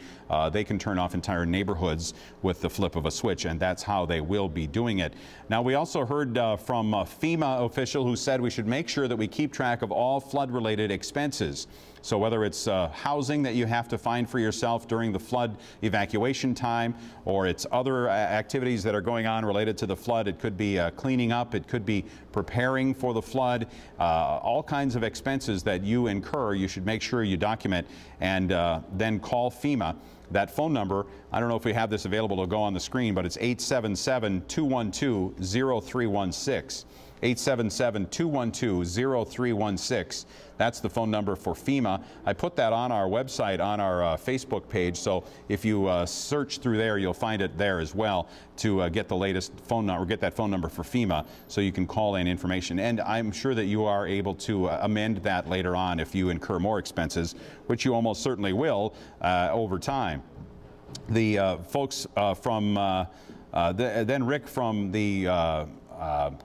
They can turn off entire neighborhoods with the flip of a switch, and that's how they will be doing it. Now, we also heard from a FEMA official who said we should make sure that we keep track of all flood-related expenses. So whether it's housing that you have to find for yourself during the flood evacuation time, or it's other activities that are going on related to the flood, it could be cleaning up, it could be preparing for the flood, all kinds of expenses that you incur, you should make sure you document and then call FEMA. That phone number, I don't know if we have this available to go on the screen, but it's 877-212-0316. 877-212-0316. That's the phone number for FEMA. I put that on our website, on our Facebook page, so if you search through there, you'll find it there as well to get the latest phone number, get that phone number for FEMA, so you can call in information. And I'm sure that you are able to amend that later on if you incur more expenses, which you almost certainly will over time. The folks from, then Rick from the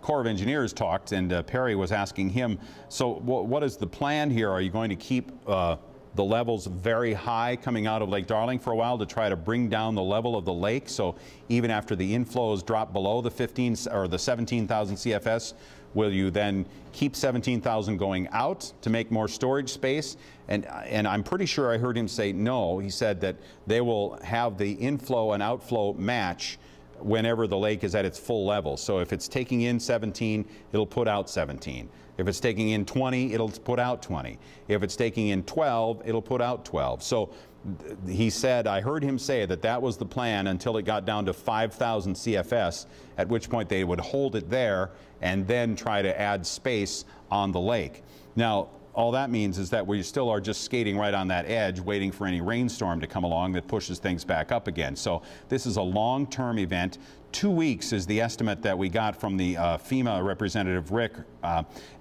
Corps of Engineers talked, and Perry was asking him, so what is the plan here? Are you going to keep the levels very high coming out of Lake Darling for a while to try to bring down the level of the lake? So even after the inflows drop below the 17,000 CFS, will you then keep 17,000 going out to make more storage space? And I'm pretty sure I heard him say no. He said that they will have the inflow and outflow match whenever the lake is at its full level. So if it's taking in 17, it'll put out 17. If it's taking in 20, it'll put out 20. If it's taking in 12, it'll put out 12. So he said, I heard him say that that was the plan until it got down to 5,000 CFS, at which point they would hold it there and then try to add space on the lake. Now, all that means is that we still are just skating right on that edge, waiting for any rainstorm to come along that pushes things back up again. So this is a long-term event. 2 weeks is the estimate that we got from the FEMA representative, Rick,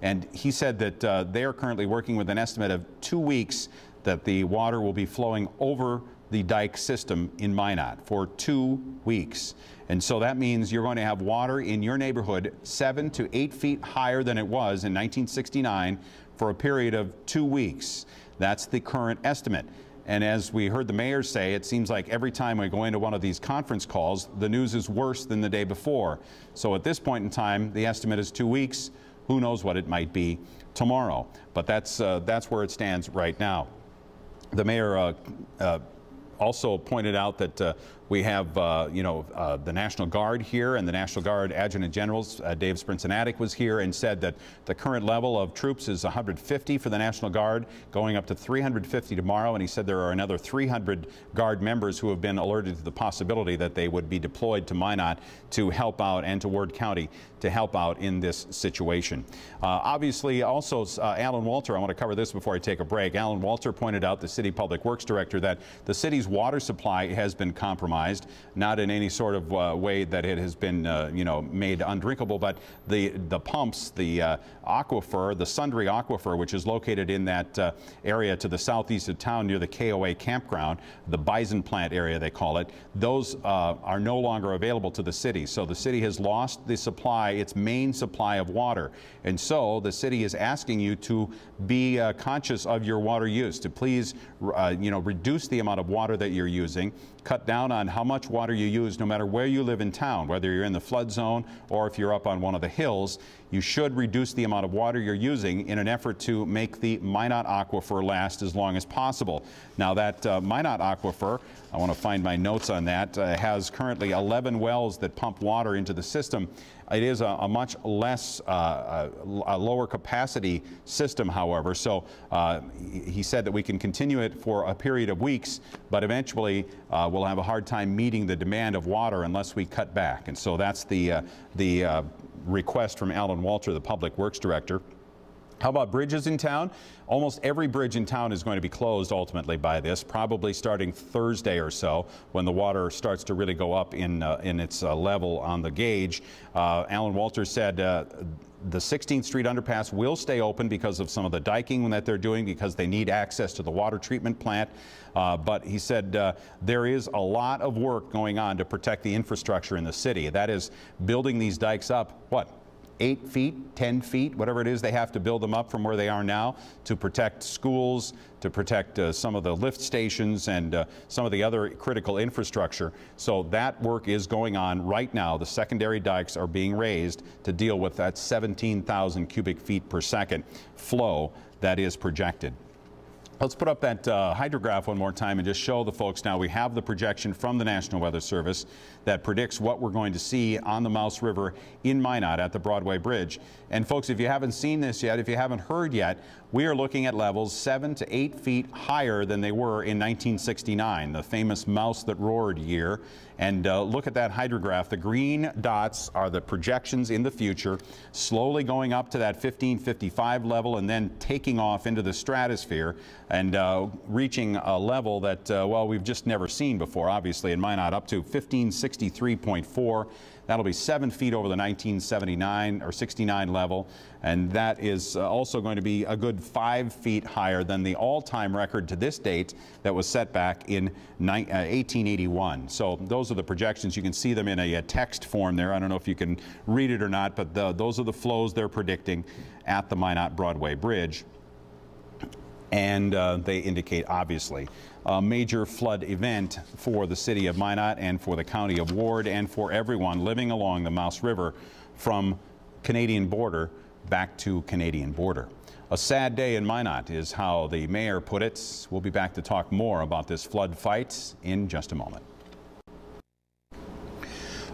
and he said that they are currently working with an estimate of 2 weeks that the water will be flowing over the dike system in Minot for 2 weeks. And so that means you're going to have water in your neighborhood 7 to 8 feet higher than it was in 1969 for a period of 2 weeks. That's the current estimate. And as we heard the mayor say, it seems like every time we go into one of these conference calls, the news is worse than the day before. So at this point in time, the estimate is 2 weeks. Who knows what it might be tomorrow? But that's where it stands right now. The mayor also pointed out that we have, the National Guard here, and the National Guard Adjutant Generals, Dave Sprinsanatic, was here and said that the current level of troops is 150 for the National Guard, going up to 350 tomorrow, and he said there are another 300 Guard members who have been alerted to the possibility that they would be deployed to Minot to help out, and to Ward County to help out in this situation. Obviously, also, Alan Walter, I want to cover this before I take a break. Alan Walter pointed out, the City Public Works Director, that the city's water supply has been compromised. compromised, not in any sort of way that it has been, you know, made undrinkable, but the pumps, the aquifer, the Sundry Aquifer, which is located in that area to the southeast of town near the KOA campground, the Bison plant area they call it, those are no longer available to the city. So the city has lost the supply, its main supply of water. And so the city is asking you to be conscious of your water use, to please, you know, reduce the amount of water that you're using, cut down on how much water you use no matter where you live in town, whether you're in the flood zone or if you're up on one of the hills. You should reduce the amount of water you're using in an effort to make the Minot Aquifer last as long as possible. Now that Minot Aquifer, I want to find my notes on that, has currently 11 wells that pump water into the system. It is a much less, a lower capacity system, however, so he said that we can continue it for a period of weeks, but eventually we'll have a hard time meeting the demand of water unless we cut back. And so that's the request from Alan Walter, the Public Works Director. How about bridges in town? Almost every bridge in town is going to be closed ultimately by this, probably starting Thursday or so when the water starts to really go up in its level on the gauge. Alan Walter said the 16th Street underpass will stay open because of some of the diking that they're doing, because they need access to the water treatment plant. But he said there is a lot of work going on to protect the infrastructure in the city. That is building these dikes up, what, 8 feet, 10 feet, whatever it is, they have to build them up from where they are now to protect schools, to protect some of the lift stations and some of the other critical infrastructure. So that work is going on right now. The secondary dikes are being raised to deal with that 17,000 cubic feet per second flow that is projected. Let's put up that hydrograph one more time and just show the folks now we have the projection from the National Weather Service that predicts what we're going to see on the Mouse River in Minot at the Broadway Bridge. And folks, if you haven't seen this yet, if you haven't heard yet, we are looking at levels 7 to 8 feet higher than they were in 1969, the famous Mouse That Roared year. And look at that hydrograph. The green dots are the projections in the future, slowly going up to that 1555 level and then taking off into the stratosphere and reaching a level that, well, we've just never seen before, obviously, in Minot, up to 1563.4. That'll be 7 feet over the 1979 or 69 level, and that is also going to be a good 5 feet higher than the all-time record to this date that was set back in 1881. So those are the projections. You can see them in a text form there. I don't know if you can read it or not, but those are the flows they're predicting at the Minot Broadway Bridge. And they indicate, obviously, a major flood event for the city of Minot and for the county of Ward and for everyone living along the Mouse River from Canadian border back to Canadian border. A sad day in Minot is how the mayor put it. We'll be back to talk more about this flood fight in just a moment.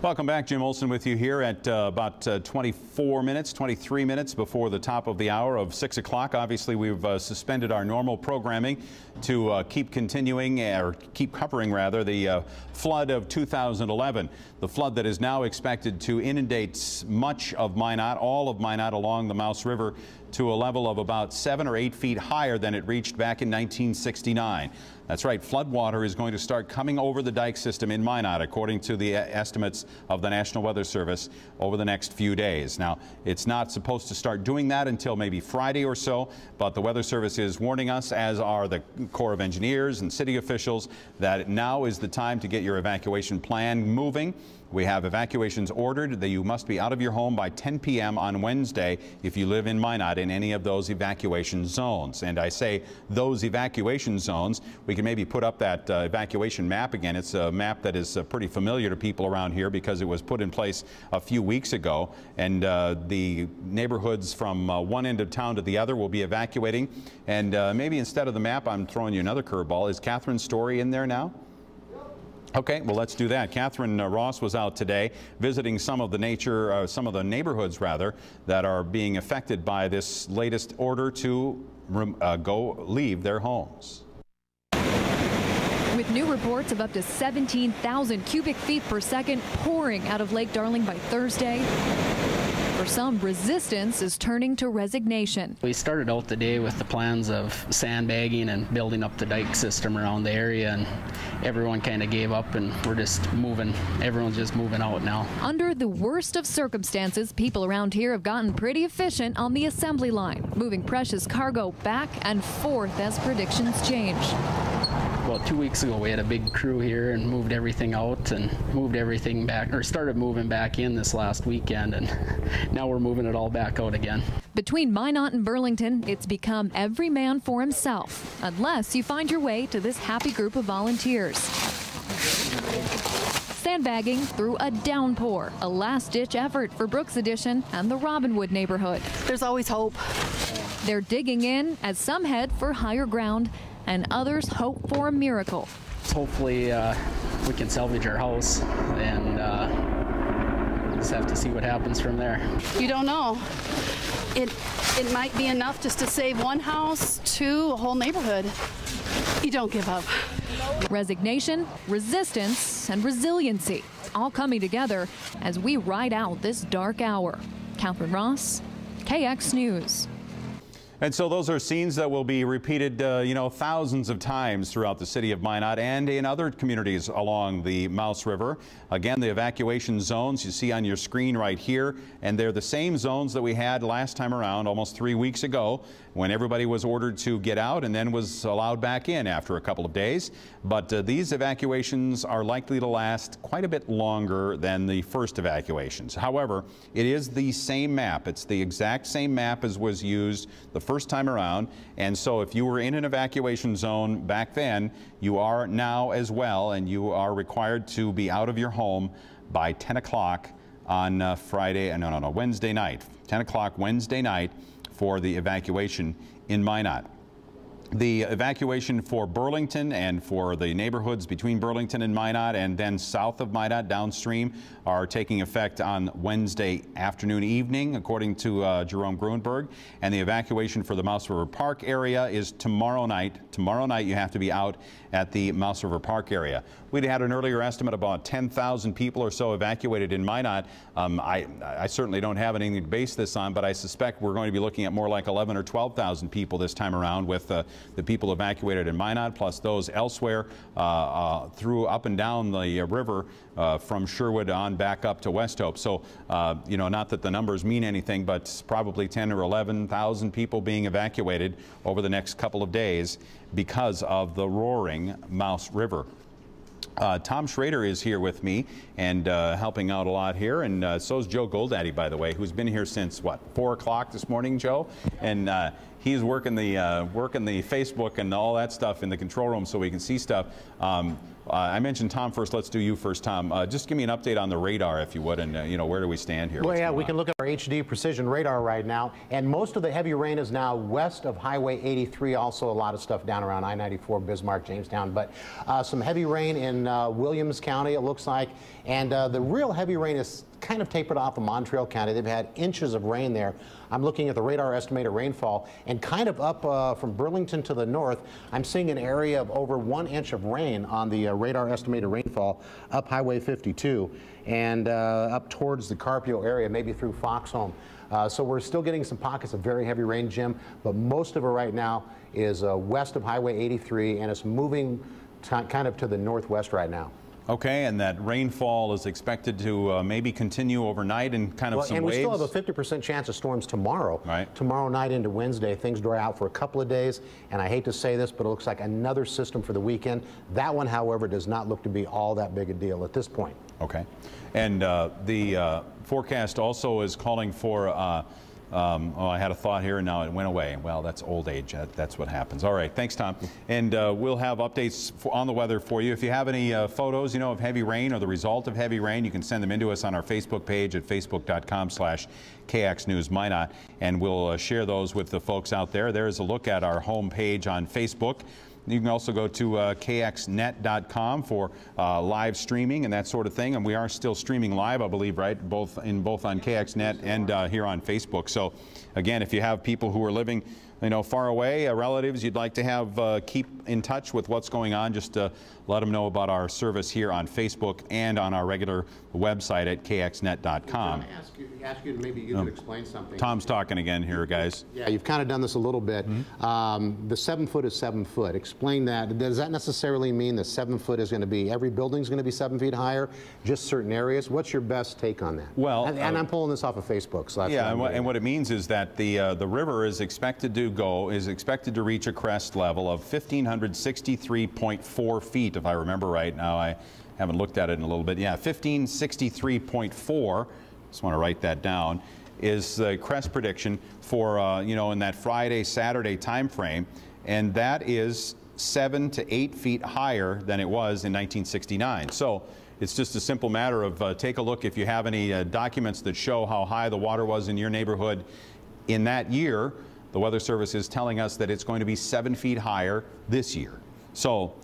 Welcome back. Jim Olson with you here at about 23 minutes before the top of the hour of 6 o'clock. Obviously, we've suspended our normal programming to keep continuing, or keep covering rather, the flood of 2011. The flood that is now expected to inundate much of Minot, all of Minot along the Mouse River, to a level of about 7 or 8 feet higher than it reached back in 1969. That's right, floodwater is going to start coming over the dike system in Minot, according to the estimates of the National Weather Service, over the next few days. Now, it's not supposed to start doing that until maybe Friday or so, but the Weather Service is warning us, as are the Corps of Engineers and city officials, that now is the time to get your evacuation plan moving. We have evacuations ordered that you must be out of your home by 10 p.m. on Wednesday if you live in Minot in any of those evacuation zones. And I say those evacuation zones, we can maybe put up that evacuation map again. It's a map that is pretty familiar to people around here because it was put in place a few weeks ago. And the neighborhoods from one end of town to the other will be evacuating. And maybe instead of the map, I'm throwing you another curveball. Is Catherine's story in there now? Okay, well, let's do that. Catherine Ross was out today visiting some of the neighborhoods rather, that are being affected by this latest order to leave their homes. With new reports of up to 17,000 cubic feet per second pouring out of Lake Darling by Thursday, For some, resistance is turning to resignation. We started out the day with the plans of sandbagging and building up the dike system around the area, and everyone kind of gave up, and we're just moving. Everyone's just moving out now. Under the worst of circumstances, people around here have gotten pretty efficient on the assembly line, moving precious cargo back and forth as predictions change. About 2 weeks ago, we had a big crew here and moved everything out and moved everything back, or started moving back in this last weekend, and now we're moving it all back out again. Between Minot and Burlington, it's become every man for himself, unless you find your way to this happy group of volunteers. Sandbagging through a downpour, a last-ditch effort for Brooks Addition and the Robinwood neighborhood. There's always hope. They're digging in as some head for higher ground and others hope for a miracle. Hopefully we can salvage our house, and just have to see what happens from there. You don't know. It might be enough just to save one house to a whole neighborhood. You don't give up. Resignation, resistance, and resiliency, all coming together as we ride out this dark hour. Catherine Ross, KX News. And so those are scenes that will be repeated, thousands of times throughout the city of Minot and in other communities along the Mouse River. Again, the evacuation zones you see on your screen right here, and they're the same zones that we had last time around, almost 3 weeks ago, when everybody was ordered to get out and then was allowed back in after a couple of days. But these evacuations are likely to last quite a bit longer than the first evacuations. However, it is the same map. It's the exact same map as was used the first time around, and so if you were in an equation zone back then, you are now as well, and you are required to be out of your home by 10 o'clock on Wednesday night. 10 o'clock Wednesday night for the evacuation in Minot. The evacuation for Burlington and for the neighborhoods between Burlington and Minot and then south of Minot downstream are taking effect on Wednesday afternoon, evening, according to Jerome Gruenberg. And the evacuation for the Mouse River Park area is tomorrow night. Tomorrow night you have to be out at the Mouse River Park area. We'd had an earlier estimate about 10,000 people or so evacuated in Minot. I certainly don't have anything to base this on, but I suspect we're going to be looking at more like 11 or 12,000 people this time around, with the people evacuated in Minot plus those elsewhere through up and down the river from Sherwood on back up to West Hope. So, not that the numbers mean anything, but probably 10 or 11,000 people being evacuated over the next couple of days because of the roaring Mouse River. Tom Schrader is here with me and helping out a lot here, and so is Joe Goldaddy, by the way, who's been here since, what, 4 o'clock this morning, Joe? And he's working the Facebook and all that stuff in the control room so we can see stuff. I mentioned Tom first. Let's do you first, Tom. Just give me an update on the radar, if you would, and where do we stand here? Well, yeah, we can look at our HD precision radar right now, and most of the heavy rain is now west of Highway 83. Also, a lot of stuff down around I-94, Bismarck, Jamestown, but some heavy rain in Williams County, it looks like, and the real heavy rain is kind of tapered off of Montreal County. They've had inches of rain there. I'm looking at the radar estimated rainfall, and kind of up from Burlington to the north, I'm seeing an area of over 1 inch of rain on the radar estimated rainfall up Highway 52 and up towards the Carpio area, maybe through Foxhome. So we're still getting some pockets of very heavy rain, Jim, but most of it right now is west of Highway 83, and it's moving kind of to the northwest right now. Okay, and that rainfall is expected to maybe continue overnight and kind of some and we waves. still have a 50% chance of storms tomorrow. Right. Tomorrow night into Wednesday, things dry out for a couple of days, and I hate to say this, but it looks like another system for the weekend. That one, however, does not look to be all that big a deal at this point. Okay, and the forecast also is calling for I had a thought here and now it went away. Well, that's old age. That's what happens. All right, thanks, Tom. And we'll have updates on the weather for you. If you have any photos, of heavy rain or the result of heavy rain, you can send them into us on our Facebook page at facebook.com/KXNewsMinot, and we'll share those with the folks out there. There's a look at our home page on Facebook. You can also go to kxnet.com for live streaming and that sort of thing. And we are still streaming live, I believe, right? Both on KXNet and here on Facebook. So, again, if you have people who are living far away relatives you'd like to have keep in touch with what's going on, just let them know about our service here on Facebook and on our regular website at kxnet.com. Ask you to maybe you could explain something. Tom's talking again here, guys. Yeah, you've kind of done this a little bit. The 7 foot is 7 foot. Explain that. Does that necessarily mean that 7 foot is going to be, every building's going to be 7 feet higher, just certain areas? What's your best take on that? Well, and I'm pulling this off of Facebook. So that's and what it means is that the river is expected to reach a crest level of 1,563.4 feet, if I remember right. Now I haven't looked at it in a little bit. Yeah, 1,563.4. Just want to write that down. Is the crest prediction for in that Friday Saturday time frame, and that is 7 to 8 feet higher than it was in 1969. So it's just a simple matter of take a look if you have any documents that show how high the water was in your neighborhood in that year. The Weather Service is telling us that it's going to be 7 feet higher this year. So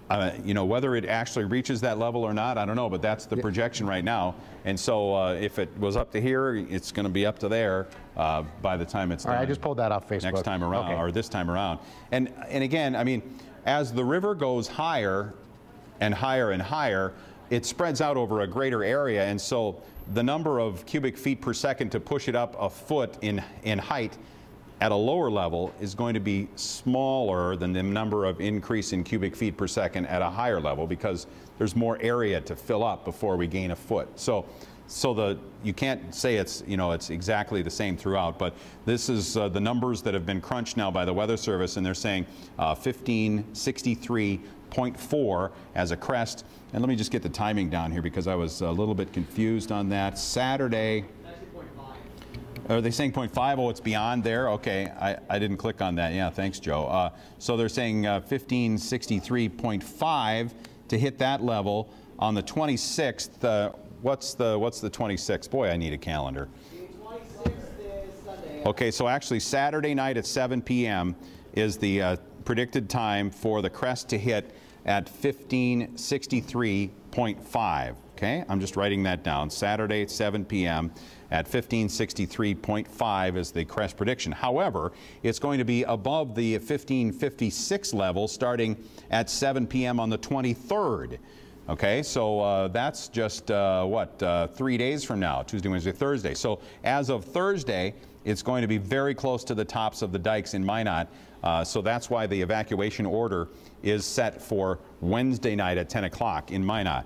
whether it actually reaches that level or not, I don't know, but that's the projection right now. And so if it was up to here, it's going to be up to there by the time it's done. All right, I just pulled that off Facebook. Next time around, or this time around. And again, I mean, as the river goes higher and higher and higher, it spreads out over a greater area. And so the number of cubic feet per second to push it up a foot in height at a lower level is going to be smaller than the number of increase in cubic feet per second at a higher level, because there's more area to fill up before we gain a foot. So you can't say it's it's exactly the same throughout, but this is the numbers that have been crunched now by the Weather Service, and they're saying 1563.4 as a crest. And let me just get the timing down here because I was a little bit confused on that. Saturday. Are they saying 0.5? Oh, it's beyond there? Okay, I didn't click on that. Yeah, thanks, Joe. So they're saying 1563.5 to hit that level on the 26th. What's the 26th? Boy, I need a calendar. The 26th is Sunday. Okay, so actually Saturday night at 7 p.m. is the predicted time for the crest to hit at 1563.5. Okay, I'm just writing that down. Saturday at 7 p.m. at 1563.5 is the crest prediction. However, it's going to be above the 1556 level starting at 7 p.m. on the 23rd. Okay, so that's just 3 days from now, Tuesday, Wednesday, Thursday. So as of Thursday, it's going to be very close to the tops of the dikes in Minot. So that's why the evacuation order is set for Wednesday night at 10 o'clock in Minot.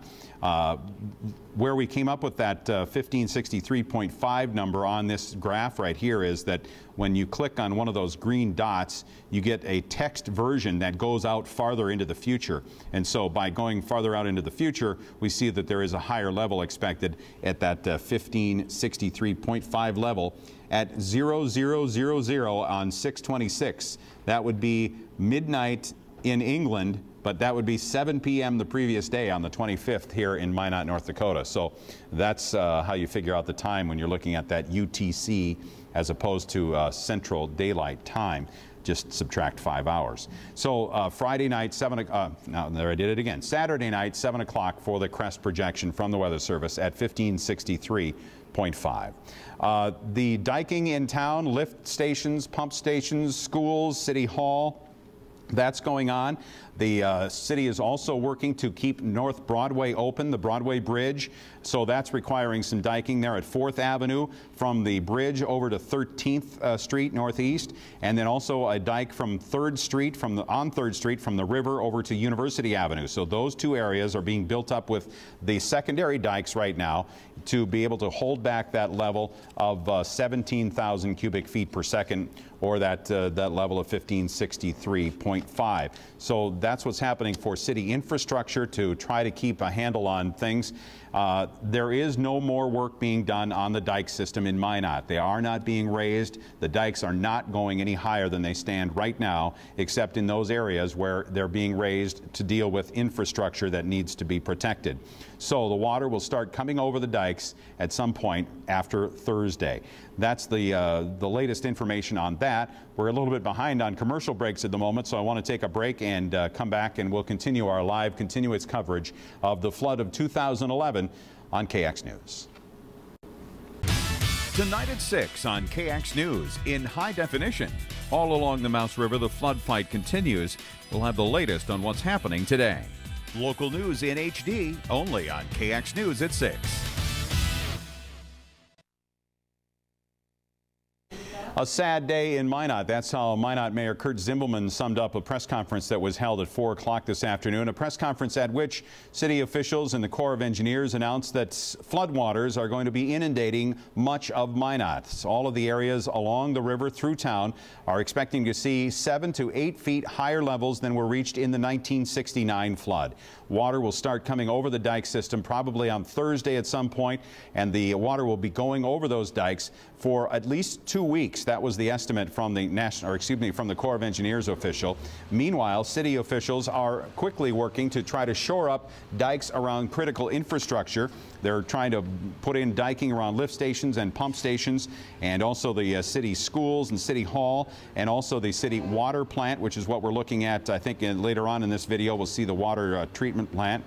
Where we came up with that 1563.5 number on this graph right here is that when you click on one of those green dots, you get a text version that goes out farther into the future. And so by going farther out into the future, we see that there is a higher level expected at that 1563.5 level at 0000 on 6/26. That would be midnight in England, but that would be 7 p.m. the previous day on the 25th here in Minot, North Dakota. So that's how you figure out the time when you're looking at that UTC as opposed to Central Daylight Time. Just subtract 5 hours. So Friday night, now there I did it again. Saturday night, 7 o'clock for the crest projection from the Weather Service at 1563.5. The diking in town, lift stations, pump stations, schools, City Hall, that's going on. The city is also working to keep North Broadway open, the Broadway Bridge. So that's requiring some diking there at 4th Avenue from the bridge over to 13th Street Northeast, and then also a dike from 3rd Street on 3rd Street from the river over to University Avenue. So those two areas are being built up with the secondary dikes right now to be able to hold back that level of 17,000 cubic feet per second, or that level of 1563.5. So that's what's happening for city infrastructure to try to keep a handle on things. There is no more work being done on the dike system in Minot. They are not being raised. The dikes are not going any higher than they stand right now, except in those areas where they're being raised to deal with infrastructure that needs to be protected. So the water will start coming over the dikes at some point after Thursday. That's the latest information on that. We're a little bit behind on commercial breaks at the moment, so I want to take a break and come back, and we'll continue our live continuous coverage of the flood of 2011 on KX News. Tonight at 6 on KX News in high definition. All along the Mouse River, the flood fight continues. We'll have the latest on what's happening today. Local news in HD, only on KX News at 6. A sad day in Minot. That's how Minot Mayor Kurt Zimbelman summed up a press conference that was held at 4 o'clock this afternoon. A press conference at which city officials and the Corps of Engineers announced that floodwaters are going to be inundating much of Minot. All of the areas along the river through town are expecting to see 7 to 8 feet higher levels than were reached in the 1969 flood. Water will start coming over the dike system probably on Thursday at some point, and the water will be going over those dikes for at least 2 weeks. That was the estimate from the from the Corps of Engineers official. Meanwhile, city officials are quickly working to try to shore up dikes around critical infrastructure. They're trying to put in diking around lift stations and pump stations, and also the city schools and city hall, and also the city water plant, which is what we're looking at. I think later on in this video we'll see the water treatment plant.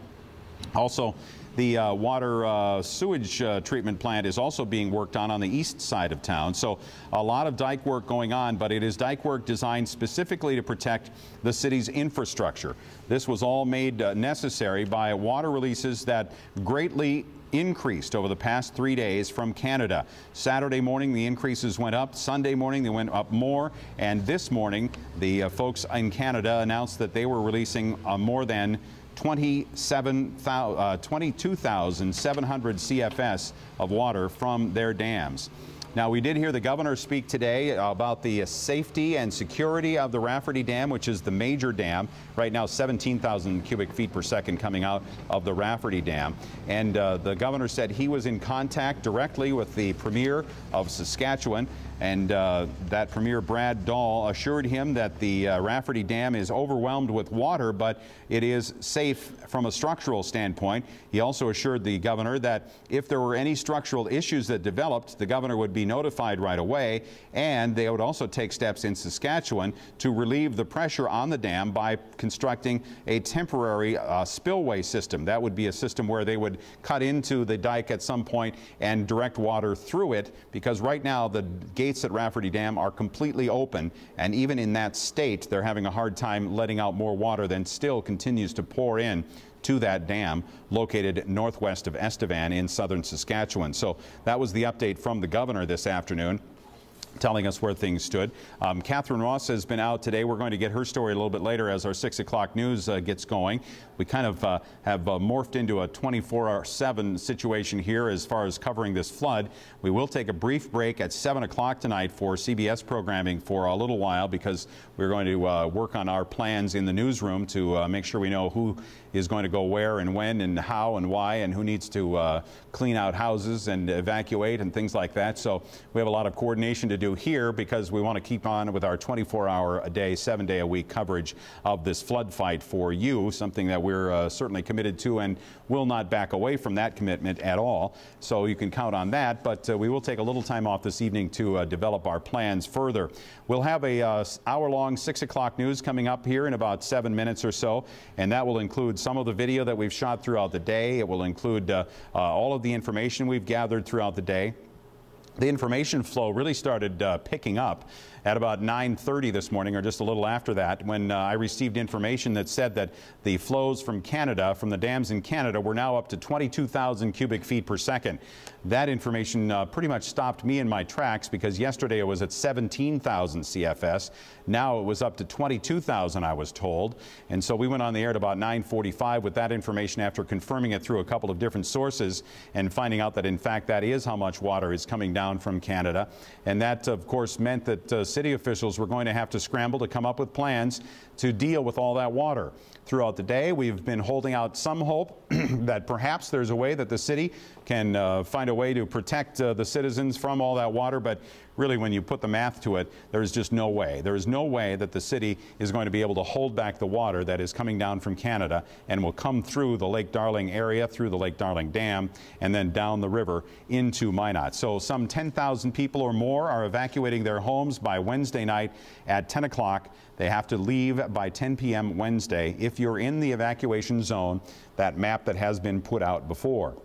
Also, the water sewage treatment plant is also being worked on the east side of town. So a lot of dike work going on, but it is dike work designed specifically to protect the city's infrastructure. This was all made necessary by water releases that greatly increased over the past 3 days from Canada. Saturday morning the increases went up. Sunday morning they went up more, and this morning the folks in Canada announced that they were releasing more than 22,700 CFS of water from their dams. Now, we did hear the governor speak today about the safety and security of the Rafferty Dam, which is the major dam. Right now, 17,000 cubic feet per second coming out of the Rafferty Dam. And the governor said he was in contact directly with the Premier of Saskatchewan, and that Premier Brad Dahl assured him that the Rafferty Dam is overwhelmed with water, but it is safe from a structural standpoint. He also assured the governor that if there were any structural issues that developed, the governor would be notified right away, and they would also take steps in Saskatchewan to relieve the pressure on the dam by constructing a temporary spillway system. That would be a system where they would cut into the dike at some point and direct water through it, because right now the gates at Rafferty Dam are completely open, and even in that state they're having a hard time letting out more water than still continues to pour in to that dam located northwest of Estevan in southern Saskatchewan. So that was the update from the governor this afternoon, telling us where things stood. Catherine Ross has been out today. We're going to get her story a little bit later as our 6 o'clock news gets going. We kind of have morphed into a 24/7 situation here as far as covering this flood. We will take a brief break at 7 o'clock tonight for CBS programming for a little while, because we're going to work on our plans in the newsroom to make sure we know who is going to go where and when and how and why, and who needs to clean out houses and evacuate and things like that. So we have a lot of coordination to do here, because we want to keep on with our 24-hour-a-day, 7-day-a-week coverage of this flood fight for you, something that we're certainly committed to and will not back away from that commitment at all. So you can count on that, but we will take a little time off this evening to develop our plans further. We'll have a hour-long 6 o'clock news coming up here in about 7 minutes or so, and that will include some of the video that we've shot throughout the day. It will include all of the information we've gathered throughout the day. The information flow really started picking up at about 9:30 this morning, or just a little after that, when I received information that said that the flows from Canada, from the dams in Canada, were now up to 22,000 cubic feet per second. That information pretty much stopped me in my tracks, because yesterday it was at 17,000 CFS. Now it was up to 22,000, I was told. And so we went on the air at about 9:45 with that information, after confirming it through a couple of different sources and finding out that in fact that is how much water is coming down from Canada. And that of course meant that city officials were going to have to scramble to come up with plans to deal with all that water. Throughout the day, we've been holding out some hope that perhaps there's a way that the city can find a way to protect the citizens from all that water, but really when you put the math to it, there's just no way. There is no way that the city is going to be able to hold back the water that is coming down from Canada and will come through the Lake Darling area, through the Lake Darling Dam, and then down the river into Minot. So some 10,000 people or more are evacuating their homes by Wednesday night at 10 o'clock. They have to leave by 10 p.m. Wednesday if you're in the evacuation zone, that map that has been put out before.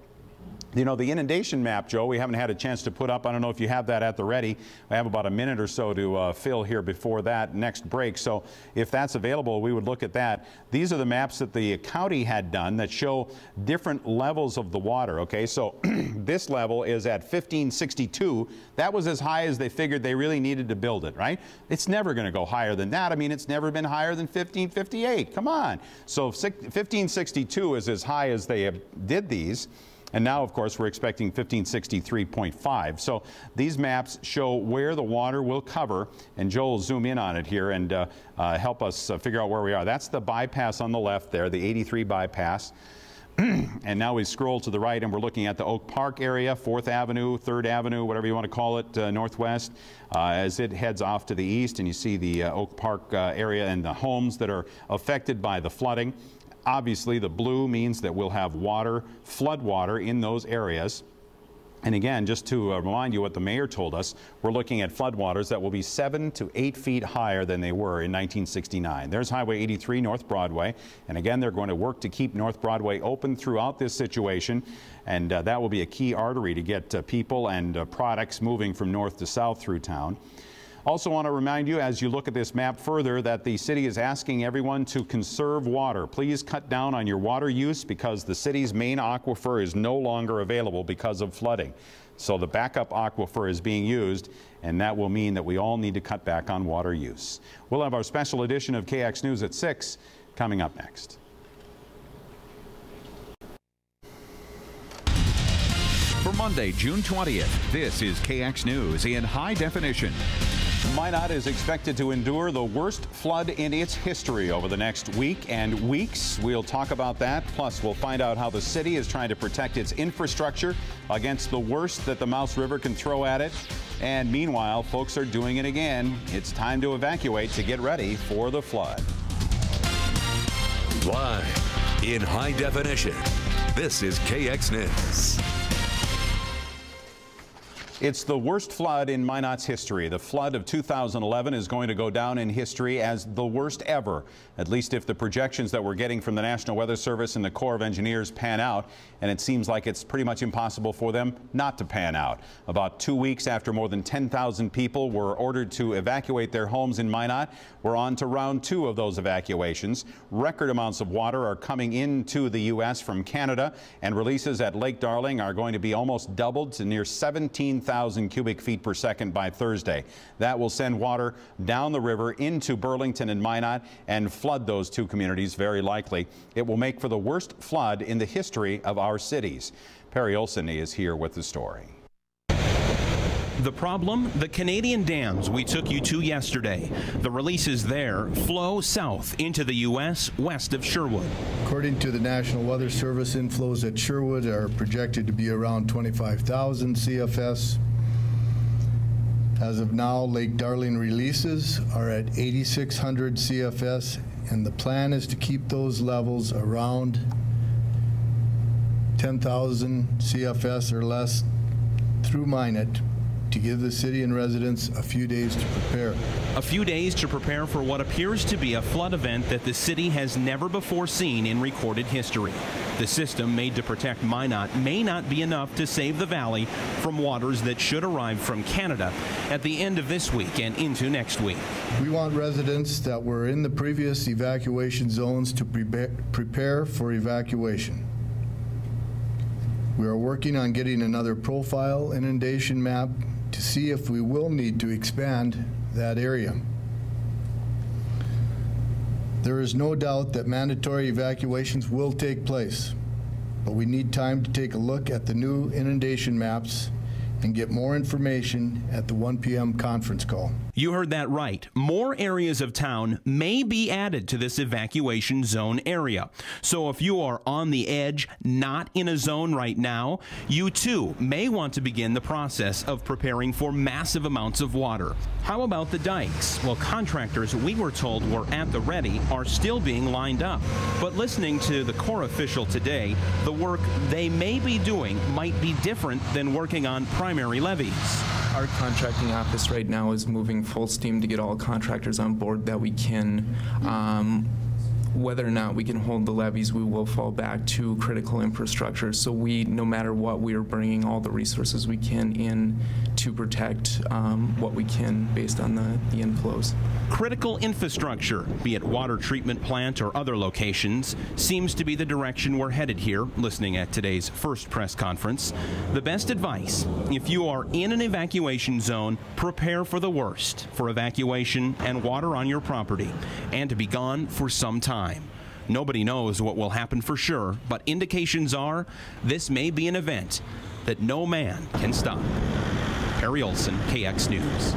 You know, the inundation map, Joe, we haven't had a chance to put up. I don't know if you have that at the ready. I have about a minute or so to fill here before that next break. So if that's available, we would look at that. These are the maps that the county had done that show different levels of the water, okay? So this level is at 1562. That was as high as they figured they really needed to build it, right? It's never going to go higher than that. I mean, it's never been higher than 1558. Come on. So 1562 is as high as they did these. And now, of course, we're expecting 1563.5. So these maps show where the water will cover, and Joel will zoom in on it here and help us figure out where we are. That's the bypass on the left there, the 83 bypass. And now we scroll to the right, and we're looking at the Oak Park area, 4th Avenue, 3rd Avenue, whatever you want to call it, northwest, as it heads off to the east. And you see the Oak Park area and the homes that are affected by the flooding. Obviously, the blue means that we'll have water, flood water in those areas. And again, just to remind you what the mayor told us, we're looking at floodwaters that will be 7 to 8 feet higher than they were in 1969. There's Highway 83, North Broadway. And again, they're going to work to keep North Broadway open throughout this situation. And that will be a key artery to get people and products moving from north to south through town. Also want to remind you, as you look at this map further, that the city is asking everyone to conserve water. Please cut down on your water use because the city's main aquifer is no longer available because of flooding. So the backup aquifer is being used, and that will mean that we all need to cut back on water use. We'll have our special edition of KX News at 6 coming up next. For Monday, June 20th, this is KX News in high definition. Minot is expected to endure the worst flood in its history over the next week and weeks. We'll talk about that. Plus, we'll find out how the city is trying to protect its infrastructure against the worst that the Mouse River can throw at it. And meanwhile, folks are doing it again. It's time to evacuate to get ready for the flood. Live in high definition, this is KX News. It's the worst flood in Minot's history. The flood of 2011 is going to go down in history as the worst ever, at least if the projections that we're getting from the National Weather Service and the Corps of Engineers pan out, and it seems like it's pretty much impossible for them not to pan out. About 2 weeks after more than 10,000 people were ordered to evacuate their homes in Minot, we're on to round 2 of those evacuations. Record amounts of water are coming into the U.S. from Canada, and releases at Lake Darling are going to be almost doubled to near 17,000 cubic feet per second by Thursday. That will send water down the river into Burlington and Minot and flood those two communities very likely. It will make for the worst flood in the history of our cities. Perry Olson is here with the story. The problem? The Canadian dams we took you to yesterday. The releases there flow south into the U.S. west of Sherwood. According to the National Weather Service, inflows at Sherwood are projected to be around 25,000 CFS. As of now, Lake Darling releases are at 8,600 CFS, and the plan is to keep those levels around 10,000 CFS or less through Minot, to give the city and residents a few days to prepare. A few days to prepare for what appears to be a flood event that the city has never before seen in recorded history. The system made to protect Minot may not be enough to save the valley from waters that should arrive from Canada at the end of this week and into next week. We want residents that were in the previous evacuation zones to prepare for evacuation. We are working on getting another profile inundation map to see if we will need to expand that area. There is no doubt that mandatory evacuations will take place, but we need time to take a look at the new inundation maps and get more information at the 1 p.m. conference call. You heard that right. More areas of town may be added to this evacuation zone area. So if you are on the edge, not in a zone right now, you too may want to begin the process of preparing for massive amounts of water. How about the dikes? Well, contractors we were told were at the ready are still being lined up. But listening to the Corps official today, the work they may be doing might be different than working on primary levees. Our contracting office right now is moving full steam to get all contractors on board that we can. whether or not we can hold the levees, we will fall back to critical infrastructure. So no matter what, we are bringing all the resources we can in to protect what we can based on the inflows. Critical infrastructure, be it water treatment plant or other locations, seems to be the direction we're headed here, listening at today's first press conference. The best advice, if you are in an evacuation zone, prepare for the worst, for evacuation and water on your property, and to be gone for some time. Nobody knows what will happen for sure, but indications are this may be an event that no man can stop. Perry Olson, KX News.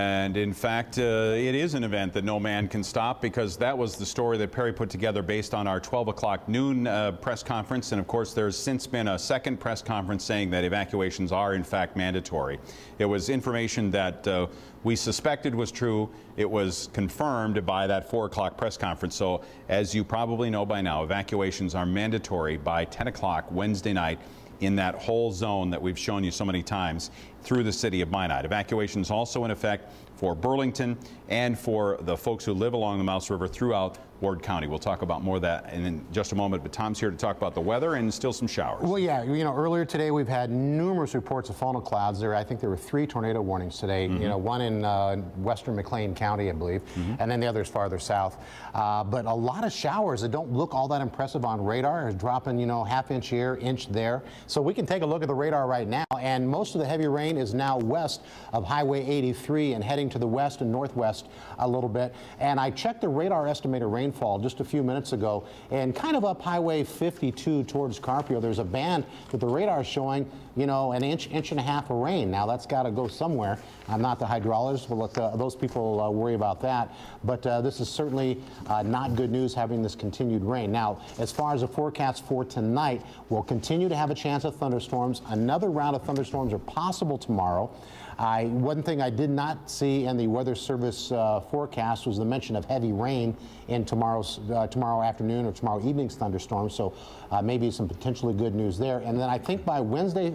And in fact, it is an event that no man can stop, because that was the story that Perry put together based on our 12 o'clock noon press conference. And of course, there's since been a second press conference saying that evacuations are in fact mandatory. It was information that we suspected was true. It was confirmed by that 4 o'clock press conference. So as you probably know by now, evacuations are mandatory by 10 o'clock Wednesday night in that whole zone that we've shown you so many times through the city of Minot. Evacuations also in effect for Burlington and for the folks who live along the Mouse River throughout Ward County. We'll talk about more of that in just a moment, but Tom's here to talk about the weather and still some showers. Well, yeah, you know, earlier today we've had numerous reports of funnel clouds. I think there were 3 tornado warnings today, you know, one in western McLean County, I believe, and then the others farther south. But a lot of showers that don't look all that impressive on radar, dropping, you know, half-inch here, inch there. So we can take a look at the radar right now, and most of the heavy rain is now west of Highway 83 and heading to the west and northwest a little bit. And I checked the radar estimated rainfall just a few minutes ago, and kind of up Highway 52 towards Carpio, there's a band that the radar is showing, you know, an inch, inch and a half of rain. Now that's got to go somewhere. I'm not the hydrologist, we'll let those people worry about that. But this is certainly not good news, having this continued rain. Now, as far as the forecast for tonight, we'll continue to have a chance of thunderstorms. Another round of thunderstorms are possible tomorrow. One thing I did not see in the Weather Service forecast was the mention of heavy rain in tomorrow afternoon or tomorrow evening's thunderstorms, so maybe some potentially good news there. And then I think by Wednesday,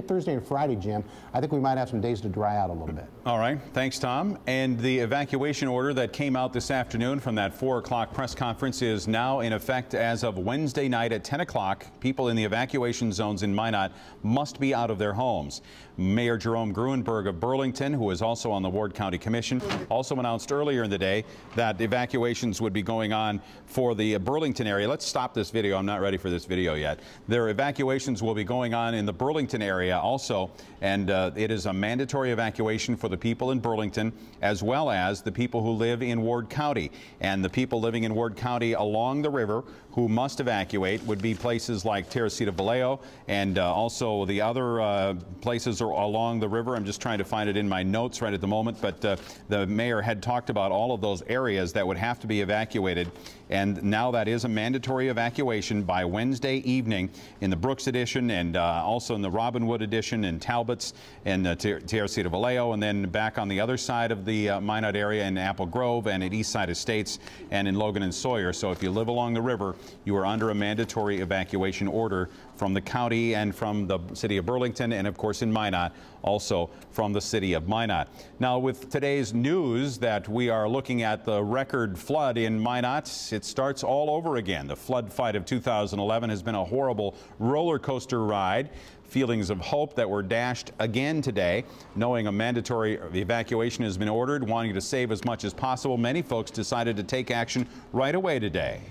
Thursday, and Friday, Jim, I think we might have some days to dry out a little bit. All right, thanks, Tom. And the evacuation order that came out this afternoon from that 4 o'clock press conference is now in effect as of Wednesday night at 10 o'clock. People in the evacuation zones in Minot must be out of their homes. Mayor Jerome Gruenberg of Burlington, who is also on the Ward County Commission, also announced earlier in the day that evacuations would be going on for the Burlington area. Let's stop this video. I'm not ready for this video yet. Their evacuations will be going on in the Burlington area also, and it is a mandatory evacuation for the people in Burlington as well as the people who live in Ward County. And the people living in Ward County along the river who must evacuate would be places like Teresita Vallejo and also the other places along the river. I'm just trying to find it in my notes right at the moment, but the mayor had talked about all of those areas that would have to be evacuated, and now that is a mandatory evacuation by Wednesday evening in the Brooks edition and also in the Robinwood edition and Talbots and Teresita Vallejo, and then back on the other side of the Minot area in Apple Grove and at East Side Estates and in Logan and Sawyer. So if you live along the river, you are under a mandatory evacuation order from the county and from the city of Burlington, and of course in Minot, also from the city of Minot. Now, with today's news that we are looking at the record flood in Minot, it starts all over again. The flood fight of 2011 has been a horrible roller coaster ride. Feelings of hope that were dashed again today, knowing a mandatory evacuation has been ordered, wanting to save as much as possible. Many folks decided to take action right away today.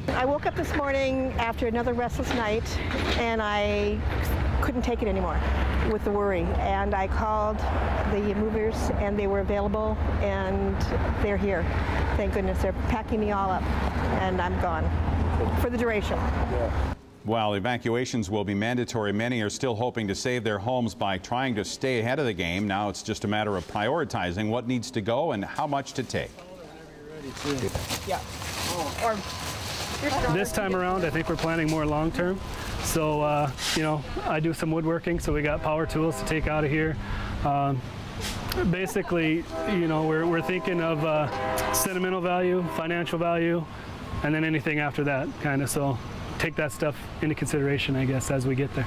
I woke up this morning after another restless night, and I couldn't take it anymore with the worry. And I called the movers, and they were available, and they're here. Thank goodness. They're packing me all up, and I'm gone for the duration. While evacuations will be mandatory, many are still hoping to save their homes by trying to stay ahead of the game. Now it's just a matter of prioritizing what needs to go and how much to take. Yeah. This time around, I think we're planning more long-term. So, you know, I do some woodworking, so we got power tools to take out of here. Basically, you know, we're thinking of sentimental value, financial value, and then anything after that, kind of. So take that stuff into consideration, I guess, as we get there.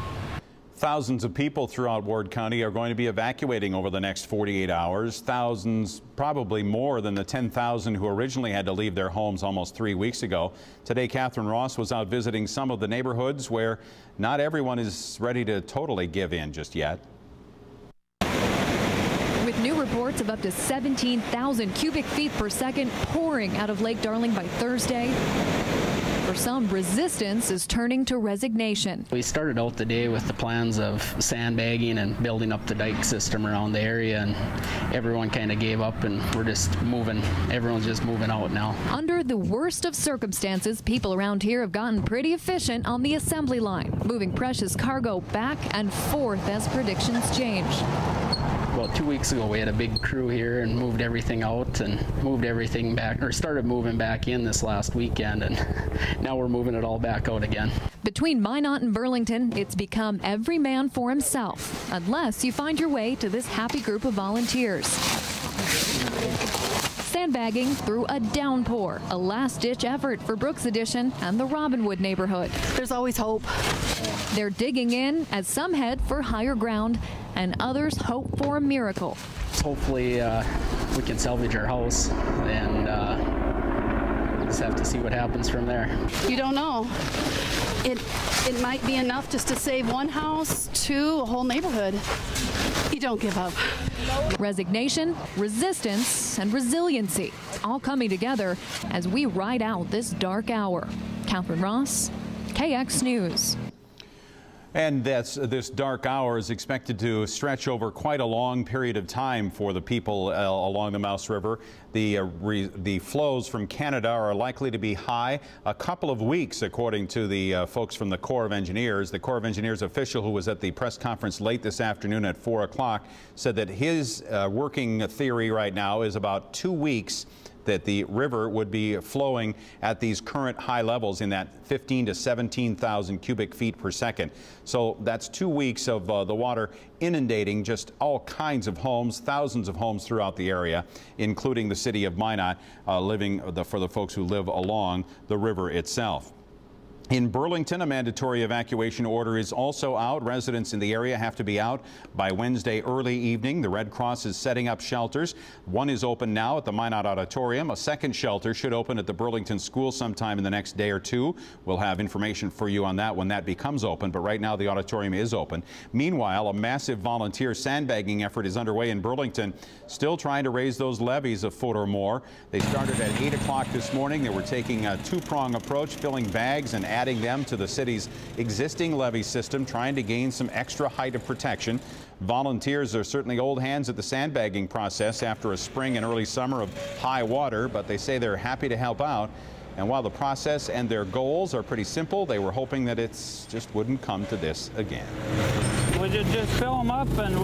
Thousands of people throughout Ward County are going to be evacuating over the next 48 hours. Thousands, probably more than the 10,000 who originally had to leave their homes almost 3 weeks ago. Today, Catherine Ross was out visiting some of the neighborhoods where not everyone is ready to totally give in just yet. With new reports of up to 17,000 cubic feet per second pouring out of Lake Darling by Thursday, for some, resistance is turning to resignation. We started out the day with the plans of sandbagging and building up the dike system around the area, and everyone kind of gave up, and we're just moving. Everyone's just moving out now. Under the worst of circumstances, people around here have gotten pretty efficient on the assembly line, moving precious cargo back and forth as predictions change. About 2 weeks ago, we had a big crew here and moved everything out and moved everything back, or started moving back in this last weekend, and now we're moving it all back out again. Between Minot and Burlington, it's become every man for himself, unless you find your way to this happy group of volunteers. Sandbagging through a downpour, a last-ditch effort for Brooks Addition and the Robinwood neighborhood. There's always hope. They're digging in as some head for higher ground and others hope for a miracle. Hopefully we can salvage our house, and just have to see what happens from there. You don't know. It might be enough just to save one house to a whole neighborhood. You don't give up. Resignation, resistance, and resiliency, all coming together as we ride out this dark hour. Catherine Ross, KX News. And this dark hour is expected to stretch over quite a long period of time for the people along the Mouse River. The flows from Canada are likely to be high a couple of weeks, according to the folks from the Corps of Engineers. The Corps of Engineers official who was at the press conference late this afternoon at 4 o'clock said that his working theory right now is about 2 weeks that the river would be flowing at these current high levels in that 15 to 17,000 cubic feet per second. So that's 2 weeks of the water inundating just all kinds of homes, thousands of homes throughout the area, including the city of Minot, for the folks who live along the river itself. In Burlington, a mandatory evacuation order is also out. Residents in the area have to be out by Wednesday early evening. The Red Cross is setting up shelters. One is open now at the Minot Auditorium. A second shelter should open at the Burlington School sometime in the next day or two. We'll have information for you on that when that becomes open, but right now the auditorium is open. Meanwhile, a massive volunteer sandbagging effort is underway in Burlington, still trying to raise those levees a foot or more. They started at 8 o'clock this morning. They were taking a two-prong approach, filling bags and adding them to the city's existing levee system, trying to gain some extra height of protection. Volunteers are certainly old hands at the sandbagging process after a spring and early summer of high water, but they say they're happy to help out. And while the process and their goals are pretty simple, they were hoping that it just wouldn't come to this again. We just fill them up and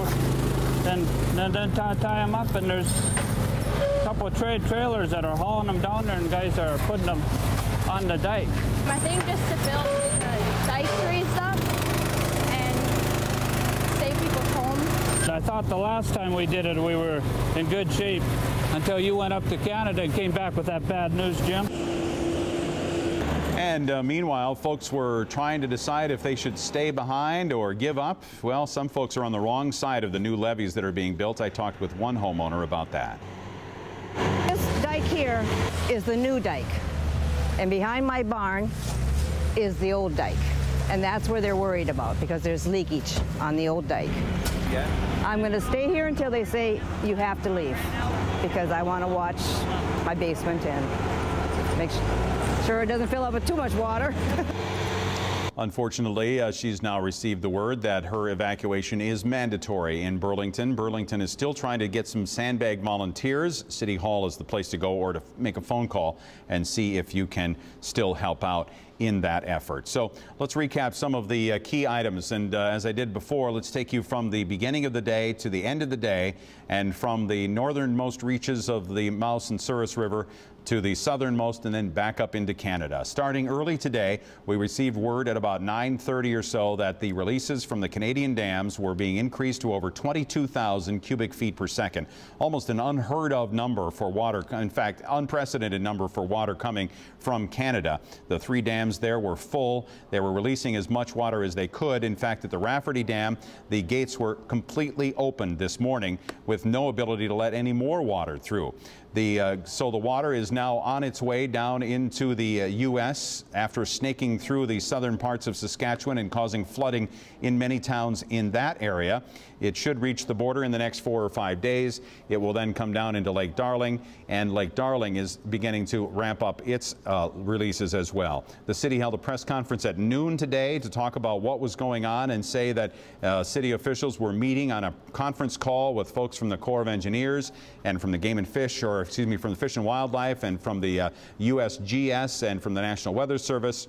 then tie them up, and there's a couple of trailers that are hauling them down there, and guys are putting them on the dike. I think just to build the dike raised up and save people's homes. I thought the last time we did it, we were in good shape until you went up to Canada and came back with that bad news, Jim. And meanwhile, folks were trying to decide if they should stay behind or give up. Well, some folks are on the wrong side of the new levees that are being built. I talked with one homeowner about that. This dike here is the new dike. And behind my barn is the old dike. And that's where they're worried about, because there's leakage on the old dike. Yeah. I'm going to stay here until they say you have to leave, because I want to watch my basement and make sure it doesn't fill up with too much water. Unfortunately, she's now received the word that her evacuation is mandatory in Burlington. Burlington is still trying to get some sandbag volunteers. City Hall is the place to go, or to make a phone call and see if you can still help out in that effort. So let's recap some of the key items. And as I did before, let's take you from the beginning of the day to the end of the day, and from the northernmost reaches of the Mouse and Souris River to the southernmost, and then back up into Canada. Starting early today, we received word at about 9:30 or so that the releases from the Canadian dams were being increased to over 22,000 cubic feet per second. Almost an unheard of number for water, in fact, unprecedented number for water coming from Canada. The three dams dams there were full. They were releasing as much water as they could. In fact, at the Rafferty Dam, the gates were completely opened this morning with no ability to let any more water through. So the water is now on its way down into the U.S. after snaking through the southern parts of Saskatchewan and causing flooding in many towns in that area. It should reach the border in the next 4 or 5 days. It will then come down into Lake Darling, and Lake Darling is beginning to ramp up its releases as well. The city held a press conference at noon today to talk about what was going on and say that city officials were meeting on a conference call with folks from the Corps of Engineers and from the Game and Fish, or excuse me, from the Fish and Wildlife and from the USGS and from the National Weather Service,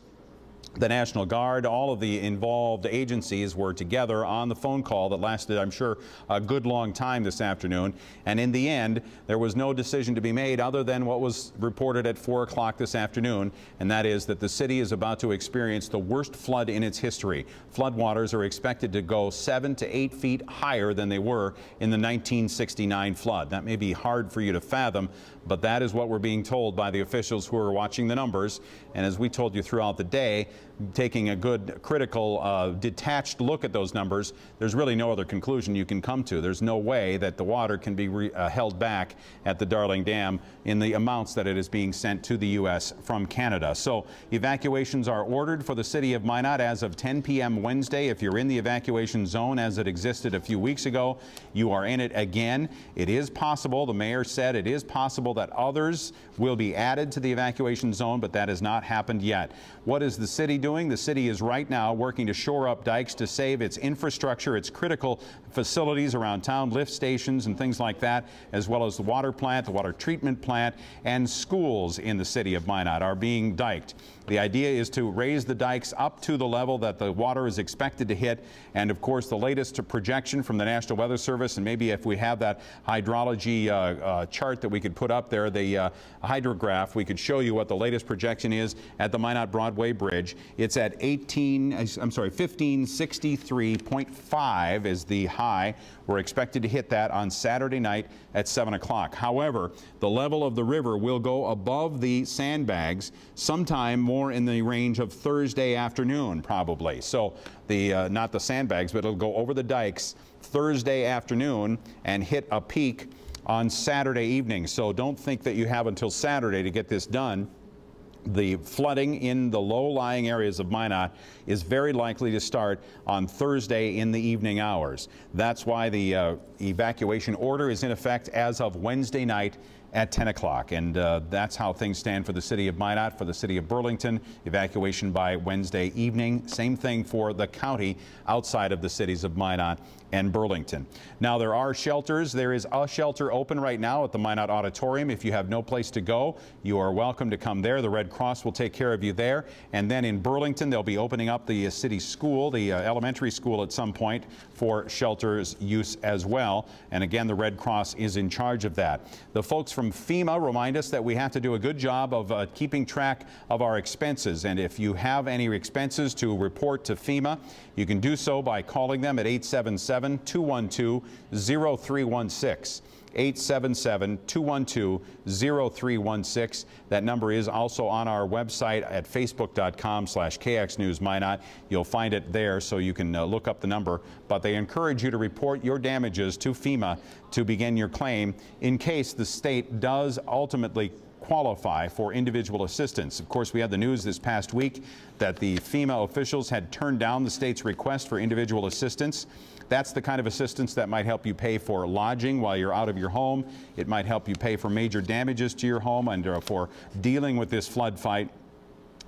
the National Guard. All of the involved agencies were together on the phone call that lasted, I'm sure, a good long time this afternoon. And in the end, there was no decision to be made other than what was reported at 4 o'clock this afternoon, and that is that the city is about to experience the worst flood in its history. Floodwaters are expected to go 7 to 8 feet higher than they were in the 1969 flood. That may be hard for you to fathom, but that is what we're being told by the officials who are watching the numbers. And as we told you throughout the day, taking a good critical detached look at those numbers, there's really no other conclusion you can come to. There's no way that the water can be held back at the Darling Dam in the amounts that it is being sent to the U.S. from Canada. So evacuations are ordered for the city of Minot as of 10 p.m. Wednesday. If you're in the evacuation zone as it existed a few weeks ago, you are in it again. It is possible, the mayor said, it is possible that others will be added to the evacuation zone, but that has not happened yet. What is the city doing? The city is right now working to shore up dikes to save its infrastructure, its critical facilities around town, lift stations and things like that, as well as the water plant, the water treatment plant, and schools in the city of Minot are being diked. The idea is to raise the dikes up to the level that the water is expected to hit. And of course, the latest projection from the National Weather Service, and maybe if we have that hydrology chart that we could put up there, the hydrograph, we could show you what the latest projection is at the Minot Broadway Bridge. It's at 1563.5 is the high. We're expected to hit that on Saturday night at 7 o'clock. However, the level of the river will go above the sandbags sometime more in the range of Thursday afternoon, probably. So the not the sandbags, but it'll go over the dikes Thursday afternoon and hit a peak on Saturday evening. So don't think that you have until Saturday to get this done. The flooding in the low-lying areas of Minot is very likely to start on Thursday in the evening hours. That's why the evacuation order is in effect as of Wednesday night at 10 o'clock. And that's how things stand for the city of Minot. For the city of Burlington, evacuation by Wednesday evening. Same thing for the county outside of the cities of Minot and Burlington. Now, there are shelters. There is a shelter open right now at the Minot Auditorium. If you have no place to go, you are welcome to come there. The Red Cross will take care of you there. And then in Burlington, they'll be opening up the city school, the elementary school at some point, for shelters use as well. And again, the Red Cross is in charge of that. The folks from FEMA remind us that we have to do a good job of keeping track of our expenses. And if you have any expenses to report to FEMA, you can do so by calling them at 877-212-0316. 877-212-0316. That number is also on our website at facebook.com/KXNewsMinot. You'll find it there, so you can look up the number. But they encourage you to report your damages to FEMA to begin your claim in case the state does ultimately qualify for individual assistance. Of course, we had the news this past week that the FEMA officials had turned down the state's request for individual assistance. That's the kind of assistance that might help you pay for lodging while you're out of your home. It might help you pay for major damages to your home and for dealing with this flood fight.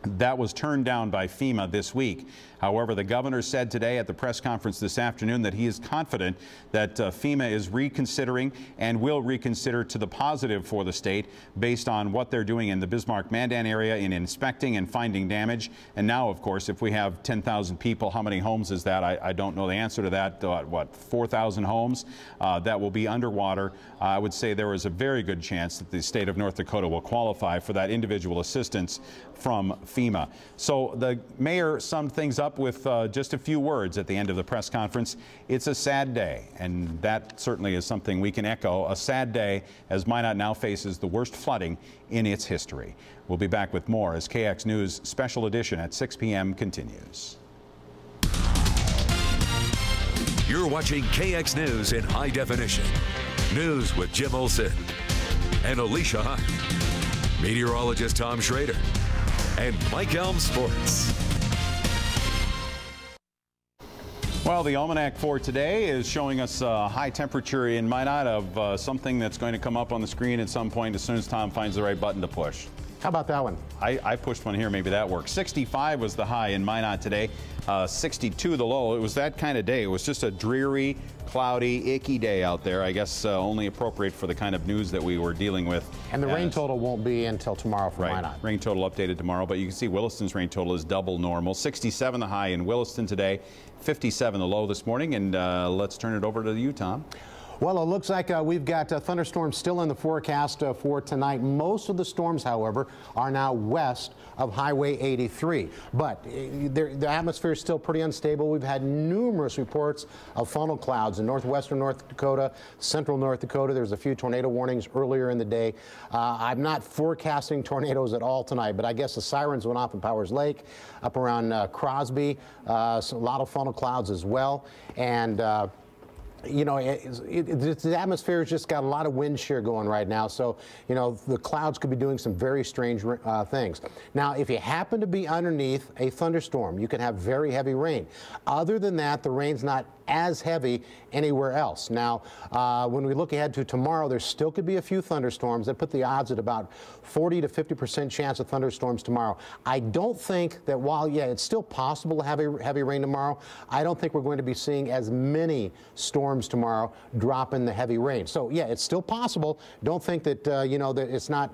That was turned down by FEMA this week. However, the governor said today at the press conference this afternoon that he is confident that FEMA is reconsidering and will reconsider to the positive for the state based on what they're doing in the Bismarck-Mandan area in inspecting and finding damage. And now, of course, if we have 10,000 people, how many homes is that? I don't know the answer to that. What, 4,000 homes that will be underwater? I would say there is a very good chance that the state of North Dakota will qualify for that individual assistance from FEMA. So the mayor summed things up with just a few words at the end of the press conference. It's a sad day, and that certainly is something we can echo. A sad day as Minot now faces the worst flooding in its history. We'll be back with more as KX News Special Edition at 6 p.m. continues. You're watching KX News in high definition. News with Jim Olson and Alicia Hunt, meteorologist Tom Schrader, and Mike Elm Sports. Well, the almanac for today is showing us a high temperature in Minot of something that's going to come up on the screen at some point as soon as Tom finds the right button to push. How about that one? I pushed one here. Maybe that works. 65 was the high in Minot today. 62 the low. It was that kind of day. It was just a dreary, cloudy, icky day out there. I guess only appropriate for the kind of news that we were dealing with. And the rain total won't be until tomorrow for Minot. Rain total updated tomorrow, but you can see Williston's rain total is double normal. 67 the high in Williston today, 57 the low this morning. And let's turn it over to you, Tom. Well, it looks like we've got thunderstorms still in the forecast for tonight. Most of the storms, however, are now west of Highway 83. But the atmosphere is still pretty unstable. We've had numerous reports of funnel clouds in northwestern North Dakota, central North Dakota. There's a few tornado warnings earlier in the day. I'm not forecasting tornadoes at all tonight, but I guess the sirens went off in Powers Lake, up around Crosby. So a lot of funnel clouds as well. And you know, the atmosphere has just got a lot of wind shear going right now, so, you know, the clouds could be doing some very strange things. Now, if you happen to be underneath a thunderstorm, you can have very heavy rain. Other than that, the rain's not as heavy anywhere else. Now, when we look ahead to tomorrow, there still could be a few thunderstorms. That put the odds at about 40 to 50% chance of thunderstorms tomorrow. I don't think that while, yeah, it's still possible to have heavy rain tomorrow, I don't think we're going to be seeing as many storms tomorrow dropping the heavy rain. So, yeah, it's still possible. Don't think that, you know, that it's not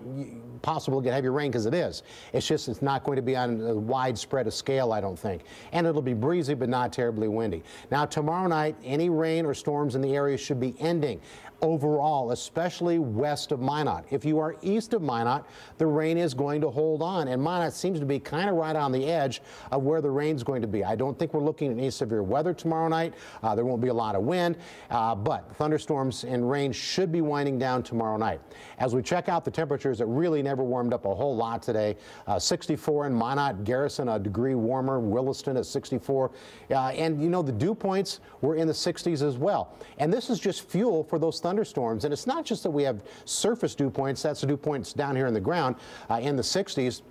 possible to get heavy rain, because it is. It's just it's not going to be on a widespread scale, I don't think. And it'll be breezy, but not terribly windy. Now, tomorrow night, any rain or storms in the area should be ending overall, especially west of Minot. If you are east of Minot, the rain is going to hold on, and Minot seems to be kind of right on the edge of where the rain's going to be. I don't think we're looking at any severe weather tomorrow night. There won't be a lot of wind, but thunderstorms and rain should be winding down tomorrow night. As we check out the temperatures, it really never warmed up a whole lot today. 64 in Minot, Garrison a degree warmer, Williston at 64, and you know, the dew points were in the 60s as well. And this is just fuel for those thunderstorms. And it's not just that we have surface dew points, that's the dew points down here in the ground in the 60s.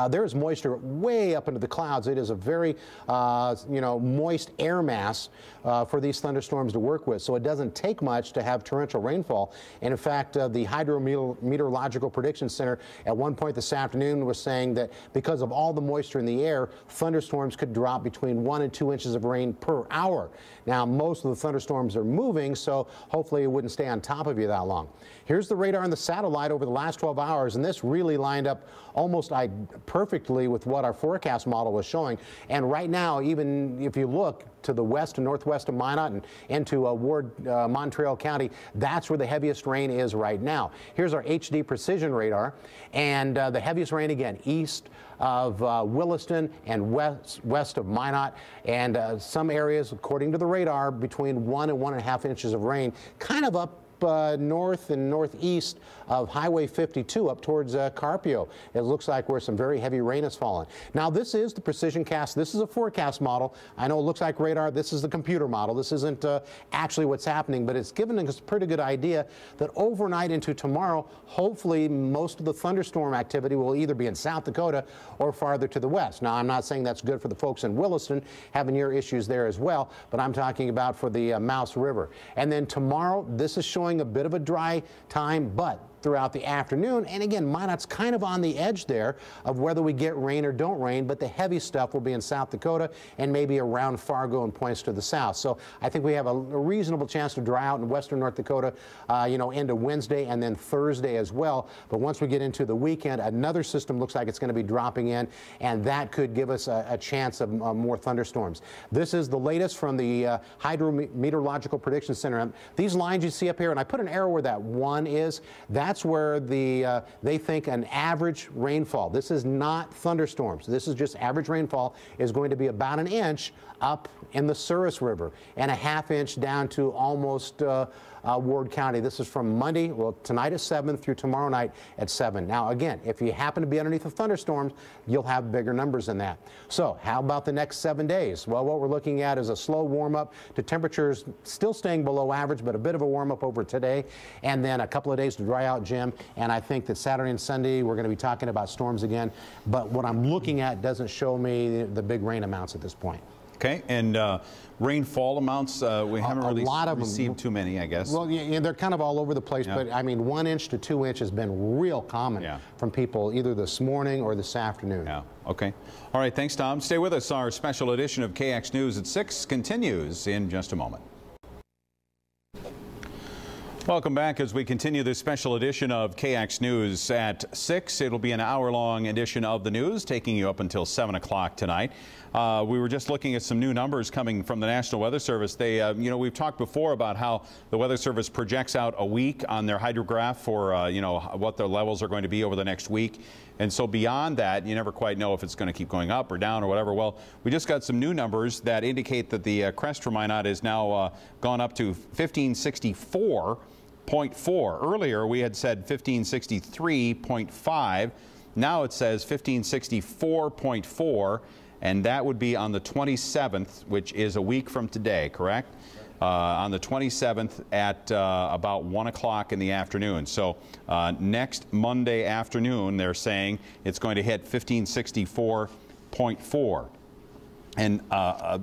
There is moisture way up into the clouds. It is a very, you know, moist air mass for these thunderstorms to work with. So it doesn't take much to have torrential rainfall. And in fact, the Hydrometeorological Prediction Center at one point this afternoon was saying that because of all the moisture in the air, thunderstorms could drop between 1 and 2 inches of rain per hour. Now, most of the thunderstorms are moving, so hopefully it wouldn't stay on top of you that long. Here's the radar and the satellite over the last 12 hours, and this really lined up almost perfectly with what our forecast model was showing. And right now, even if you look to the west and northwest of Minot and into Montreal County, that's where the heaviest rain is right now. Here's our HD precision radar, and the heaviest rain again east of Williston and west of Minot, and some areas, according to the radar, between 1 and 1.5 inches of rain, kind of up north and northeast of Highway 52 up towards Carpio. It looks like where some very heavy rain has fallen. Now, this is the precision cast. This is a forecast model. I know it looks like radar. This is the computer model. This isn't actually what's happening, but it's given us a pretty good idea that overnight into tomorrow, hopefully most of the thunderstorm activity will either be in South Dakota or farther to the west. Now, I'm not saying that's good for the folks in Williston having your issues there as well, but I'm talking about for the Mouse River. And then tomorrow, this is showing a bit of a dry time, but throughout the afternoon, and again, Minot's kind of on the edge there of whether we get rain or don't rain, but the heavy stuff will be in South Dakota and maybe around Fargo and points to the south. So I think we have a reasonable chance to dry out in western North Dakota, you know, into Wednesday and then Thursday as well. But once we get into the weekend, another system looks like it's going to be dropping in, and that could give us a chance of more thunderstorms. This is the latest from the Hydrometeorological Prediction Center. These lines you see up here, and I put an arrow where that 1 is, that's that's where they think an average rainfall, this is not thunderstorms, this is just average rainfall, is going to be about 1 inch up in the Souris River and 1/2 inch down to almost Ward County. This is from Monday, well, tonight at 7 through tomorrow night at 7. Now, again, if you happen to be underneath the thunderstorms, you'll have bigger numbers than that. So how about the next 7 days? Well, what we're looking at is a slow warm-up to temperatures still staying below average, but a bit of a warm-up over today, and then a couple of days to dry out, Jim. And I think that Saturday and Sunday, we're going to be talking about storms again. But what I'm looking at doesn't show me the big rain amounts at this point. Okay, and rainfall amounts, we haven't really received too many, I guess. Well, yeah, they're kind of all over the place, but I mean, 1 inch to 2 inch has been real common from people either this morning or this afternoon. Yeah, okay. All right, thanks, Tom. Stay with us. Our special edition of KX News at 6 continues in just a moment. Welcome back as we continue this special edition of KX News at 6. It'll be an hour-long edition of the news, taking you up until 7 o'clock tonight. We were just looking at some new numbers coming from the National Weather Service. They, you know, we've talked before about how the Weather Service projects out a week on their hydrograph for, you know, what the levels are going to be over the next week. And so beyond that, you never quite know if it's going to keep going up or down or whatever. Well, we just got some new numbers that indicate that the Crest for Minot is now gone up to 1564.4. Earlier, we had said 1563.5. Now it says 1564.4, and that would be on the 27th, which is a week from today, correct? On the 27th at about 1 o'clock in the afternoon. So next Monday afternoon, they're saying it's going to hit 1564.4. And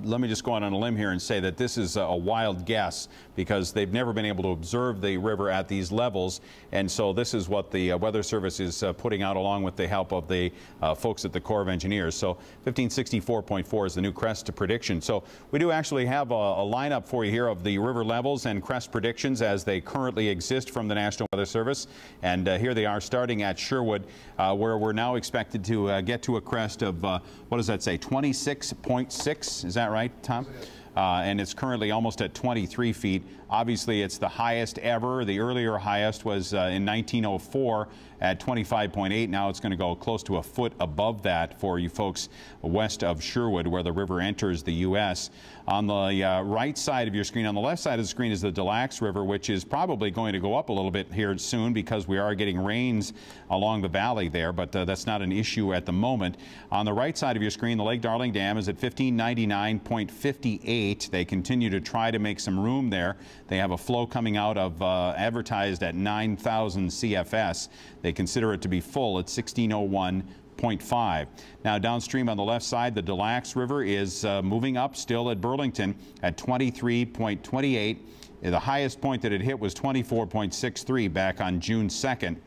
let me just go out on a limb here and say that this is a wild guess because they've never been able to observe the river at these levels. And so this is what the Weather Service is putting out along with the help of the folks at the Corps of Engineers. So 1564.4 is the new Crest prediction. So we do actually have a lineup for you here of the river levels and Crest predictions as they currently exist from the National Weather Service. And here they are starting at Sherwood, where we're now expected to get to a crest of, what does that say, 26.6. Is that right, Tom? And it's currently almost at 23 feet. Obviously, it's the highest ever. The earlier highest was in 1904 at 25.8. Now it's going to go close to a foot above that for you folks west of Sherwood, where the river enters the U.S. On the right side of your screen, on the left side of the screen is the Des Lacs River, which is probably going to go up a little bit here soon because we are getting rains along the valley there, but that's not an issue at the moment. On the right side of your screen, the Lake Darling Dam is at 1599.58. They continue to try to make some room there. They have a flow coming out of advertised at 9,000 CFS. They consider it to be full at 1601.5. Now downstream on the left side, the Des Lacs River is moving up still at Burlington at 23.28. The highest point that it hit was 24.63 back on June 2nd.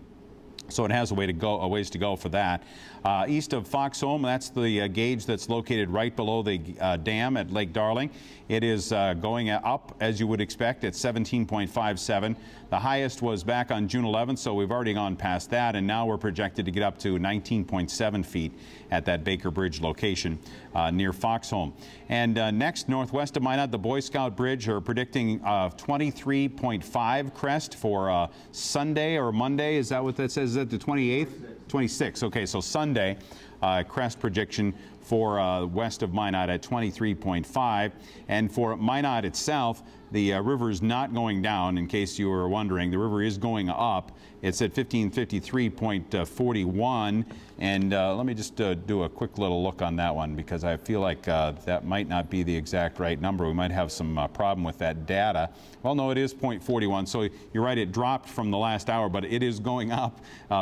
So it has a ways to go for that. East of Foxholm, that's the gauge that's located right below the dam at Lake Darling. It is going up, as you would expect, at 17.57. The highest was back on June 11th, so we've already gone past that, and now we're projected to get up to 19.7 feet at that Baker Bridge location near Foxholm. And next, northwest of Minot, the Boy Scout Bridge are predicting 23.5 crest for Sunday or Monday. Is that what that says? Is that the 28th? 26. Okay, so Sunday, crest prediction for west of Minot at 23.5. And for Minot itself, the river is not going down, in case you were wondering. The river is going up. It's at 1553.41. And let me just do a quick little look on that one, because I feel like that might not be the exact right number. We might have some problem with that data. Well, no, it is 0.41. So you're right, it dropped from the last hour, but it is going up.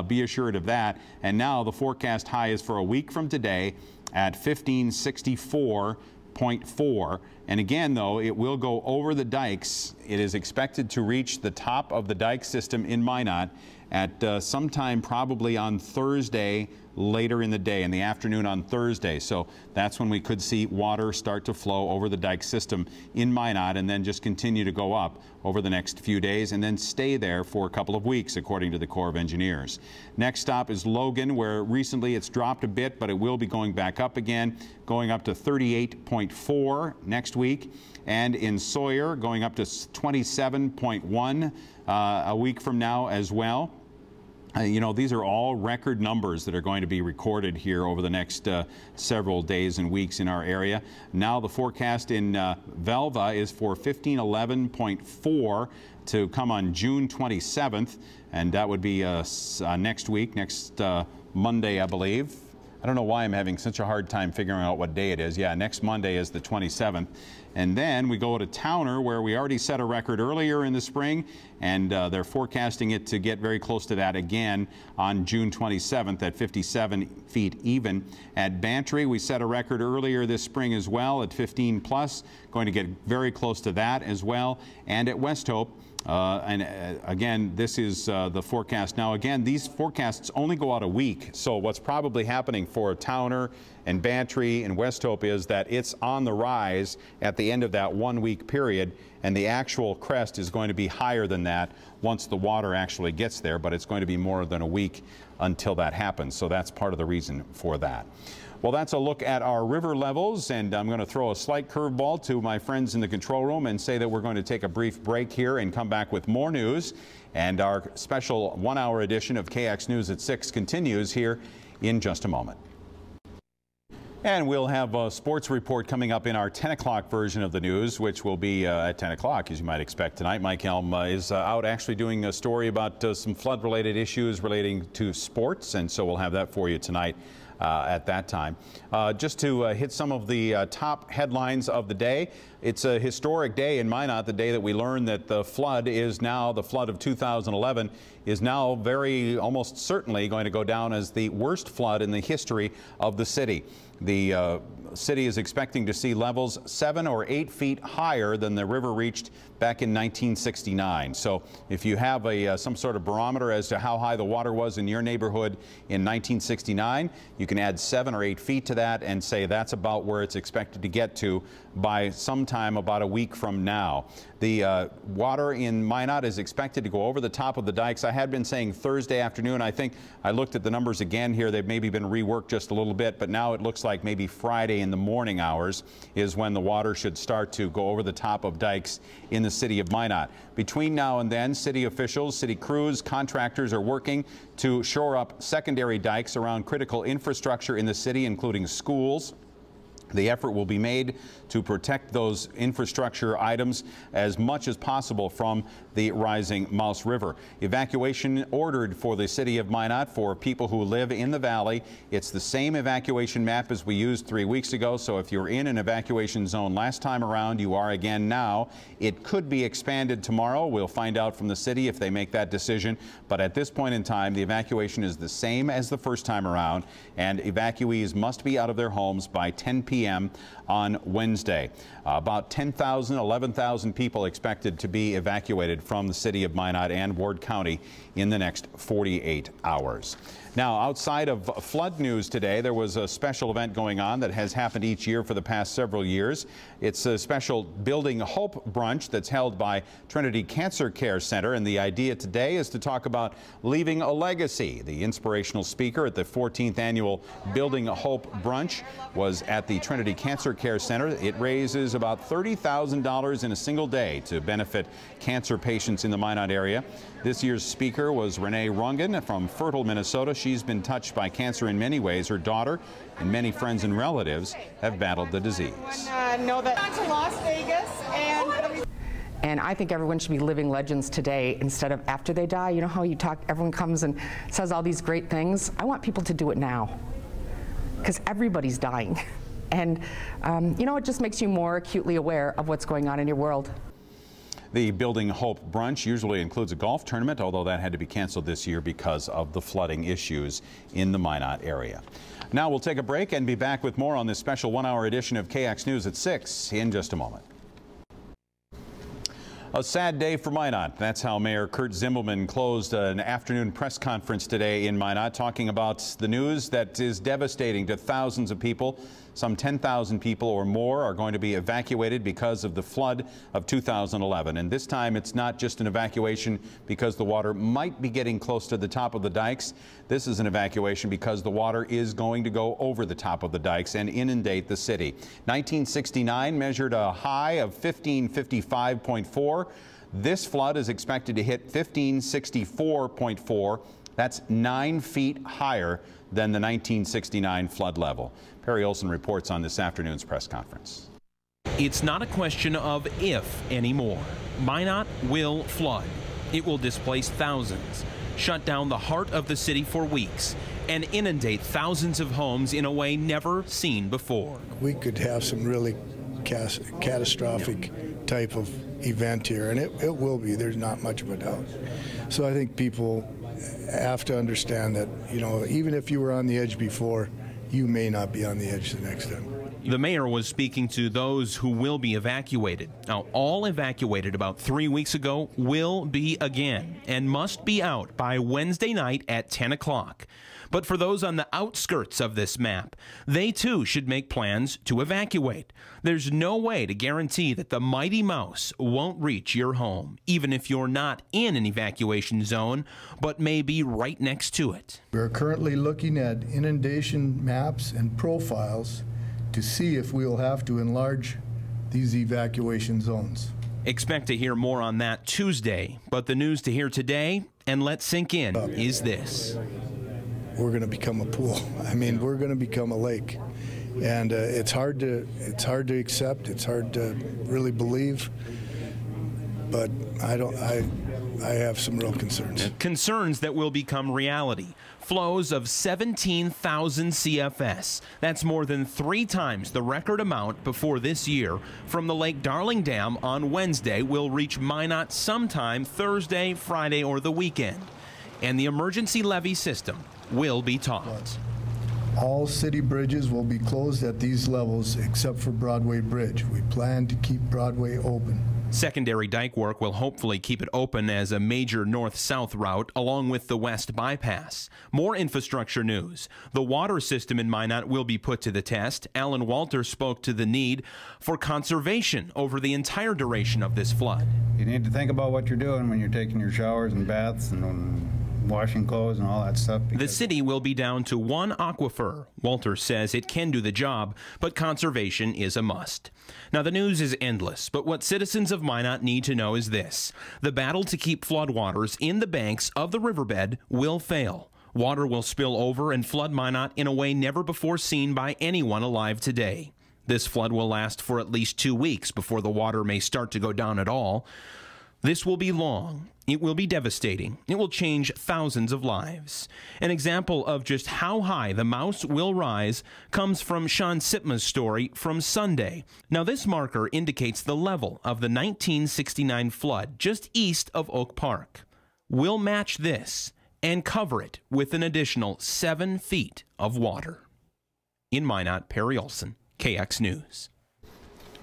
Be assured of that. And now the forecast high is for a week from today at 1564.4. And again, though, it will go over the dikes. It is expected to reach the top of the dike system in Minot at sometime probably on Thursday, later in the day, in the afternoon on Thursday. So that's when we could see water start to flow over the dike system in Minot and then just continue to go up over the next few days and then stay there for a couple of weeks, according to the Corps of Engineers. Next stop is Logan, where recently it's dropped a bit, but it will be going back up again, going up to 38.4 next week. And in Sawyer, going up to 27.1 a week from now as well. You know, these are all record numbers that are going to be recorded here over the next several days and weeks in our area. Now the forecast in Velva is for 1511.4 to come on June 27th, and that would be next week, next Monday, I believe. I don't know why I'm having such a hard time figuring out what day it is. Yeah, next Monday is the 27th. And then we go to Towner, where we already set a record earlier in the spring, and they're forecasting it to get very close to that again on June 27th at 57 feet even. At Bantry, we set a record earlier this spring as well at 15 plus, going to get very close to that as well. And at West Hope, again, this is the forecast. Now, again, these forecasts only go out a week. So what's probably happening for Towner and Bantry and West Hope is that it's on the rise at the end of that 1 week period, and the actual crest is going to be higher than that once the water actually gets there, but it's going to be more than a week until that happens. So that's part of the reason for that. Well, that's a look at our river levels, and I'm going to throw a slight curveball to my friends in the control room and say that we're going to take a brief break here and come back with more news. And our special 1-hour edition of KX News at 6 continues here in just a moment. And we'll have a sports report coming up in our 10 o'clock version of the news, which will be at 10 o'clock, as you might expect tonight. Mike Helm is out actually doing a story about some flood-related issues relating to sports, and so we'll have that for you tonight at that time. Just to hit some of the top headlines of the day. It's a historic day in Minot, the day that we learned that the flood is now, the flood of 2011, is now almost certainly going to go down as the worst flood in the history of the city. The city is expecting to see levels 7 or 8 feet higher than the river reached back in 1969. So if you have some sort of barometer as to how high the water was in your neighborhood in 1969, you can add 7 or 8 feet to that and say that's about where it's expected to get to by sometime about a week from now. The water in Minot is expected to go over the top of the dikes. I had been saying Thursday afternoon. I think I looked at the numbers again here. They've maybe been reworked just a little bit, but now it looks like maybe Friday in the morning hours is when the water should start to go over the top of dikes in the city of Minot. Between now and then, city officials, city crews, contractors are working to shore up secondary dikes around critical infrastructure in the city, including schools. The effort will be made to protect those infrastructure items as much as possible from the rising Mouse River. Evacuation ordered for the city of Minot for people who live in the valley. It's the same evacuation map as we used 3 weeks ago, so if you're in an evacuation zone last time around, you are again now. It could be expanded tomorrow. We'll find out from the city if they make that decision, but at this point in time, the evacuation is the same as the first time around, and evacuees must be out of their homes by 10 p.m. on Wednesday. About 10,000, 11,000 people expected to be evacuated from the city of Minot and Ward County in the next 48 hours. Now, outside of flood news today, there was a special event going on that has happened each year for the past several years. It's a special Building Hope brunch that's held by Trinity Cancer Care Center, and the idea today is to talk about leaving a legacy. The inspirational speaker at the 14th annual Building Hope brunch was at the Trinity Cancer Care Center. It raises about $30,000 in a single day to benefit cancer patients in the Minot area. This year's speaker was Renee Rungan from Fertile, Minnesota. She's been touched by cancer in many ways. Her daughter and many friends and relatives have battled the disease. Know that I'm to Las Vegas and I think everyone should be living legends today instead of after they die. You know how you talk, everyone comes and says all these great things? I want people to do it now because everybody's dying. And you know, it just makes you more acutely aware of what's going on in your world. The Building Hope brunch usually includes a golf tournament, although that had to be canceled this year because of the flooding issues in the Minot area. Now we'll take a break and be back with more on this special 1-hour edition of KX News at 6 in just a moment. A sad day for Minot. That's how Mayor Kurt Zimmelman closed an afternoon press conference today in Minot, talking about the news that is devastating to thousands of people. Some 10,000 people or more are going to be evacuated because of the flood of 2011. And this time it's not just an evacuation because the water might be getting close to the top of the dikes. This is an evacuation because the water is going to go over the top of the dikes and inundate the city. 1969 measured a high of 1555.4. This flood is expected to hit 1564.4 That's 9 feet higher than the 1969 flood level. Perry Olson reports on this afternoon's press conference. It's not a question of if anymore. Minot will flood. It will displace thousands, shut down the heart of the city for weeks, and inundate thousands of homes in a way never seen before. We could have some really catastrophic type of event here, and it will be. There's not much of a doubt. So I think people have to understand that, you know, even if you were on the edge before, you may not be on the edge the next time. The mayor was speaking to those who will be evacuated. Now, all evacuated about 3 weeks ago will be again and must be out by Wednesday night at 10 o'clock. But for those on the outskirts of this map, they too should make plans to evacuate. There's no way to guarantee that the mighty mouse won't reach your home, even if you're not in an evacuation zone, but may be right next to it. We're currently looking at inundation maps and profiles to see if we'll have to enlarge these evacuation zones. Expect to hear more on that Tuesday, but the news to hear today, and let sink in, is this. We're going to become a pool. I mean, we're going to become a lake, and it's hard to accept. It's hard to really believe, but I have some real concerns. Concerns that will become reality. Flows of 17,000 CFS. That's more than 3 times the record amount before this year from the Lake Darling Dam on Wednesday will reach Minot sometime Thursday, Friday, or the weekend. And the emergency levee system will be topped. All city bridges will be closed at these levels except for Broadway Bridge. We plan to keep Broadway open. Secondary dike work will hopefully keep it open as a major north-south route along with the west bypass. More infrastructure news. The water system in Minot will be put to the test. Alan Walter spoke to the need for conservation over the entire duration of this flood. You need to think about what you're doing when you're taking your showers and baths and washing clothes and all that stuff. The city will be down to 1 aquifer. Walter says it can do the job, but conservation is a must. Now, the news is endless, but what citizens of Minot need to know is this. The battle to keep floodwaters in the banks of the riverbed will fail. Water will spill over and flood Minot in a way never before seen by anyone alive today. This flood will last for at least 2 weeks before the water may start to go down at all. This will be long. It will be devastating. It will change thousands of lives. An example of just how high the mouse will rise comes from Sean Sitma's story from Sunday. Now, this marker indicates the level of the 1969 flood just east of Oak Park. We'll match this and cover it with an additional 7 feet of water. In Minot, Perry Olson, KX News.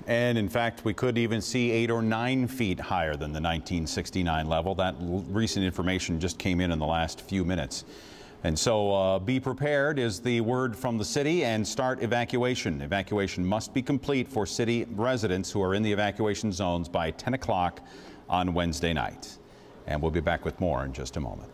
And in fact, we could even see 8 or 9 feet higher than the 1969 level. That recent information just came in the last few minutes. And so be prepared is the word from the city, and start evacuation. Evacuation must be complete for city residents who are in the evacuation zones by 10 o'clock on Wednesday night. And we'll be back with more in just a moment.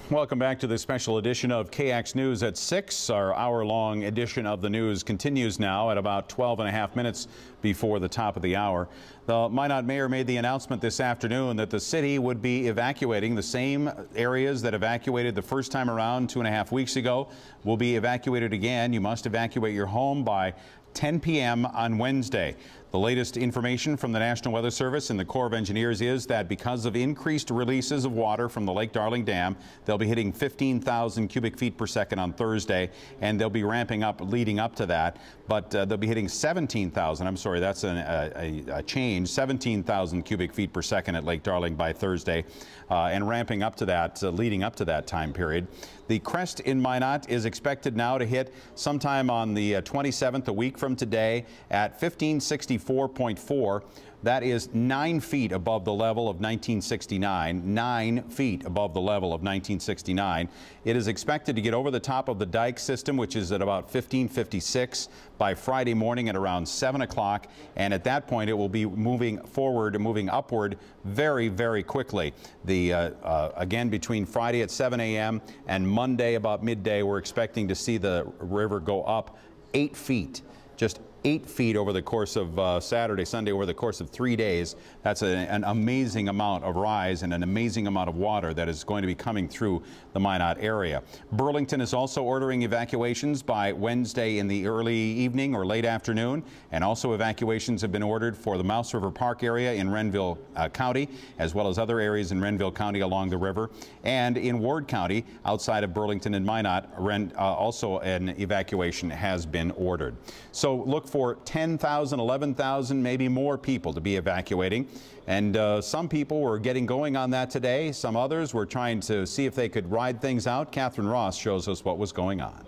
Welcome back to this special edition of KX News at 6. Our hour-long edition of the news continues now at about 12.5 minutes before the top of the hour. The Minot mayor made the announcement this afternoon that the city would be evacuating the same areas that evacuated the first time around 2.5 weeks ago. Will be evacuated again. You must evacuate your home by 10 p.m. on Wednesday. The latest information from the National Weather Service and the Corps of Engineers is that because of increased releases of water from the Lake Darling Dam, they'll be hitting 15,000 cubic feet per second on Thursday, and they'll be ramping up leading up to that. But they'll be hitting 17,000. I'm sorry, that's a change. 17,000 cubic feet per second at Lake Darling by Thursday, and ramping up to that, leading up to that time period. The Crest in Minot is expected now to hit sometime on the 27th, a week from today, at 1564.4. That is 9 feet above the level of 1969, 9 feet above the level of 1969. It is expected to get over the top of the dike system, which is at about 1556 by Friday morning at around 7 o'clock. And at that point, it will be moving forward, moving upward very, very quickly. Again, between Friday at 7 a.m. and Monday about midday, we're expecting to see the river go up 8 feet. Just 8 feet over the course of Saturday, Sunday, over the course of 3 days. That's an amazing amount of rise and an amazing amount of water that is going to be coming through the Minot area. Burlington is also ordering evacuations by Wednesday in the early evening or late afternoon, and also evacuations have been ordered for the Mouse River Park area in Renville County, as well as other areas in Renville County along the river, and in Ward County outside of Burlington and Minot. Also an evacuation has been ordered. So look for 10,000, 11,000, maybe more people to be evacuating. And some people were getting going on that today. Some others were trying to see if they could ride things out. Catherine Ross shows us what was going on.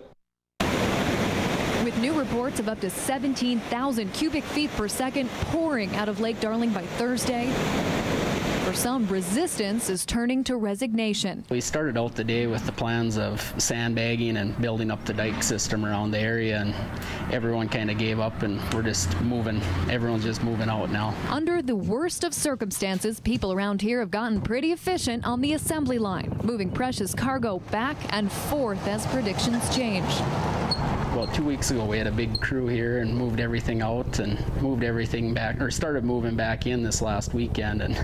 With new reports of up to 17,000 cubic feet per second pouring out of Lake Darling by Thursday, for some, resistance is turning to resignation. We started out the day with the plans of sandbagging and building up the dike system around the area, and everyone kind of gave up, and we're just moving. Everyone's just moving out now. Under the worst of circumstances, people around here have gotten pretty efficient on the assembly line, moving precious cargo back and forth as predictions change. Well, 2 weeks ago we had a big crew here and moved everything out and moved everything back, or started moving back in this last weekend, and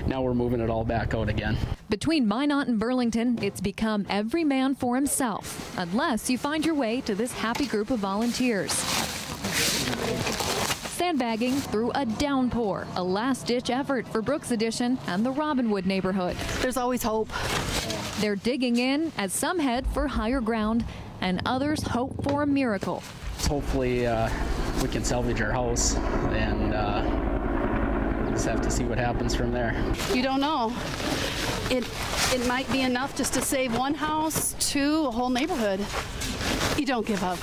now we're moving it all back out again. Between Minot and Burlington, it's become every man for himself, unless you find your way to this happy group of volunteers. Sandbagging through a downpour, a last-ditch effort for Brooks Addition and the Robinwood neighborhood. There's always hope. They're digging in as some head for higher ground and others hope for a miracle. Hopefully we can salvage our house, and just have to see what happens from there. You don't know. It might be enough just to save one house to a whole neighborhood. You don't give up.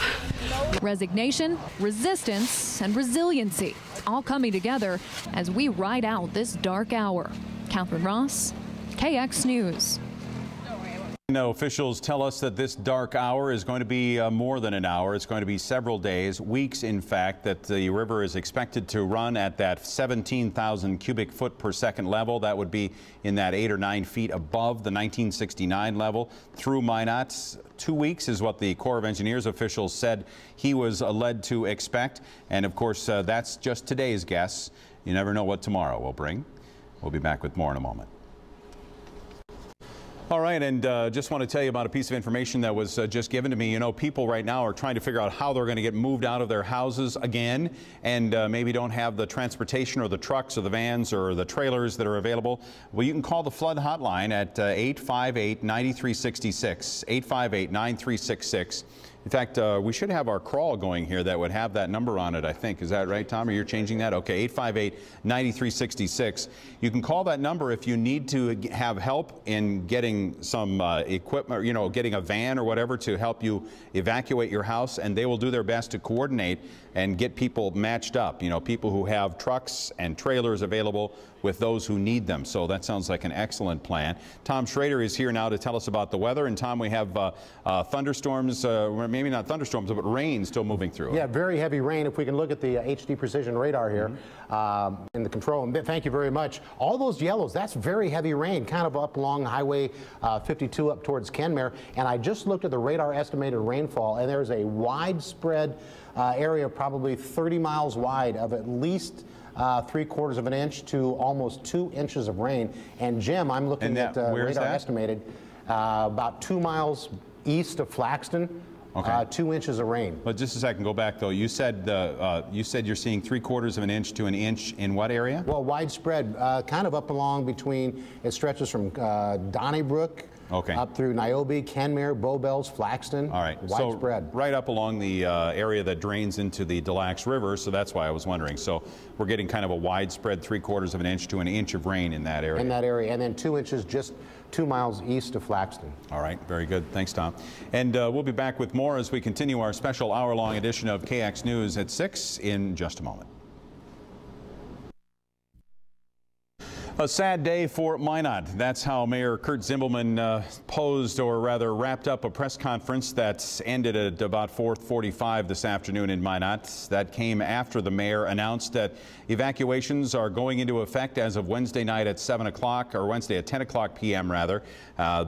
Resignation, resistance, and resiliency, all coming together as we ride out this dark hour. Catherine Ross, KX News. No, officials tell us that this dark hour is going to be more than an hour. It's going to be several days, weeks in fact, that the river is expected to run at that 17,000 cubic foot per second level. That would be in that 8 or 9 feet above the 1969 level through Minot. 2 weeks is what the Corps of Engineers officials said he was led to expect. And of course, that's just today's guess. You never know what tomorrow will bring. We'll be back with more in a moment. All right, and just want to tell you about a piece of information that was just given to me. You know, people right now are trying to figure out how they're going to get moved out of their houses again, and maybe don't have the transportation or the trucks or the vans or the trailers that are available. Well, you can call the flood hotline at 858-9366, 858-9366. In fact, we should have our crawl going here that would have that number on it, I think. Is that right, Tom? Or you're changing that? Okay, 858-9366. You can call that number if you need to have help in getting some equipment, you know, getting a van or whatever to help you evacuate your house, and they will do their best to coordinate and get people matched up, you know, people who have trucks and trailers available with those who need them. So that sounds like an excellent plan. Tom Schrader is here now to tell us about the weather. And Tom, we have thunderstorms, maybe not thunderstorms, but rain still moving through. Yeah, very heavy rain. If we can look at the HD precision radar here in the control room. Thank you very much. All those yellows, that's very heavy rain, kind of up along Highway 52 up towards Kenmare. And I just looked at the radar estimated rainfall, and there's a widespread area, probably 30 miles wide, of at least 3/4 of an inch to almost 2 inches of rain. And Jim, I'm looking at radar estimated about 2 miles east of Flaxton. Okay. 2 inches of rain. But just a second, go back though. You said you're seeing 3/4 of an inch to an inch in what area? Well, widespread, kind of up along between. It stretches from Donnybrook. Okay. Up through Niobe, Kenmare, Bowbells, Flaxton. All right. Widespread. So right up along the area that drains into the Des Lacs River, so that's why I was wondering. So we're getting kind of a widespread 3/4 of an inch to an inch of rain in that area. In that area, and then 2 inches just 2 miles east of Flaxton. All right, very good. Thanks, Tom. And we'll be back with more as we continue our special hour-long edition of KX News at 6 in just a moment. A sad day for Minot. That's how Mayor Kurt Zimbelman posed, or rather wrapped up, a press conference that ended at about 4:45 this afternoon in Minot. That came after the mayor announced that evacuations are going into effect as of Wednesday night at 7 o'clock, or Wednesday at 10 o'clock p.m. rather,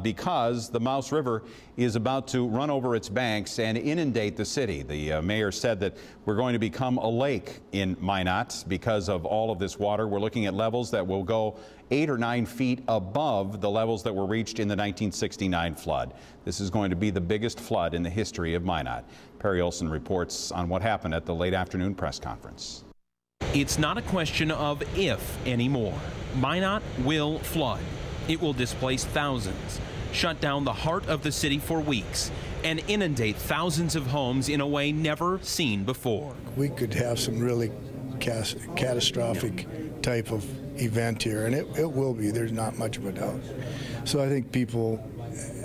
because the Mouse River is about to run over its banks and inundate the city. The mayor said that we're going to become a lake in Minot because of all of this water. We're looking at levels that will go 8 or 9 feet above the levels that were reached in the 1969 flood. This is going to be the biggest flood in the history of Minot. Perry Olson reports on what happened at the late afternoon press conference. It's not a question of if anymore. Minot will flood. It will displace thousands, shut down the heart of the city for weeks, and inundate thousands of homes in a way never seen before. We could have some really catastrophic type of event here, and it will be. There's not much of a doubt. So I think people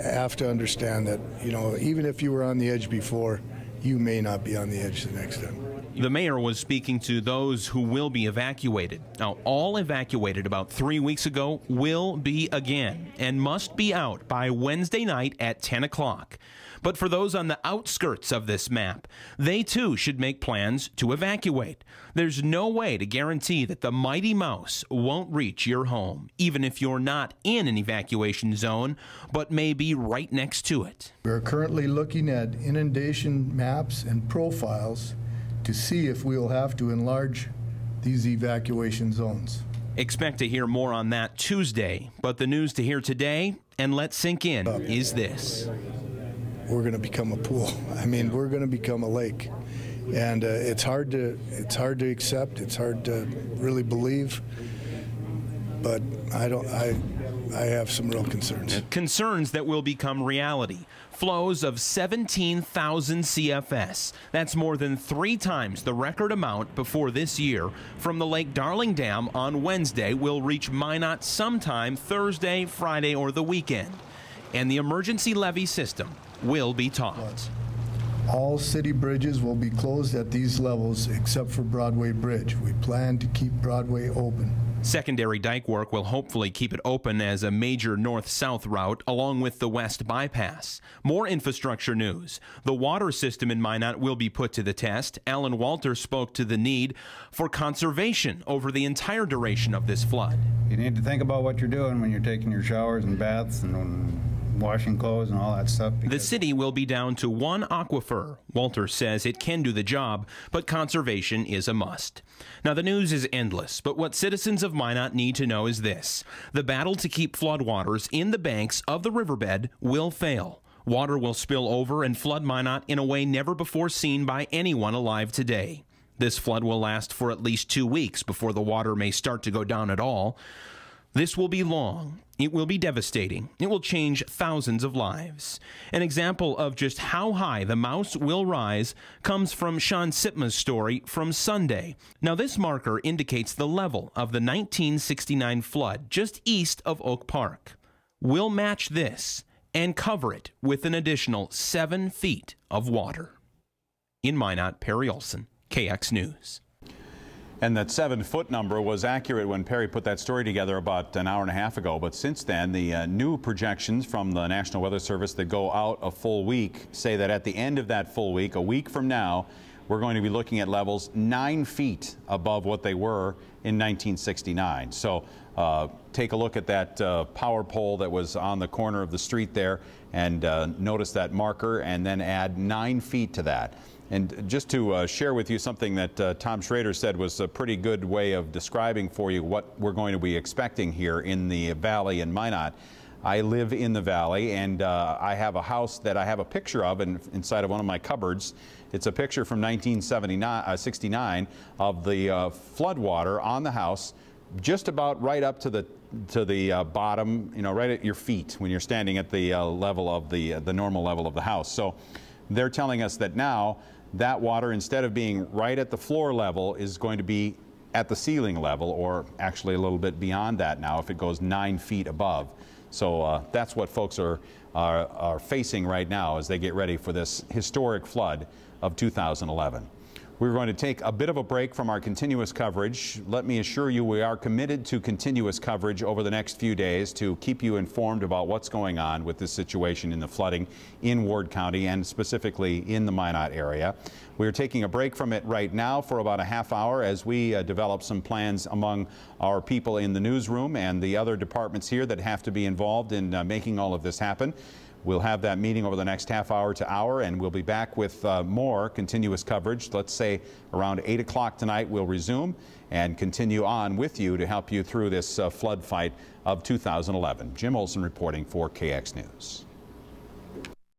have to understand that, you know, even if you were on the edge before, you may not be on the edge the next time. The mayor was speaking to those who will be evacuated. Now, all evacuated about 3 weeks ago will be again and must be out by Wednesday night at 10 o'clock. But for those on the outskirts of this map, they too should make plans to evacuate. There's no way to guarantee that the mighty mouse won't reach your home, even if you're not in an evacuation zone, but may be right next to it. We're currently looking at inundation maps and profiles to see if we'll have to enlarge these evacuation zones. Expect to hear more on that Tuesday, but the news to hear today, and let sink in, is this. We're going to become a pool. I mean, we're going to become a lake, and it's hard to accept. It's hard to really believe, but I have some real concerns. Concerns that will become reality. Flows of 17,000 CFS. That's more than 3 times the record amount before this year from the Lake Darling Dam on Wednesday will reach Minot sometime Thursday, Friday, or the weekend. And the emergency levee system will be topped. All city bridges will be closed at these levels except for Broadway Bridge. We plan to keep Broadway open. Secondary dike work will hopefully keep it open as a major north-south route along with the west bypass. More infrastructure news. The water system in Minot will be put to the test. Alan Walter spoke to the need for conservation over the entire duration of this flood. You need to think about what you're doing when you're taking your showers and baths and washing clothes and all that stuff. The city will be down to 1 aquifer. Walter says it can do the job, but conservation is a must. Now, the news is endless, but what citizens of Minot need to know is this. The battle to keep floodwaters in the banks of the riverbed will fail. Water will spill over and flood Minot in a way never before seen by anyone alive today. This flood will last for at least 2 weeks before the water may start to go down at all. This will be long. It will be devastating. It will change thousands of lives. An example of just how high the mouse will rise comes from Sean Sitma's story from Sunday. Now, this marker indicates the level of the 1969 flood just east of Oak Park. We'll match this and cover it with an additional 7 feet of water. In Minot, Perry Olson, KX News. And that 7-foot number was accurate when Perry put that story together about an hour and a half ago. But since then, the new projections from the National Weather Service that go out a full week say that at the end of that full week, a week from now, we're going to be looking at levels 9 feet above what they were in 1969. So take a look at that power pole that was on the corner of the street there and notice that marker and then add 9 feet to that. And just to share with you something that Tom Schrader said was a pretty good way of describing for you what we're going to be expecting here in the valley in Minot. I live in the valley, and I have a house that I have a picture of inside of one of my cupboards. It's a picture from 1969 of the flood water on the house, just about right up to the bottom, you know, right at your feet when you're standing at the level of the normal level of the house. So they're telling us that now that water, instead of being right at the floor level, is going to be at the ceiling level, or actually a little bit beyond that now if it goes 9 feet above. So that's what folks are facing right now as they get ready for this historic flood of 2011. We're going to take a bit of a break from our continuous coverage. Let me assure you we are committed to continuous coverage over the next few days to keep you informed about what's going on with this situation in the flooding in Ward County and specifically in the Minot area. We're taking a break from it right now for about a half hour as we develop some plans among our people in the newsroom and the other departments here that have to be involved in making all of this happen. We'll have that meeting over the next half hour to hour, and we'll be back with more continuous coverage. Let's say around 8 o'clock tonight we'll resume and continue on with you to help you through this flood fight of 2011. Jim Olson reporting for KX News.